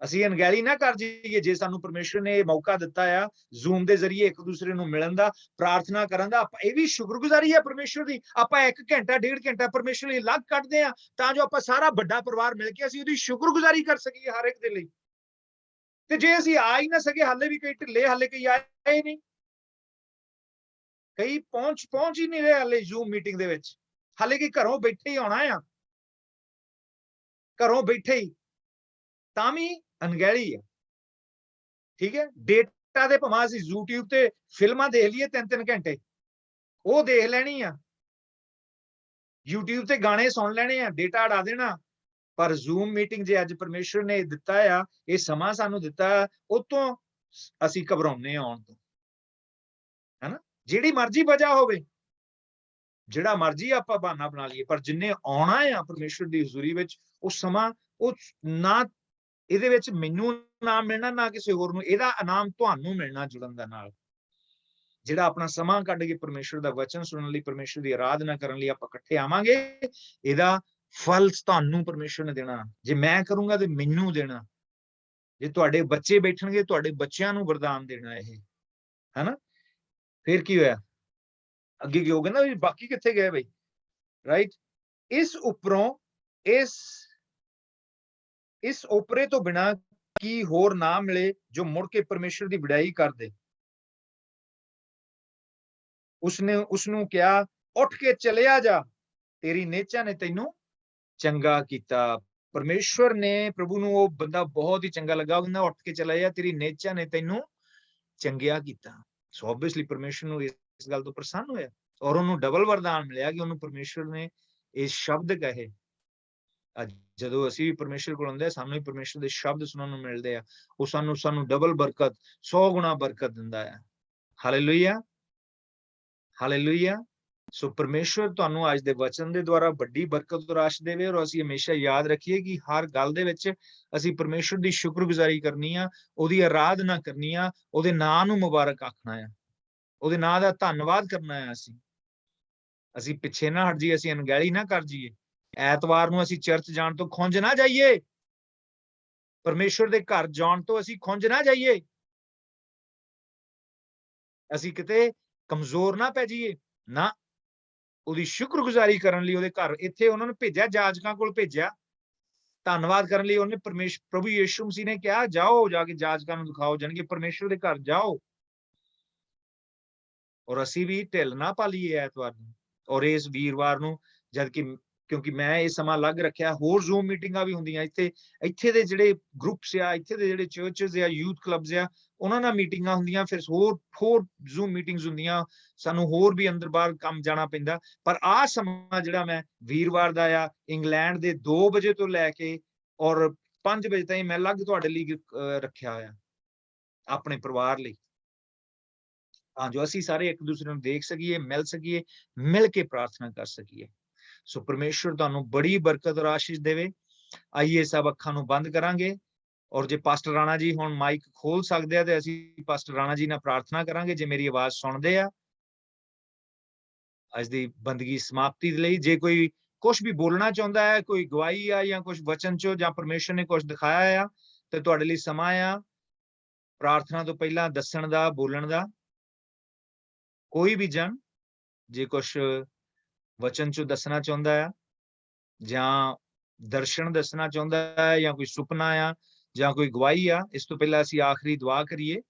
ਅਸੀਂ ਅਣਗਹਿਲੀ ਨਾ ਕਰ ਜਾਈਏ। ਜੇ ਸਾਨੂੰ ਪਰਮੇਸ਼ਰ ਨੇ ਇਹ ਮੌਕਾ ਦਿੱਤਾ ਆ ਜ਼ੂਮ ਦੇ ਜ਼ਰੀਏ ਇੱਕ ਦੂਸਰੇ ਨੂੰ ਮਿਲਣ ਦਾ, ਪ੍ਰਾਰਥਨਾ ਕਰਨ ਦਾ, ਆਪਾਂ ਇਹ ਵੀ ਸ਼ੁਕਰਗੁਜ਼ਾਰੀ ਹੈ ਪਰਮੇਸ਼ਰ ਦੀ। ਆਪਾਂ 1 ਘੰਟਾ 1.5 ਘੰਟਾ ਪਰਮੇਸ਼ਰ ਲਈ ਅਲੱਗ ਕੱਢਦੇ ਆ ਤਾਂ ਜੋ ਆਪਾਂ ਸਾਰਾ ਵੱਡਾ ਪਰਿਵਾਰ ਮਿਲ ਕੇ ਅਸੀਂ ਉਹਦੀ ਸ਼ੁਕਰਗੁਜ਼ਾਰੀ ਕਰ ਸਕੀਏ ਹਰ ਇੱਕ ਦੇ ਲਈ। ਤੇ ਜੇ ਅਸੀਂ ਆ ਹੀ ਨਾ ਸਕੇ, ਹਾਲੇ ਵੀ ਕਈ ਢਿੱਲੇ, ਹਾਲੇ ਕਈ ਆਏ ਹੀ ਨਹੀਂ, ਕਈ ਪਹੁੰਚ ਹੀ ਨਹੀਂ ਰਹੇ ਹਾਲੇ ਜ਼ੂਮ ਮੀਟਿੰਗ ਦੇ ਵਿੱਚ, ਹਾਲੇ ਕਿ ਘਰੋਂ ਬੈਠੇ ਹੀ ਆਉਣਾ ਆ, ਘਰੋਂ ਬੈਠੇ ਹੀ, ਤਾਂ ਵੀ ਅਣਗਹਿਲੀ ਹੈ। ਠੀਕ ਹੈ, ਡੇਟਾ ਦੇ ਭਾਵੇਂ ਅਸੀਂ YouTube ਤੇ ਫਿਲਮਾਂ ਦੇਖ ਲਈਏ 3-3 ਘੰਟੇ, ਉਹ ਦੇਖ ਲੈਣੀ ਆ, YouTube ਤੇ ਗਾਣੇ ਸੁਣ ਲੈਣੇ ਆ, ਡੇਟਾ ਅੜਾ ਦੇਣਾ। ਪਰ ਜ਼ੂਮ ਮੀਟਿੰਗ ਜੇ ਅੱਜ ਪਰਮੇਸ਼ਰ ਨੇ ਦਿੱਤਾ ਆ, ਇਹ ਸਮਾਂ ਸਾਨੂੰ ਦਿੱਤਾ, ਉਹ ਤੋਂ ਅਸੀਂ ਘਬਰਾਉਂਦੇ ਆਉਣ ਤੋਂ, ਹੈਨਾ। ਜਿਹੜੀ ਮਰਜ਼ੀ ਵਜ੍ਹਾ ਹੋਵੇ, ਜਿਹੜਾ ਮਰਜ਼ੀ ਆਪਾਂ ਬਹਾਨਾ ਬਣਾ ਲਈਏ, ਪਰ ਜਿੰਨੇ ਆਉਣਾ ਆ ਪਰਮੇਸ਼ਰ ਦੀ ਹਜ਼ੂਰੀ ਵਿੱਚ, ਉਹ ਸਮਾਂ, ਉਹ ਨਾ ਇਹਦੇ ਵਿੱਚ ਮੈਨੂੰ ਇਨਾਮ ਮਿਲਣਾ, ਨਾ ਕਿਸੇ ਹੋਰ ਨੂੰ, ਇਹਦਾ ਇਨਾਮ ਤੁਹਾਨੂੰ ਮਿਲਣਾ ਜੁੜਨ ਦਾ ਨਾਲ। ਜਿਹੜਾ ਆਪਣਾ ਸਮਾਂ ਕੱਢ ਕੇ ਪਰਮੇਸ਼ਰ ਦਾ ਵਚਨ ਸੁਣਨ ਲਈ, ਪਰਮੇਸ਼ਰ ਦੀ ਆਰਾਧਨਾ ਕਰਨ ਲਈ ਆਪਾਂ ਇਕੱਠੇ ਆਵਾਂਗੇ, ਇਹਦਾ ਫਲ ਤੁਹਾਨੂੰ ਪਰਮੇਸ਼ਰ ਨੇ ਦੇਣਾ। ਜੇ ਮੈਂ ਕਰੂੰਗਾ ਤੇ ਮੈਨੂੰ ਦੇਣਾ, ਜੇ ਤੁਹਾਡੇ ਬੱਚੇ ਬੈਠਣਗੇ ਤੁਹਾਡੇ ਬੱਚਿਆਂ ਨੂੰ ਵਰਦਾਨ ਦੇਣਾ ਇਹ, ਹੈਨਾ। ਫਿਰ ਕੀ ਹੋਇਆ ਅੱਗੇ, ਕੀ ਹੋ ਗਿਆ ਨਾ, ਬਾਕੀ ਕਿੱਥੇ ਗਏ ਬਈ, ਰਾਈਟ। ਇਸ ਉੱਪਰੋਂ ਇਸ ਓਪਰੇ ਤੋਂ ਬਿਨਾਂ ਕੀ ਹੋਰ ਨਾ ਮਿਲੇ ਜੋ ਮੁੜ ਕੇ ਪਰਮੇਸ਼ਰ ਦੀ ਵਡਿਆਈ ਕਰਦੇ। ਉਸਨੂੰ ਕਿਹਾ ਉੱਠ ਕੇ ਚਲਿਆ ਜਾ, ਤੇਰੀ ਨੇਚਾ ਨੇ ਤੈਨੂੰ ਚੰਗਾ ਕੀਤਾ। ਪਰਮੇਸ਼ਵਰ ਨੇ, ਪ੍ਰਭੂ ਨੂੰ ਉਹ ਬੰਦਾ ਬਹੁਤ ਹੀ ਚੰਗਾ ਲੱਗਾ, ਉਹ ਕਹਿੰਦਾ ਉੱਠ ਕੇ ਚਲਾ ਜਾ, ਤੇਰੀ ਨੇਚਾ ਨੇ ਤੈਨੂੰ ਚੰਗਿਆ ਕੀਤਾ। ਸੋ ਆਬਵੀਅਸਲੀ ਪਰਮੇਸ਼ਰ ਨੂੰ ਇਸ ਗੱਲ ਤੋਂ ਪ੍ਰਸੰਨ ਹੋਇਆ, ਔਰ ਉਹਨੂੰ ਡਬਲ ਵਰਦਾਨ ਮਿਲਿਆ ਕਿ ਉਹਨੂੰ ਪਰਮੇਸ਼ਰ ਨੇ ਇਹ ਸ਼ਬਦ ਕਹੇ। ਅੱਜ ਜਦੋਂ ਅਸੀਂ ਵੀ ਪਰਮੇਸ਼ਰ ਕੋਲ ਆਉਂਦੇ, ਸਾਨੂੰ ਵੀ ਪਰਮੇਸ਼ਰ ਦੇ ਸ਼ਬਦ ਸੁਣਨ ਨੂੰ ਮਿਲਦੇ ਆ, ਉਹ ਸਾਨੂੰ ਡਬਲ ਬਰਕਤ, 100 ਗੁਣਾ ਬਰਕਤ ਦਿੰਦਾ ਹੈ। Hallelujah, hallelujah. ਸੋ ਪਰਮੇਸ਼ਰ ਤੁਹਾਨੂੰ ਅੱਜ ਦੇ ਵਚਨ ਦੇ ਦੁਆਰਾ ਵੱਡੀ ਬਰਕਤ ਔਰ ਆਸ਼ੀਸ਼ ਦੇਵੇ, ਔਰ ਅਸੀਂ ਹਮੇਸ਼ਾ ਯਾਦ ਰੱਖੀਏ ਕਿ ਹਰ ਗੱਲ ਦੇ ਵਿੱਚ ਅਸੀਂ ਪਰਮੇਸ਼ਰ ਦੀ ਸ਼ੁਕਰਗੁਜ਼ਾਰੀ ਕਰਨੀ ਆ, ਉਹਦੀ ਆਰਾਧਨਾ ਕਰਨੀ ਆ, ਉਹਦੇ ਨਾਂ ਨੂੰ ਮੁਬਾਰਕ ਆਖਣਾ ਆ, ਉਹਦੇ ਨਾਂ ਦਾ ਧੰਨਵਾਦ ਕਰਨਾ ਹੈ। ਅਸੀਂ ਪਿੱਛੇ ਨਾ ਹਟ ਜਾਈਏ, ਅਸੀਂ ਅਣਗਹਿਲੀ ਨਾ ਕਰ ਜਾਈਏ, ਐਤਵਾਰ ਨੂੰ ਅਸੀਂ ਚਰਚ ਜਾਣ ਤੋਂ ਖੁੰਝ ਨਾ ਜਾਈਏ। ਪਰਮੇਸ਼ਵਰ ਦੇ ਘਰ ਜਾਣ ਤੋਂ ਅਸੀਂ ਖੁੰਝ ਨਾ ਜਾਈਏ, ਅਸੀਂ ਕਿਤੇ ਕਮਜ਼ੋਰ ਨਾ ਪੈ ਜਾਈਏ। ਨਾ, ਉਹਦੀ ਸ਼ੁਕਰਗੁਜ਼ਾਰੀ ਕਰਨ ਲਈ ਉਹਦੇ ਘਰ ਇੱਥੇ ਉਹਨਾਂ ਨੂੰ ਭੇਜਿਆ, ਜਾਜਕਾਂ ਕੋਲ ਭੇਜਿਆ ਧੰਨਵਾਦ ਕਰਨ ਲਈ। ਉਹਨੇ ਪ੍ਰਭੂ ਯਿਸੂ ਮਸੀਹ ਨੇ ਕਿਹਾ ਜਾਓ, ਜਾ ਕੇ ਜਾਜਕਾਂ ਨੂੰ ਦਿਖਾਓ, ਜਾਣੀ ਕਿ ਪਰਮੇਸ਼ਵਰ ਦੇ ਘਰ ਜਾਓ। ਔਰ ਅਸੀਂ ਵੀ ਢਿੱਲ ਨਾ ਪਾ ਲਈਏ ਐਤਵਾਰ ਨੂੰ ਔਰ ਇਸ ਵੀਰਵਾਰ ਨੂੰ, ਜਦ ਕਿ ਕਿਉਂਕਿ ਮੈਂ ਇਹ ਸਮਾਂ ਅਲੱਗ ਰੱਖਿਆ, ਹੋਰ ਜ਼ੂਮ ਮੀਟਿੰਗਾਂ ਵੀ ਹੁੰਦੀਆਂ ਇੱਥੇ ਦੇ ਜਿਹੜੇ ਗਰੁੱਪਸ ਆ, ਇੱਥੇ ਦੇ ਜਿਹੜੇ ਚਰਚਸ ਆ, ਯੂਥ ਕਲੱਬਸ ਆ, ਉਹਨਾਂ ਨਾਲ ਮੀਟਿੰਗਾਂ ਹੁੰਦੀਆਂ, ਫਿਰ ਹੋਰ ਜ਼ੂਮ ਮੀਟਿੰਗਸ ਹੁੰਦੀਆਂ, ਸਾਨੂੰ ਹੋਰ ਵੀ ਅੰਦਰ ਬਾਹਰ ਕੰਮ ਜਾਣਾ ਪੈਂਦਾ। ਪਰ ਆਹ ਸਮਾਂ ਜਿਹੜਾ ਮੈਂ ਵੀਰਵਾਰ ਦਾ ਆ, ਇੰਗਲੈਂਡ ਦੇ 2 ਵਜੇ ਤੋਂ ਲੈ ਕੇ ਔਰ 5 ਵਜੇ ਤਾਈਂ ਮੈਂ ਅਲੱਗ ਤੁਹਾਡੇ ਲਈ ਰੱਖਿਆ ਹੋਇਆ, ਆਪਣੇ ਪਰਿਵਾਰ ਲਈ, ਤਾਂ ਜੋ ਅਸੀਂ ਸਾਰੇ ਇੱਕ ਦੂਸਰੇ ਨੂੰ ਦੇਖ ਸਕੀਏ, ਮਿਲ ਸਕੀਏ, ਮਿਲ ਕੇ ਪ੍ਰਾਰਥਨਾ ਕਰ ਸਕੀਏ। ਸੋ ਪਰਮੇਸ਼ਵਰ ਤੁਹਾਨੂੰ ਬੜੀ ਬਰਕਤ ਔਰ ਆਸ਼ੀਸ਼ ਦੇਵੇ। ਆਈਏ ਸਭ ਅੱਖਾਂ ਨੂੰ ਬੰਦ ਕਰਾਂਗੇ, ਔਰ ਜੇ ਪਾਸਟਰ ਰਾਣਾ ਜੀ ਹੁਣ ਮਾਈਕ ਖੋਲ ਸਕਦੇ ਆ ਤੇ ਅਸੀਂ ਪਾਸਟਰ ਰਾਣਾ ਜੀ ਨਾਲ ਪ੍ਰਾਰਥਨਾ ਕਰਾਂਗੇ, ਜੇ ਮੇਰੀ ਆਵਾਜ਼ ਸੁਣਦੇ ਆ ਅੱਜ ਦੀ ਬੰਦਗੀ ਸਮਾਪਤੀ ਦੇ ਲਈ। ਜੇ ਕੋਈ ਕੁਝ ਵੀ ਬੋਲਣਾ ਚਾਹੁੰਦਾ ਹੈ, ਕੋਈ ਗਵਾਹੀ ਆ ਜਾਂ ਕੁਝ ਵਚਨ ਚੋਂ ਜਾਂ ਪਰਮੇਸ਼ਵਰ ਨੇ ਕੁਝ ਦਿਖਾਇਆ ਆ, ਤੇ ਤੁਹਾਡੇ ਲਈ ਸਮਾਂ ਆ ਪ੍ਰਾਰਥਨਾ ਤੋਂ ਪਹਿਲਾਂ ਦੱਸਣ ਦਾ, ਬੋਲਣ ਦਾ। ਕੋਈ ਵੀ ਜਨ ਜੇ ਕੁਛ ਵਚਨ ਚੋਂ ਦੱਸਣਾ ਚਾਹੁੰਦਾ ਆ, ਜਾਂ ਦਰਸ਼ਨ ਦੱਸਣਾ ਚਾਹੁੰਦਾ ਹੈ, ਜਾਂ ਕੋਈ ਸੁਪਨਾ ਆ, ਜਾਂ ਕੋਈ ਗਵਾਹੀ ਆ, ਇਸ ਤੋਂ ਪਹਿਲਾਂ ਅਸੀਂ ਆਖਰੀ ਦੁਆ ਕਰੀਏ।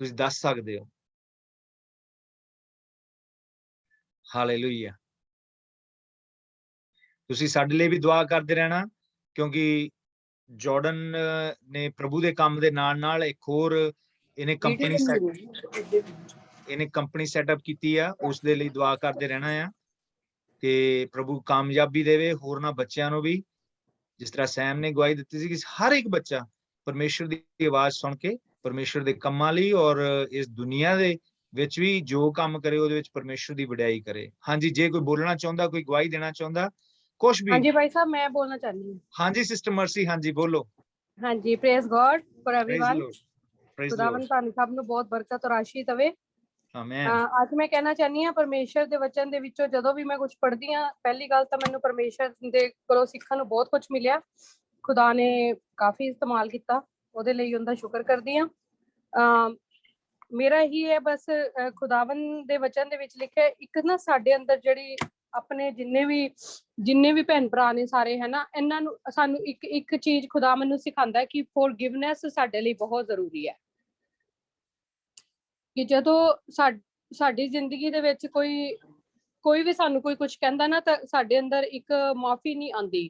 ਤੁਸੀਂ ਦੱਸ ਸਕਦੇ ਹੋ। ਹਾਲੇਲੂਇਆ। ਤੁਸੀਂ ਸਾਡੇ ਲਈ ਵੀ ਦੁਆ ਕਰਦੇ ਰਹਿਣਾ, ਕਿਉਂਕਿ ਜਾਰਡਨ ਨੇ ਪ੍ਰਭੂ ਦੇ ਕੰਮ ਦੇ ਨਾਲ ਇੱਕ ਹੋਰ ਇਹਨੇ ਕੰਪਨੀ ਸੈਟਅਪ ਕੀਤੀ ਆ, ਉਸ ਦੇ ਲਈ ਦੁਆ ਕਰਦੇ ਰਹਿਣਾ ਆ ਕਿ ਪ੍ਰਭੂ ਕਾਮਯਾਬੀ ਦੇਵੇ ਹੋਰਨਾਂ ਬੱਚਿਆਂ ਨੂੰ ਵੀ। ਜਿਸ ਤਰ੍ਹਾਂ ਸੈਮ ਨੇ ਗਵਾਹੀ ਦਿੱਤੀ ਸੀ ਕਿ ਹਰ ਇੱਕ ਬੱਚਾ ਪਰਮੇਸ਼ਵਰ ਦੀ ਆਵਾਜ਼ ਸੁਣ ਕੇ ਪਰਮੇਸ਼ਵਰ ਦੇ ਕੰਮਾਂ ਲਈ ਔਰ ਇਸ ਦੁਨੀਆ ਦੇ ਵਿੱਚ ਵੀ ਜੋ ਕੰਮ ਕਰੇ ਉਹਦੇ ਵਿੱਚ ਪਰਮੇਸ਼ਵਰ ਦੀ ਵਡਿਆਈ ਕਰੇ। ਹਾਂਜੀ, ਜੇ ਕੋਈ ਬੋਲਣਾ ਚਾਹੁੰਦਾ, ਕੋਈ ਗਵਾਹੀ ਦੇਣਾ ਚਾਹੁੰਦਾ, ਕੁਛ ਵੀ। ਹਾਂਜੀ ਭਾਈ ਸਾਹਿਬ, ਮੈਂ ਬੋਲਣਾ ਚਾਹੁੰਦੀ ਹਾਂ। ਹਾਂਜੀ ਸਿਸਟਰ ਮਰਸੀ, ਹਾਂਜੀ ਬੋਲੋ। ਹਾਂਜੀ, praise god for everyone. Praise the ਖੁਦਾਵੰਦ Lord। ਤੁਹਾਨੂੰ ਸਭ ਨੂੰ ਬਹੁਤ ਬਰਕਤ ਔਰ ਆਸ਼ੀਸ਼ ਦੇਵੇ। ਆਮੇਨ। ਅੱਜ ਮੈਂ ਕਹਿਣਾ ਚਾਹਨੀ ਹਾਂ, ਪਰਮੇਸ਼ਰ ਦੇ ਵਚਨ ਦੇ ਵਿੱਚੋਂ ਜਦੋਂ ਵੀ ਮੈਂ ਕੁਝ ਪੜ੍ਹਦੀ ਹਾਂ, ਪਹਿਲੀ ਗੱਲ ਤਾਂ ਮੈਨੂੰ ਪਰਮੇਸ਼ਰ ਦੇ ਕੋਲੋਂ ਸਿੱਖਣ ਨੂੰ ਬਹੁਤ ਕੁਝ ਮਿਲਿਆ। ਖੁਦਾ ਨੇ ਕਾਫੀ ਇਸਤੇਮਾਲ ਕੀਤਾ, ਉਹਦੇ ਲਈ ਉਹਦਾ ਸ਼ੁਕਰ ਕਰਦੀ ਹਾਂ। ਮੇਰਾ ਇਹੀ ਹੈ ਬਸ, ਖੁਦਾਵੰਦ ਦੇ ਵਚਨ ਦੇ ਵਿੱਚ ਲਿਖਿਆ ਇੱਕ ਨਾ ਸਾਡੇ ਅੰਦਰ ਜਿਹੜੀ ਆਪਣੇ ਜਿੰਨੇ ਵੀ ਭੈਣ ਭਰਾ ਨੇ ਸਾਰੇ, ਹੈ ਨਾ, ਇਹਨਾਂ ਨੂੰ ਸਾਨੂੰ ਇੱਕ ਚੀਜ਼ ਖੁਦਾ ਮੈਨੂੰ ਸਿਖਾਉਂਦਾ ਹੈ ਕਿ ਫੋਰਗਿਵਨੈਸ ਸਾਡੇ ਲਈ ਬਹੁਤ ਜ਼ਰੂਰੀ ਹੈ। ਕਿ ਜਦੋਂ ਸਾਡੀ ਜ਼ਿੰਦਗੀ ਦੇ ਵਿੱਚ ਕੋਈ ਵੀ ਸਾਨੂੰ ਕੋਈ ਕੁਝ ਕਹਿੰਦਾ ਨਾ, ਤਾਂ ਸਾਡੇ ਅੰਦਰ ਇੱਕ ਮਾਫੀ ਨਹੀਂ ਆਉਂਦੀ,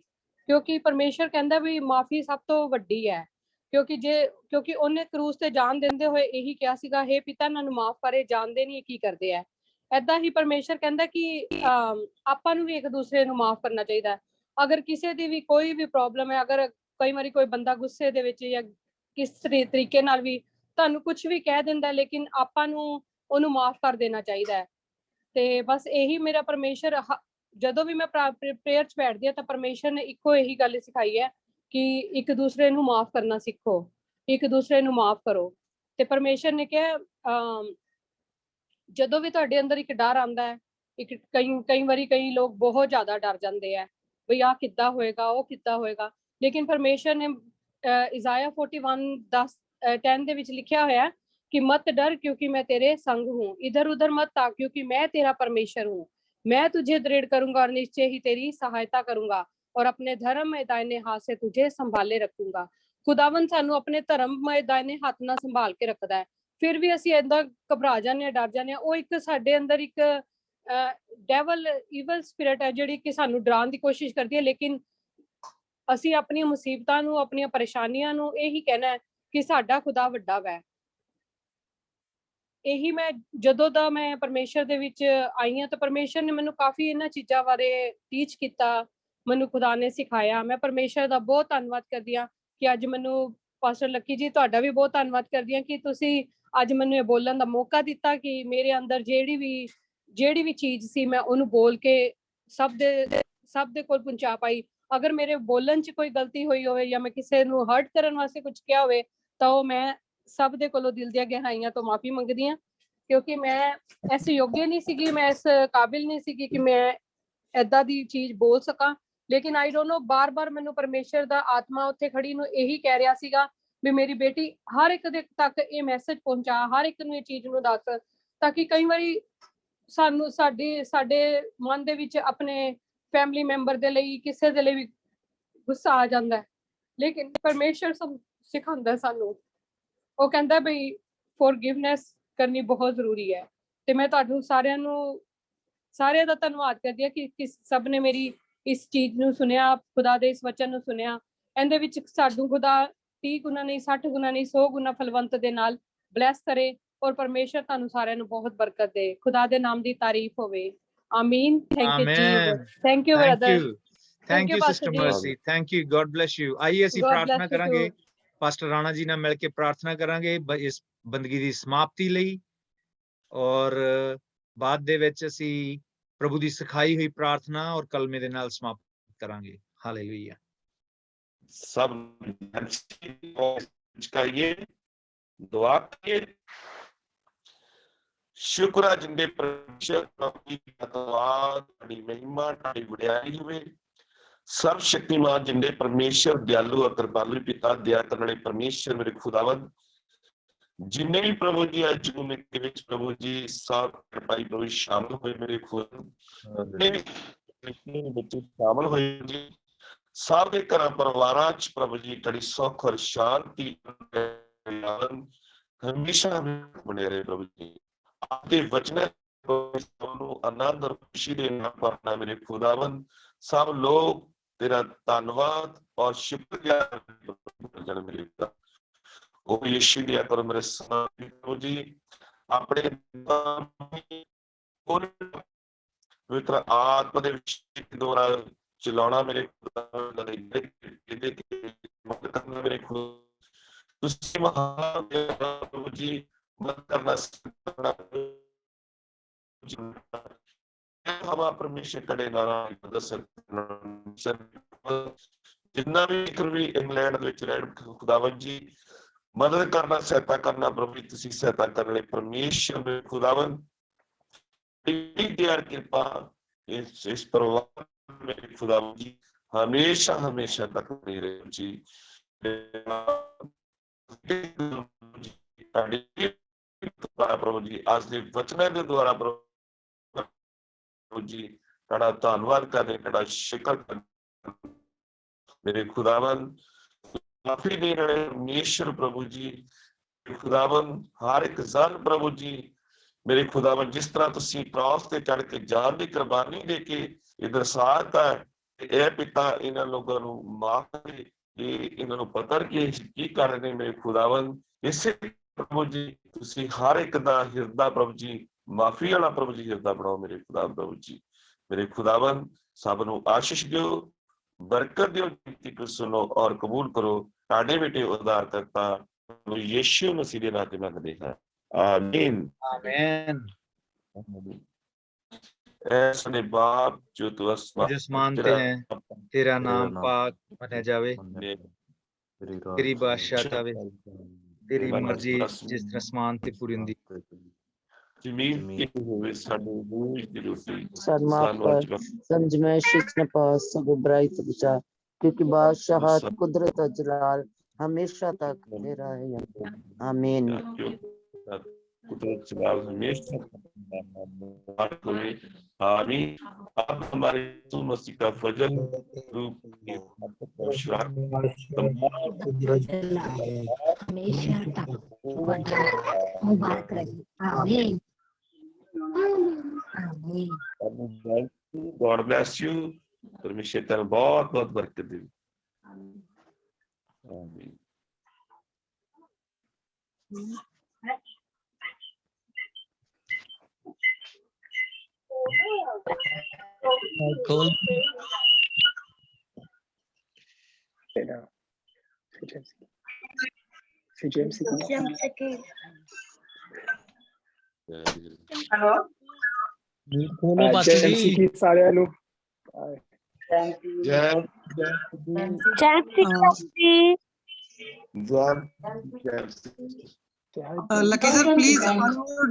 ਕਿਉਂਕਿ ਪਰਮੇਸ਼ਰ ਕਹਿੰਦਾ ਵੀ ਮਾਫੀ ਸਭ ਤੋਂ ਵੱਡੀ ਹੈ। ਕਿਉਂਕਿ ਉਹਨੇ ਕਰੂਸ ਤੇ ਜਾਨ ਦਿੰਦੇ ਹੋਏ ਇਹੀ ਕਿਹਾ ਸੀਗਾ, ਹੇ ਪਿਤਾ ਇਹਨਾਂ ਨੂੰ ਮਾਫ ਕਰੇ, ਜਾਣਦੇ ਨਹੀਂ ਕੀ ਕਰਦੇ ਆ। ਏਦਾਂ ਹੀ ਪਰਮੇਸ਼ਰ ਕਹਿੰਦਾ ਕਿ ਆਪਾਂ ਨੂੰ ਵੀ ਇੱਕ ਦੂਸਰੇ ਨੂੰ ਮਾਫ ਕਰਨਾ ਚਾਹੀਦਾ। ਅਗਰ ਕਿਸੇ ਦੀ ਵੀ ਕੋਈ ਵੀ ਪ੍ਰੋਬਲਮ ਹੈ, ਅਗਰ ਕਈ ਵਾਰੀ ਕੋਈ ਬੰਦਾ ਗੁੱਸੇ ਦੇ ਵਿੱਚ ਜਾਂ ਕਿਸ ਤਰੀਕੇ ਨਾਲ ਵੀ ਤੁਹਾਨੂੰ ਕੁਝ ਵੀ ਕਹਿ ਦਿੰਦਾ, ਲੇਕਿਨ ਆਪਾਂ ਨੂੰ ਉਹਨੂੰ ਮਾਫ ਕਰ ਦੇਣਾ ਚਾਹੀਦਾ ਹੈ। ਤੇ ਬਸ ਇਹੀ ਮੇਰਾ ਪਰਮੇਸ਼ਰ, ਜਦੋਂ ਵੀ ਮੈਂ ਪ੍ਰੇਅਰ 'ਚ ਬੈਠਦੀ ਹਾਂ ਤਾਂ ਪਰਮੇਸ਼ਰ ਨੇ ਇੱਕੋ ਇਹੀ ਗੱਲ ਸਿਖਾਈ ਹੈ ਕਿ ਇੱਕ ਦੂਸਰੇ ਨੂੰ ਮਾਫ ਕਰਨਾ ਸਿੱਖੋ, ਇੱਕ ਦੂਸਰੇ ਨੂੰ ਮਾਫ ਕਰੋ। ਤੇ ਪਰਮੇਸ਼ਰ ਨੇ ਕਿਹਾ ਜਦੋਂ ਵੀ ਤੁਹਾਡੇ ਅੰਦਰ ਇੱਕ ਡਰ ਆਉਂਦਾ ਹੈ, ਕਈ ਵਾਰੀ ਕਈ ਲੋਕ ਬਹੁਤ ਜ਼ਿਆਦਾ ਡਰ ਜਾਂਦੇ ਆ ਬਈ ਆਹ ਕਿੱਦਾਂ ਹੋਏਗਾ, ਉਹ ਕਿੱਦਾਂ ਹੋਏਗਾ, ਲੇਕਿਨ ਪਰਮੇਸ਼ਰ ਨੇ ਇਜ਼ਾਇਆ 41:10 ਦੇ ਵਿੱਚ ਲਿਖਿਆ ਹੋਇਆ कि मत डर क्योंकि मैं तेरे संग हूँ, इधर उधर मत ताक क्योंकि मैं तेरा परमेश्वर हूँ, मैं तुझे दृढ़ करूंगा और निश्चय ही तेरी सहायता करूंगा और अपने धर्ममय दाहिने हाथ से तुझे संभाले रखूंगा। खुदावन सानू अपने धर्ममय दाहिने हाथ ਨਾਲ ਸੰਭਾਲ ਕੇ ਰੱਖਦਾ ਹੈ। ਫਿਰ ਵੀ ਅਸੀਂ ਏਦਾਂ ਘਬਰਾ ਜਾਂਦੇ ਹਾਂ, ਡਰ ਜਾਂਦੇ ਹਾਂ। ਉਹ ਇੱਕ ਸਾਡੇ ਅੰਦਰ ਇੱਕ ਡੈਵਲ ਈਵਲ ਸਪਿਰਿਟ ਹੈ ਜਿਹੜੀ ਕਿ ਸਾਨੂੰ ਡਰਾਉਣ ਦੀ ਕੋਸ਼ਿਸ਼ ਕਰਦੀ ਹੈ, ਲੇਕਿਨ ਅਸੀਂ ਆਪਣੀਆਂ ਮੁਸੀਬਤਾਂ ਨੂੰ, ਆਪਣੀਆਂ ਪਰੇਸ਼ਾਨੀਆਂ ਨੂੰ ਇਹੀ ਕਹਿਣਾ ਹੈ ਕਿ ਸਾਡਾ ਖੁਦਾ ਵੱਡਾ ਹੈ। ਇਹੀ ਮੈਂ ਜਦੋਂ ਦਾ ਮੈਂ ਪਰਮੇਸ਼ਰ ਦੇ ਵਿੱਚ ਆਈ ਹਾਂ ਤਾਂ ਪਰਮੇਸ਼ਰ ਨੇ ਮੈਨੂੰ ਕਾਫੀ ਇਹਨਾਂ ਚੀਜ਼ਾਂ ਬਾਰੇ ਟੀਚ ਕੀਤਾ, ਮੈਨੂੰ ਖੁਦਾ ਨੇ ਸਿਖਾਇਆ। ਮੈਂ ਪਰਮੇਸ਼ਰ ਦਾ ਬਹੁਤ ਧੰਨਵਾਦ ਕਰਦੀ ਹਾਂ ਕਿ ਅੱਜ ਮੈਨੂੰ ਪਾਸਟਰ ਲੱਕੀ ਜੀ, ਤੁਹਾਡਾ ਵੀ ਬਹੁਤ ਧੰਨਵਾਦ ਕਰਦੀ ਹਾਂ ਕਿ ਤੁਸੀਂ ਅੱਜ ਮੈਨੂੰ ਇਹ ਬੋਲਣ ਦਾ ਮੌਕਾ ਦਿੱਤਾ ਕਿ ਮੇਰੇ ਅੰਦਰ ਜਿਹੜੀ ਵੀ ਚੀਜ਼ ਸੀ ਮੈਂ ਉਹਨੂੰ ਬੋਲ ਕੇ ਸਭ ਦੇ ਕੋਲ ਪਹੁੰਚਾ ਪਾਈ। ਅਗਰ ਮੇਰੇ ਬੋਲਣ 'ਚ ਕੋਈ ਗਲਤੀ ਹੋਈ ਹੋਵੇ ਜਾਂ ਮੈਂ ਕਿਸੇ ਨੂੰ ਹਰਟ ਕਰਨ ਵਾਸਤੇ ਕੁਝ ਕਿਹਾ ਹੋਵੇ ਤਾਂ ਉਹ ਮੈਂ ਸਭ ਦੇ ਕੋਲੋਂ ਦਿਲ ਦੀਆਂ ਗਹਿਰਾਈਆਂ ਤੋਂ ਮਾਫੀ ਮੰਗਦੀ ਹਾਂ, ਕਿਉਂਕਿ ਮੈਂ ਇਸ ਯੋਗ ਨਹੀਂ ਸੀਗੀ, ਮੈਂ ਇਸ ਕਾਬਿਲ ਨਹੀਂ ਸੀਗੀ ਕਿ ਮੈਂ ਏਦਾਂ ਦੀ ਚੀਜ਼ ਬੋਲ ਸਕਾਂ। ਲੇਕਿਨ ਆਈ ਡੋਨਟ ਨੋ ਬਾਰ-ਬਾਰ ਮੈਨੂੰ ਪਰਮੇਸ਼ਰ ਦਾ ਆਤਮਾ ਉੱਥੇ ਖੜੀ ਨੂੰ ਇਹੀ ਕਹਿ ਰਿਹਾ ਸੀਗਾ ਵੀ ਮੇਰੀ ਬੇਟੀ ਹਰ ਇੱਕ ਦੇ ਤੱਕ ਇਹ ਮੈਸੇਜ ਪਹੁੰਚਾ, ਹਰ ਇੱਕ ਨੂੰ ਇਹ ਚੀਜ਼ ਨੂੰ ਦੱਸ, ਤਾਂ ਕਿ ਕਈ ਵਾਰੀ ਸਾਨੂੰ ਸਾਡੇ ਮਨ ਦੇ ਵਿੱਚ ਆਪਣੇ ਫੈਮਿਲੀ ਮੈਂਬਰ ਦੇ ਲਈ ਕਿਸੇ ਦੇ ਲਈ ਵੀ ਗੁੱਸਾ ਆ ਜਾਂਦਾ ਹੈ, ਲੇਕਿਨ ਪਰਮੇਸ਼ਰ ਸਿਖਾਉਂਦਾ ਸਾਨੂੰ, ਉਹ ਕਹਿੰਦਾ ਬਈ ਫੋਰਗਿਵਨੈਸ ਕਰਨੀ ਬਹੁਤ ਜ਼ਰੂਰੀ ਹੈ। ਤੇ ਮੈਂ ਤੁਹਾਨੂੰ ਸਾਰਿਆਂ ਦਾ ਧੰਨਵਾਦ ਕਰਦੀ ਹਾਂ ਕਿ ਸਭ ਨੇ ਮੇਰੀ ਇਸ ਚੀਜ਼ ਨੂੰ ਸੁਣਿਆ, ਖੁਦਾ ਦੇ ਇਸ ਵਚਨ ਨੂੰ ਸੁਣਿਆ। ਇਹਦੇ ਵਿੱਚ ਸਾਨੂੰ ਖੁਦਾ 30 ਗੁਣਾ ਨਹੀਂ, 60 ਗੁਣਾ ਨਹੀਂ, 100 ਗੁਣਾ ਫਲਵੰਤ ਦੇ ਨਾਲ ਬਲੈਸ ਕਰੇ ਔਰ ਪਰਮੇਸ਼ਰ ਤੁਹਾਨੂੰ ਸਾਰਿਆਂ ਨੂੰ ਬਹੁਤ ਬਰਕਤ ਦੇ। ਖੁਦਾ ਦੇ ਨਾਮ ਦੀ ਤਾਰੀਫ ਹੋਵੇ। ਆਮੀਨ। Thank you ji. Thank you brother. Thank you sister Mercy. Thank you. God bless you. ਆइए ਅਸੀਂ ਪ੍ਰਾਰਥਨਾ ਕਰਾਂਗੇ, ਪਾਸਟਰ ਰਾਣਾ ਜੀ ਨਾਲ ਮਿਲ ਕੇ ਪ੍ਰਾਰਥਨਾ ਕਰਾਂਗੇ ਇਸ ਬੰਦਗੀ ਦੀ ਸਮਾਪਤੀ ਲਈ, ਔਰ ਬਾਅਦ ਦੇ ਵਿੱਚ ਅਸੀਂ ਪ੍ਰਭੂ ਦੀ ਸਿਖਾਈ ਹੋਈ ਪ੍ਰਾਰਥਨਾ ਔਰ ਕਲਮੇ ਦੇ ਨਾਲ ਸਮਾਪਤ ਕਰਾਂਗੇ। ਹਾਲੇਲੂਇਆ। सब करिए, दुआ करिए। शुक्र है जिंदे परमेश्वर की धन्यवाद, तेरी महिमा, तेरी वडियाई होवे। सब शक्तिमान जिंदे परमेश्वर दयालु और कृपालु पिता, दया करने वाले परमेश्वर मेरे खुदावंद, जिन्ने भी प्रभु जी आज के विच प्रभु जी सब कृपाई प्रभु शामिल हुए मेरे खुदावंद, बच्चे शामिल हुए जी, सब के घर परिवारां च प्रभु जी कड़ी सुख और शांति हमेशा बने रहे प्रभु जी। आपके वचन आनंद और खुशी दे नाम पर मेरे खुदावंद सब लोग तेरा धन्यवाद और शुक्रिया मेरे खुदा। ओ यीशु दिया करो मेरे प्रभु जी, अपने पवित्र आत्मा दे द्वारा चलाना मेरे मेरे प्रभु जी मत करना हवा परमेश्वर कड़े जितना भी इंग्लैंड खुदावन जी मदद करना, सहायता करना प्रभु जी, सहायता करने परमेश्वर मेरे खुदावन कृपा इस परिवार मेरे खुदावन जी हमेशा हमेशा तक नहीं रहे जी। प्रभु जी आज के वचन के द्वारा प्रभु जी बड़ा धन्यवाद करने, बड़ा शुक्र करने मेरे खुदावन। माफी दे रहे परमेश्वर प्रभु जी, खुदावन हर एक जन प्रभु जी मेरे खुदावन जिस तरह तुसी क्रॉस ते चढ़ के जान की कुर्बानी दे के इधर साथ है पिता इन्हां लोगों को माफ करे, इन्हां नूं पता की कर रहे मेरे खुदावन। इसे प्रभु जी तुसी हर एक दा हिरदा प्रभु जी माफी वाला प्रभु जी हिरदा बनाओ मेरे खुदा प्रभु जी। मेरे खुदावन सब नूं आशीष दियो, बरकत दियो, विनती को सुनो और कबूल करो। साडे बेटे उद्धार करता यीशु मसीह दे नाम ते मंगदे हां, आमीन आमीन। ऐसे बाप जो तू आसमान पे है, तेरा नाम पाक माना जावे, तेरी बादशाहत आवे, तेरी मर्जी जिस तरह आसमान ते पूरी हुंदी जमीन की होवे साडे रोज दी रोटी सन्माप पर संजमैश न पास सब बुराई तो बचा, क्योंकि बादशाहत कुदरत और जलाल हमेशा तक तेरा है। आमीन। कुदरत जलाल हमेशा आमीन। अब हमारे यीशु मसीह का फजल रूप हमेशा तक मुबारक रहे। आमीन आमीन। God bless you. परमेश्वर तेरा बहुत बहुत बरकत दे। आमीन। Cool. हेलो खोलो पास्टर जी सारे नु thank you lucky sir please unmute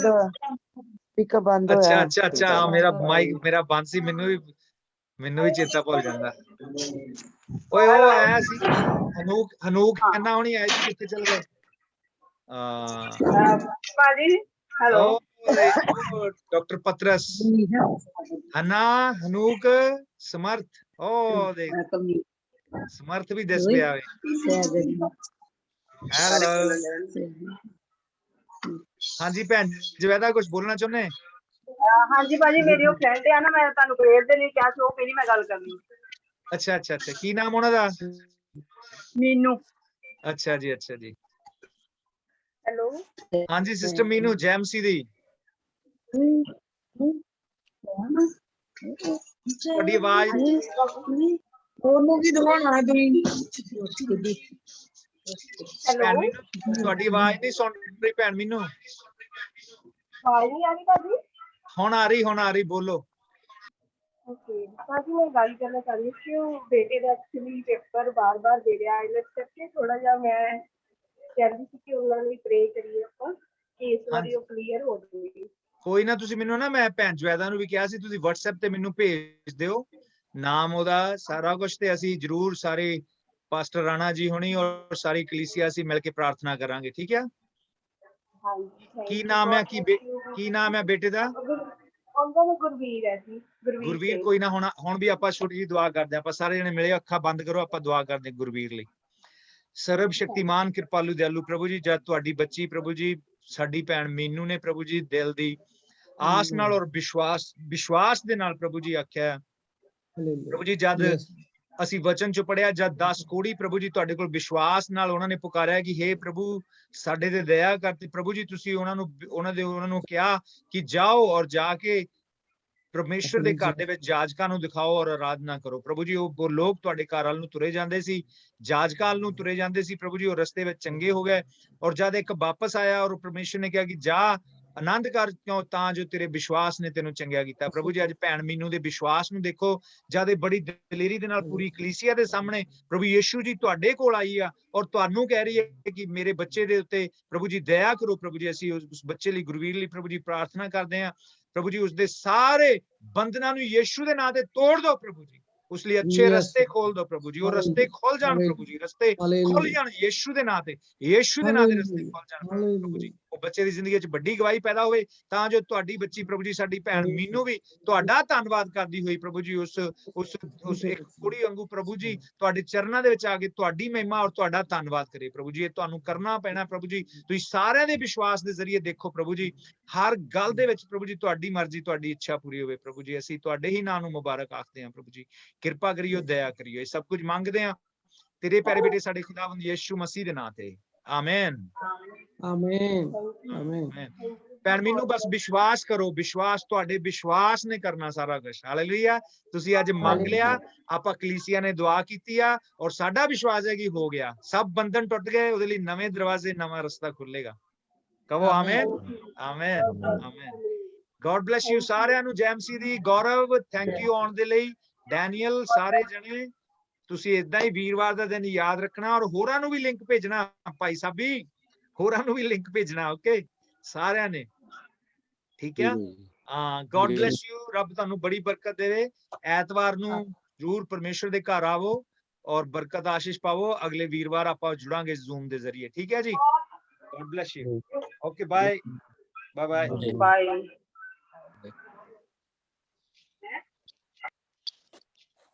your speaker बंद अच्छा होया अच्छा अच्छा हाँ, मेरा माइक मेरा बंद सी, ਮੈਨੂੰ ਵੀ ਚੇਤਾ ਭੁੱਲ ਜਾਂਦਾ। ਓਏ ਉਹ ਆਇਆ ਸੀ ਹਨੂਕ ਕਹਿੰਦਾ ਹੁਣੀ ਆਇਆ ਸੀ, ਕਿੱਥੇ ਚਲ ਗਏ? ਭਾਜੀ ਹੈਲੋ डॉक्टर पतरस, हन्ना, हनूक, समर्थ, ओ देख समर्थ भी दस पे आवे। हेलो हाँ जी भैन जवेदा कुछ बोलना चाਹੁੰਦੇ? ਹਾਂਜੀ ਭਾਜੀ ਮੇਰੀ ਉਹ ਫਰੈਂਡ ਆ ਨਾ, ਮੈਂ ਤੁਹਾਨੂੰ ਪ੍ਰੇਅਰ ਦੇ ਲਈ ਕਿਹਾ ਸੀ, ਉਹ ਕਹਿੰਦੀ ਮੈਂ ਗੱਲ ਕਰਨੀ। ਅੱਛਾ ਅੱਛਾ ਅੱਛਾ ਕੀ ਨਾਮ ਉਹਨਾਂ ਦਾ? ਮੀਨੂ। ਅੱਛਾ ਜੀ ਹੈਲੋ ਹਾਂਜੀ ਸਿਸਟਰ ਮੀਨੂ ਜੈਮਸੀ ਦੀ ਤੁਹਾਡੀ ਆਵਾਜ਼ ਉਹਨੂੰ ਕੀ ਦਿਖਾਉਣਾ ਹੈ ਤੁਸੀਂ? ਭੈਣ ਮੀਨੂ ਤੁਹਾਡੀ ਆਵਾਜ਼ ਨਹੀਂ ਸੁਣ ਰਹੀ ਭੈਣ ਮੀਨੂ। ਆਵਾਜ਼ ਨਹੀਂ ਆ ਰਹੀ ਭਾਜੀ? ਹੁਣ ਆ ਰਹੀ ਬੋਲੋ। ਓਕੇ ਭਾਜੀ ਮੈਂ ਗੱਲ ਕਰਨਾ ਚਾਹੁੰਦੀ ਸੀ, ਉਹ ਬੇਟੇ ਦਾ ਐਕਚੁਅਲੀ ਪੇਪਰ ਬਾਰ-ਬਾਰ ਦੇ ਰਿਹਾ ਆਈਲੈਟਸ ਕਰਕੇ, ਥੋੜਾ ਜਿਹਾ ਮੈਂ ਕਹਿੰਦੀ ਸੀ ਕਿ ਉਹਨਾਂ ਲਈ ਪ੍ਰੇ ਕਰੀਏ ਆਪਾਂ ਕਿ ਇਸ ਵਾਰੀ ਉਹ ਕਲੀਅਰ ਹੋ ਜਾਵੇ। ਕੋਈ ਨਾ ਤੁਸੀਂ ਮੈਨੂੰ ਨਾ, ਮੈਂ ਭੈਣ ਜਵੈਦਾ ਨੂੰ ਵੀ ਕਿਹਾ ਸੀ ਤੁਸੀਂ WhatsApp ਤੇ ਮੈਨੂੰ ਭੇਜ ਦਿਓ ਨਾਮ ਉਹਦਾ ਸਾਰਾ ਕੁਝ, ਤੇ ਅਸੀਂ ਜਰੂਰ ਸਾਰੇ ਪਾਸਟਰ ਰਾਣਾ ਜੀ ਹੋਣੀ ਔਰ ਸਾਰੀ ਕਲੀਸਿਆ ਅਸੀਂ ਮਿਲ ਕੇ ਪ੍ਰਾਰਥਨਾ ਕਰਾਂਗੇ, ਠੀਕ ਹੈ? ਹਾਂਜੀ ਕੀ ਨਾਮ ਹੈ ਕੀ ਨਾਮ ਹੈ ਬੇਟੇ ਦਾ? ਉਹਦਾ ਨਾਮ ਗੁਰਵੀਰ ਹੈ ਜੀ। ਗੁਰਵੀਰ ਕੋਈ ਨਾ, ਹੁਣ ਵੀ ਆਪਾਂ ਛੋਟੀ ਜਿਹੀ ਦੁਆ ਕਰਦੇ ਆਪਾਂ ਸਾਰੇ ਜਣੇ ਮਿਲੇ, ਅੱਖਾਂ ਬੰਦ ਕਰੋ, ਆਪਾਂ ਦੁਆ ਕਰਦੇ ਗੁਰਵੀਰ ਲਈ। ਸਰਬ ਸ਼ਕਤੀਮਾਨ ਕਿਰਪਾਲੂ ਦਿਆਲੂ ਪ੍ਰਭੂ ਜੀ, ਜਦ ਤੁਹਾਡੀ ਬੱਚੀ ਪ੍ਰਭੂ ਜੀ ਸਾਡੀ ਭੈਣ ਮੀਨੂ ਨੇ ਪ੍ਰਭੂ ਜੀ ਦਿਲ ਦੀ ਆਸ ਨਾਲ ਔਰ ਵਿਸ਼ਵਾਸ ਦੇ ਨਾਲ ਪ੍ਰਭੂ ਜੀ ਆਖਿਆ ਪ੍ਰਭੂ ਜੀ, ਜਦ ਅਸੀਂ ਵਚਨ ਚ ਪੜਿਆ, ਜਦ 10 ਕੋੜੀ ਪ੍ਰਭੂ ਜੀ ਤੁਹਾਡੇ ਕੋਲ ਵਿਸ਼ਵਾਸ ਨਾਲ ਉਹਨਾਂ ਨੇ ਪੁਕਾਰਿਆ ਕਿ ਹੇ ਪ੍ਰਭੂ ਸਾਡੇ ਤੇ ਦਇਆ ਕਰ, ਤੇ ਪ੍ਰਭੂ ਜੀ ਤੁਸੀਂ ਉਹਨਾਂ ਨੂੰ ਕਿਹਾ ਕਿ ਜਾਓ ਔਰ ਜਾ ਕੇ ਪਰਮੇਸ਼ਰ ਦੇ ਘਰ ਦੇ ਵਿੱਚ ਜਾਜਕਾਂ ਨੂੰ ਦਿਖਾਓ ਔਰ ਆਰਾਧਨਾ ਕਰੋ। ਪ੍ਰਭੂ ਜੀ ਉਹ ਲੋਕ ਤੁਹਾਡੇ ਘਰ ਵੱਲ ਨੂੰ ਤੁਰੇ ਜਾਂਦੇ ਸੀ, ਜਾਜਕਾਂ ਵੱਲ ਨੂੰ ਤੁਰੇ ਜਾਂਦੇ ਸੀ ਪ੍ਰਭੂ ਜੀ, ਉਹ ਰਸਤੇ ਵਿੱਚ ਚੰਗੇ ਹੋ ਗਏ ਔਰ ਜਦ ਇੱਕ ਵਾਪਸ ਆਇਆ ਔਰ ਪਰਮੇਸ਼ਰ ਨੇ ਕਿਹਾ ਕਿ ਜਾ ਆਨੰਦ ਕਰ, ਕਿਉਂ ਤਾਂ ਜੋ ਤੇਰੇ ਵਿਸ਼ਵਾਸ ਨੇ ਤੈਨੂੰ ਚੰਗਿਆ ਕੀਤਾ। ਪ੍ਰਭੂ ਜੀ ਅੱਜ ਭੈਣ ਮੀਨੂ ਦੇ ਵਿਸ਼ਵਾਸ ਨੂੰ ਦੇਖੋ, ਜਦ ਇਹ ਬੜੀ ਦਲੇਰੀ ਦੇ ਨਾਲ ਪੂਰੀ ਕਲੀਸਿਆ ਦੇ ਸਾਹਮਣੇ ਪ੍ਰਭੂ ਯੀਸ਼ੂ ਜੀ ਤੁਹਾਡੇ ਕੋਲ ਆਈ ਆ ਔਰ ਤੁਹਾਨੂੰ ਕਹਿ ਰਹੀ ਹੈ ਕਿ ਮੇਰੇ ਬੱਚੇ ਦੇ ਉੱਤੇ ਪ੍ਰਭੂ ਜੀ ਦਇਆ ਕਰੋ। ਪ੍ਰਭੂ ਜੀ ਅਸੀਂ ਉਸ ਬੱਚੇ ਲਈ ਗੁਰਵੀਰ ਲਈ ਪ੍ਰਭੂ ਜੀ ਪ੍ਰਾਰਥਨਾ ਕਰਦੇ ਹਾਂ ਪ੍ਰਭੂ ਜੀ, ਉਸਦੇ ਸਾਰੇ ਬੰਧਨਾਂ ਨੂੰ ਯੀਸ਼ੂ ਦੇ ਨਾਂ ਤੇ ਤੋੜ ਦਿਓ ਪ੍ਰਭੂ ਜੀ, ਉਸ ਲਈ ਅੱਛੇ ਰਸਤੇ ਖੋਲ ਦਿਓ ਪ੍ਰਭੂ ਜੀ, ਉਹ ਰਸਤੇ ਖੁੱਲ ਜਾਣ ਪ੍ਰਭੂ ਜੀ, ਰਸਤੇ ਖੁੱਲ ਜਾਣ ਯੀਸ਼ੂ ਦੇ ਨਾਂ ਤੇ, ਯੀਸ਼ੂ ਦੇ ਨਾਂ ਤੇ ਰਸਤੇ ਖੁੱਲ ਜਾਣ ਪ੍ਰਭੂ ਜੀ। ਉਹ ਬੱਚੇ ਦੀ ਜ਼ਿੰਦਗੀ 'ਚ ਵੱਡੀ ਗਵਾਹੀ ਪੈਦਾ ਹੋਵੇ ਤਾਂ ਜੋ ਤੁਹਾਡੀ ਬੱਚੀ ਪ੍ਰਭੂ ਜੀ ਸਾਡੀ ਭੈਣ ਮੀਨੂ ਵੀ ਤੁਹਾਡਾ ਧੰਨਵਾਦ ਕਰਦੀ ਹੋਈ ਪ੍ਰਭੂ ਜੀ ਉਸ ਇੱਕ ਕੁੜੀ ਵਾਂਗੂ ਪ੍ਰਭੂ ਜੀ ਤੁਹਾਡੇ ਚਰਨਾਂ ਦੇ ਵਿੱਚ ਆ ਕੇ ਤੁਹਾਡੀ ਮਹਿਮਾ ਔਰ ਤੁਹਾਡਾ ਧੰਨਵਾਦ ਕਰੇ ਪ੍ਰਭੂ ਜੀ। ਇਹ ਤੁਹਾਨੂੰ ਕਰਨਾ ਪੈਣਾ ਪ੍ਰਭੂ ਜੀ, ਤੁਸੀਂ ਸਾਰਿਆਂ ਦੇ ਵਿਸ਼ਵਾਸ ਦੇ ਜ਼ਰੀਏ ਦੇਖੋ ਪ੍ਰਭੂ ਜੀ, ਹਰ ਗੱਲ ਦੇ ਵਿੱਚ ਪ੍ਰਭੂ ਜੀ ਤੁਹਾਡੀ ਮਰਜ਼ੀ ਤੁਹਾਡੀ ਇੱਛਾ ਪੂਰੀ ਹੋਵੇ ਪ੍ਰਭੂ ਜੀ। ਅਸੀਂ ਤੁਹਾਡੇ ਹੀ ਨਾਂ ਨੂੰ ਮੁਬਾਰਕ ਆਖਦੇ ਹਾਂ ਪ੍ਰਭੂ ਜੀ, ਕਿਰਪਾ ਕਰਿਓ, ਦਇਆ ਕਰਿਓ, ਇਹ ਸਭ ਕੁਝ ਮੰਗਦੇ ਹਾਂ ਤੇਰੇ ਪਿਆਰੇ ਬੇਟੇ ਸਾਡੇ ਖੁਦਾਵੰਦ ਯਿਸੂ ਮਸੀਹ ਦੇ ਨਾਂ ਤੇ, ਆਮੇਨ ਆਮੇਨ ਆਮੇਨ। ਭੈਣ ਮੀਨੂ ਬਸ ਵਿਸ਼ਵਾਸ ਕਰੋ, ਵਿਸ਼ਵਾਸ ਤੁਹਾਡੇ ਵਿਸ਼ਵਾਸ ਨੇ ਕਰਨਾ ਸਾਰਾ ਕੁਝ। ਹਾਲੇਲੂਇਆ, ਤੁਸੀਂ ਅੱਜ ਮੰਗ ਲਿਆ, ਆਪਾਂ ਕਲੀਸਿਆ ਨੇ ਦੁਆ ਕੀਤੀ ਆ ਔਰ ਸਾਡਾ ਵਿਸ਼ਵਾਸ ਹੈ ਕਿ ਹੋ ਗਿਆ, ਸਭ ਬੰਧਨ ਟੁੱਟ ਗਏ, ਉਹਦੇ ਲਈ ਨਵੇਂ ਦਰਵਾਜ਼ੇ, ਨਵਾਂ ਰਸਤਾ ਖੁੱਲੇਗਾ। ਕਹੋ amen amen amen. God bless you ਸਾਰਿਆਂ ਨੂੰ। ਜੈਮਸੀ ਦੀ, ਗੌਰਵ ਥੈਂਕ ਯੂ ਆਉਣ ਦੇ ਲਈ, ਡੈਨੀਅਲ, ਸਾਰੇ ਜਣੇ ਤੁਸੀਂ ਇਦਾਂ ਹੀ ਵੀਰਵਾਰ ਦਾ ਦਿਨ ਯਾਦ ਰੱਖਣਾ ਔਰ ਹੋਰਾਂ ਨੂੰ ਵੀ ਲਿੰਕ ਭੇਜਣਾ, ਭਾਈ ਸਾਬੀ ਹੋਰਾਂ ਨੂੰ ਵੀ ਲਿੰਕ ਭੇਜਣਾ, ਓਕੇ ਸਾਰਿਆਂ ਨੇ, ਠੀਕ ਹੈ? ਹਾਂ, ਗੋਡ ਬਲੈਸ ਯੂ, ਰੱਬ ਤੁਹਾਨੂੰ ਬੜੀ ਬਰਕਤ ਦੇਵੇ। ਐਤਵਾਰ ਨੂੰ ਜ਼ਰੂਰ ਪਰਮੇਸ਼ਰ ਦੇ ਘਰ ਆਵੋ ਔਰ ਬਰਕਤ ਆਸ਼ੀਸ਼ ਪਾਵੋ। ਅਗਲੇ ਵੀਰਵਾਰ ਆਪਾਂ ਜੁੜਾਂਗੇ ਜ਼ੂਮ ਦੇ ਜ਼ਰੀਏ, ਠੀਕ ਹੈ ਜੀ? God bless you, okay bye bye bye.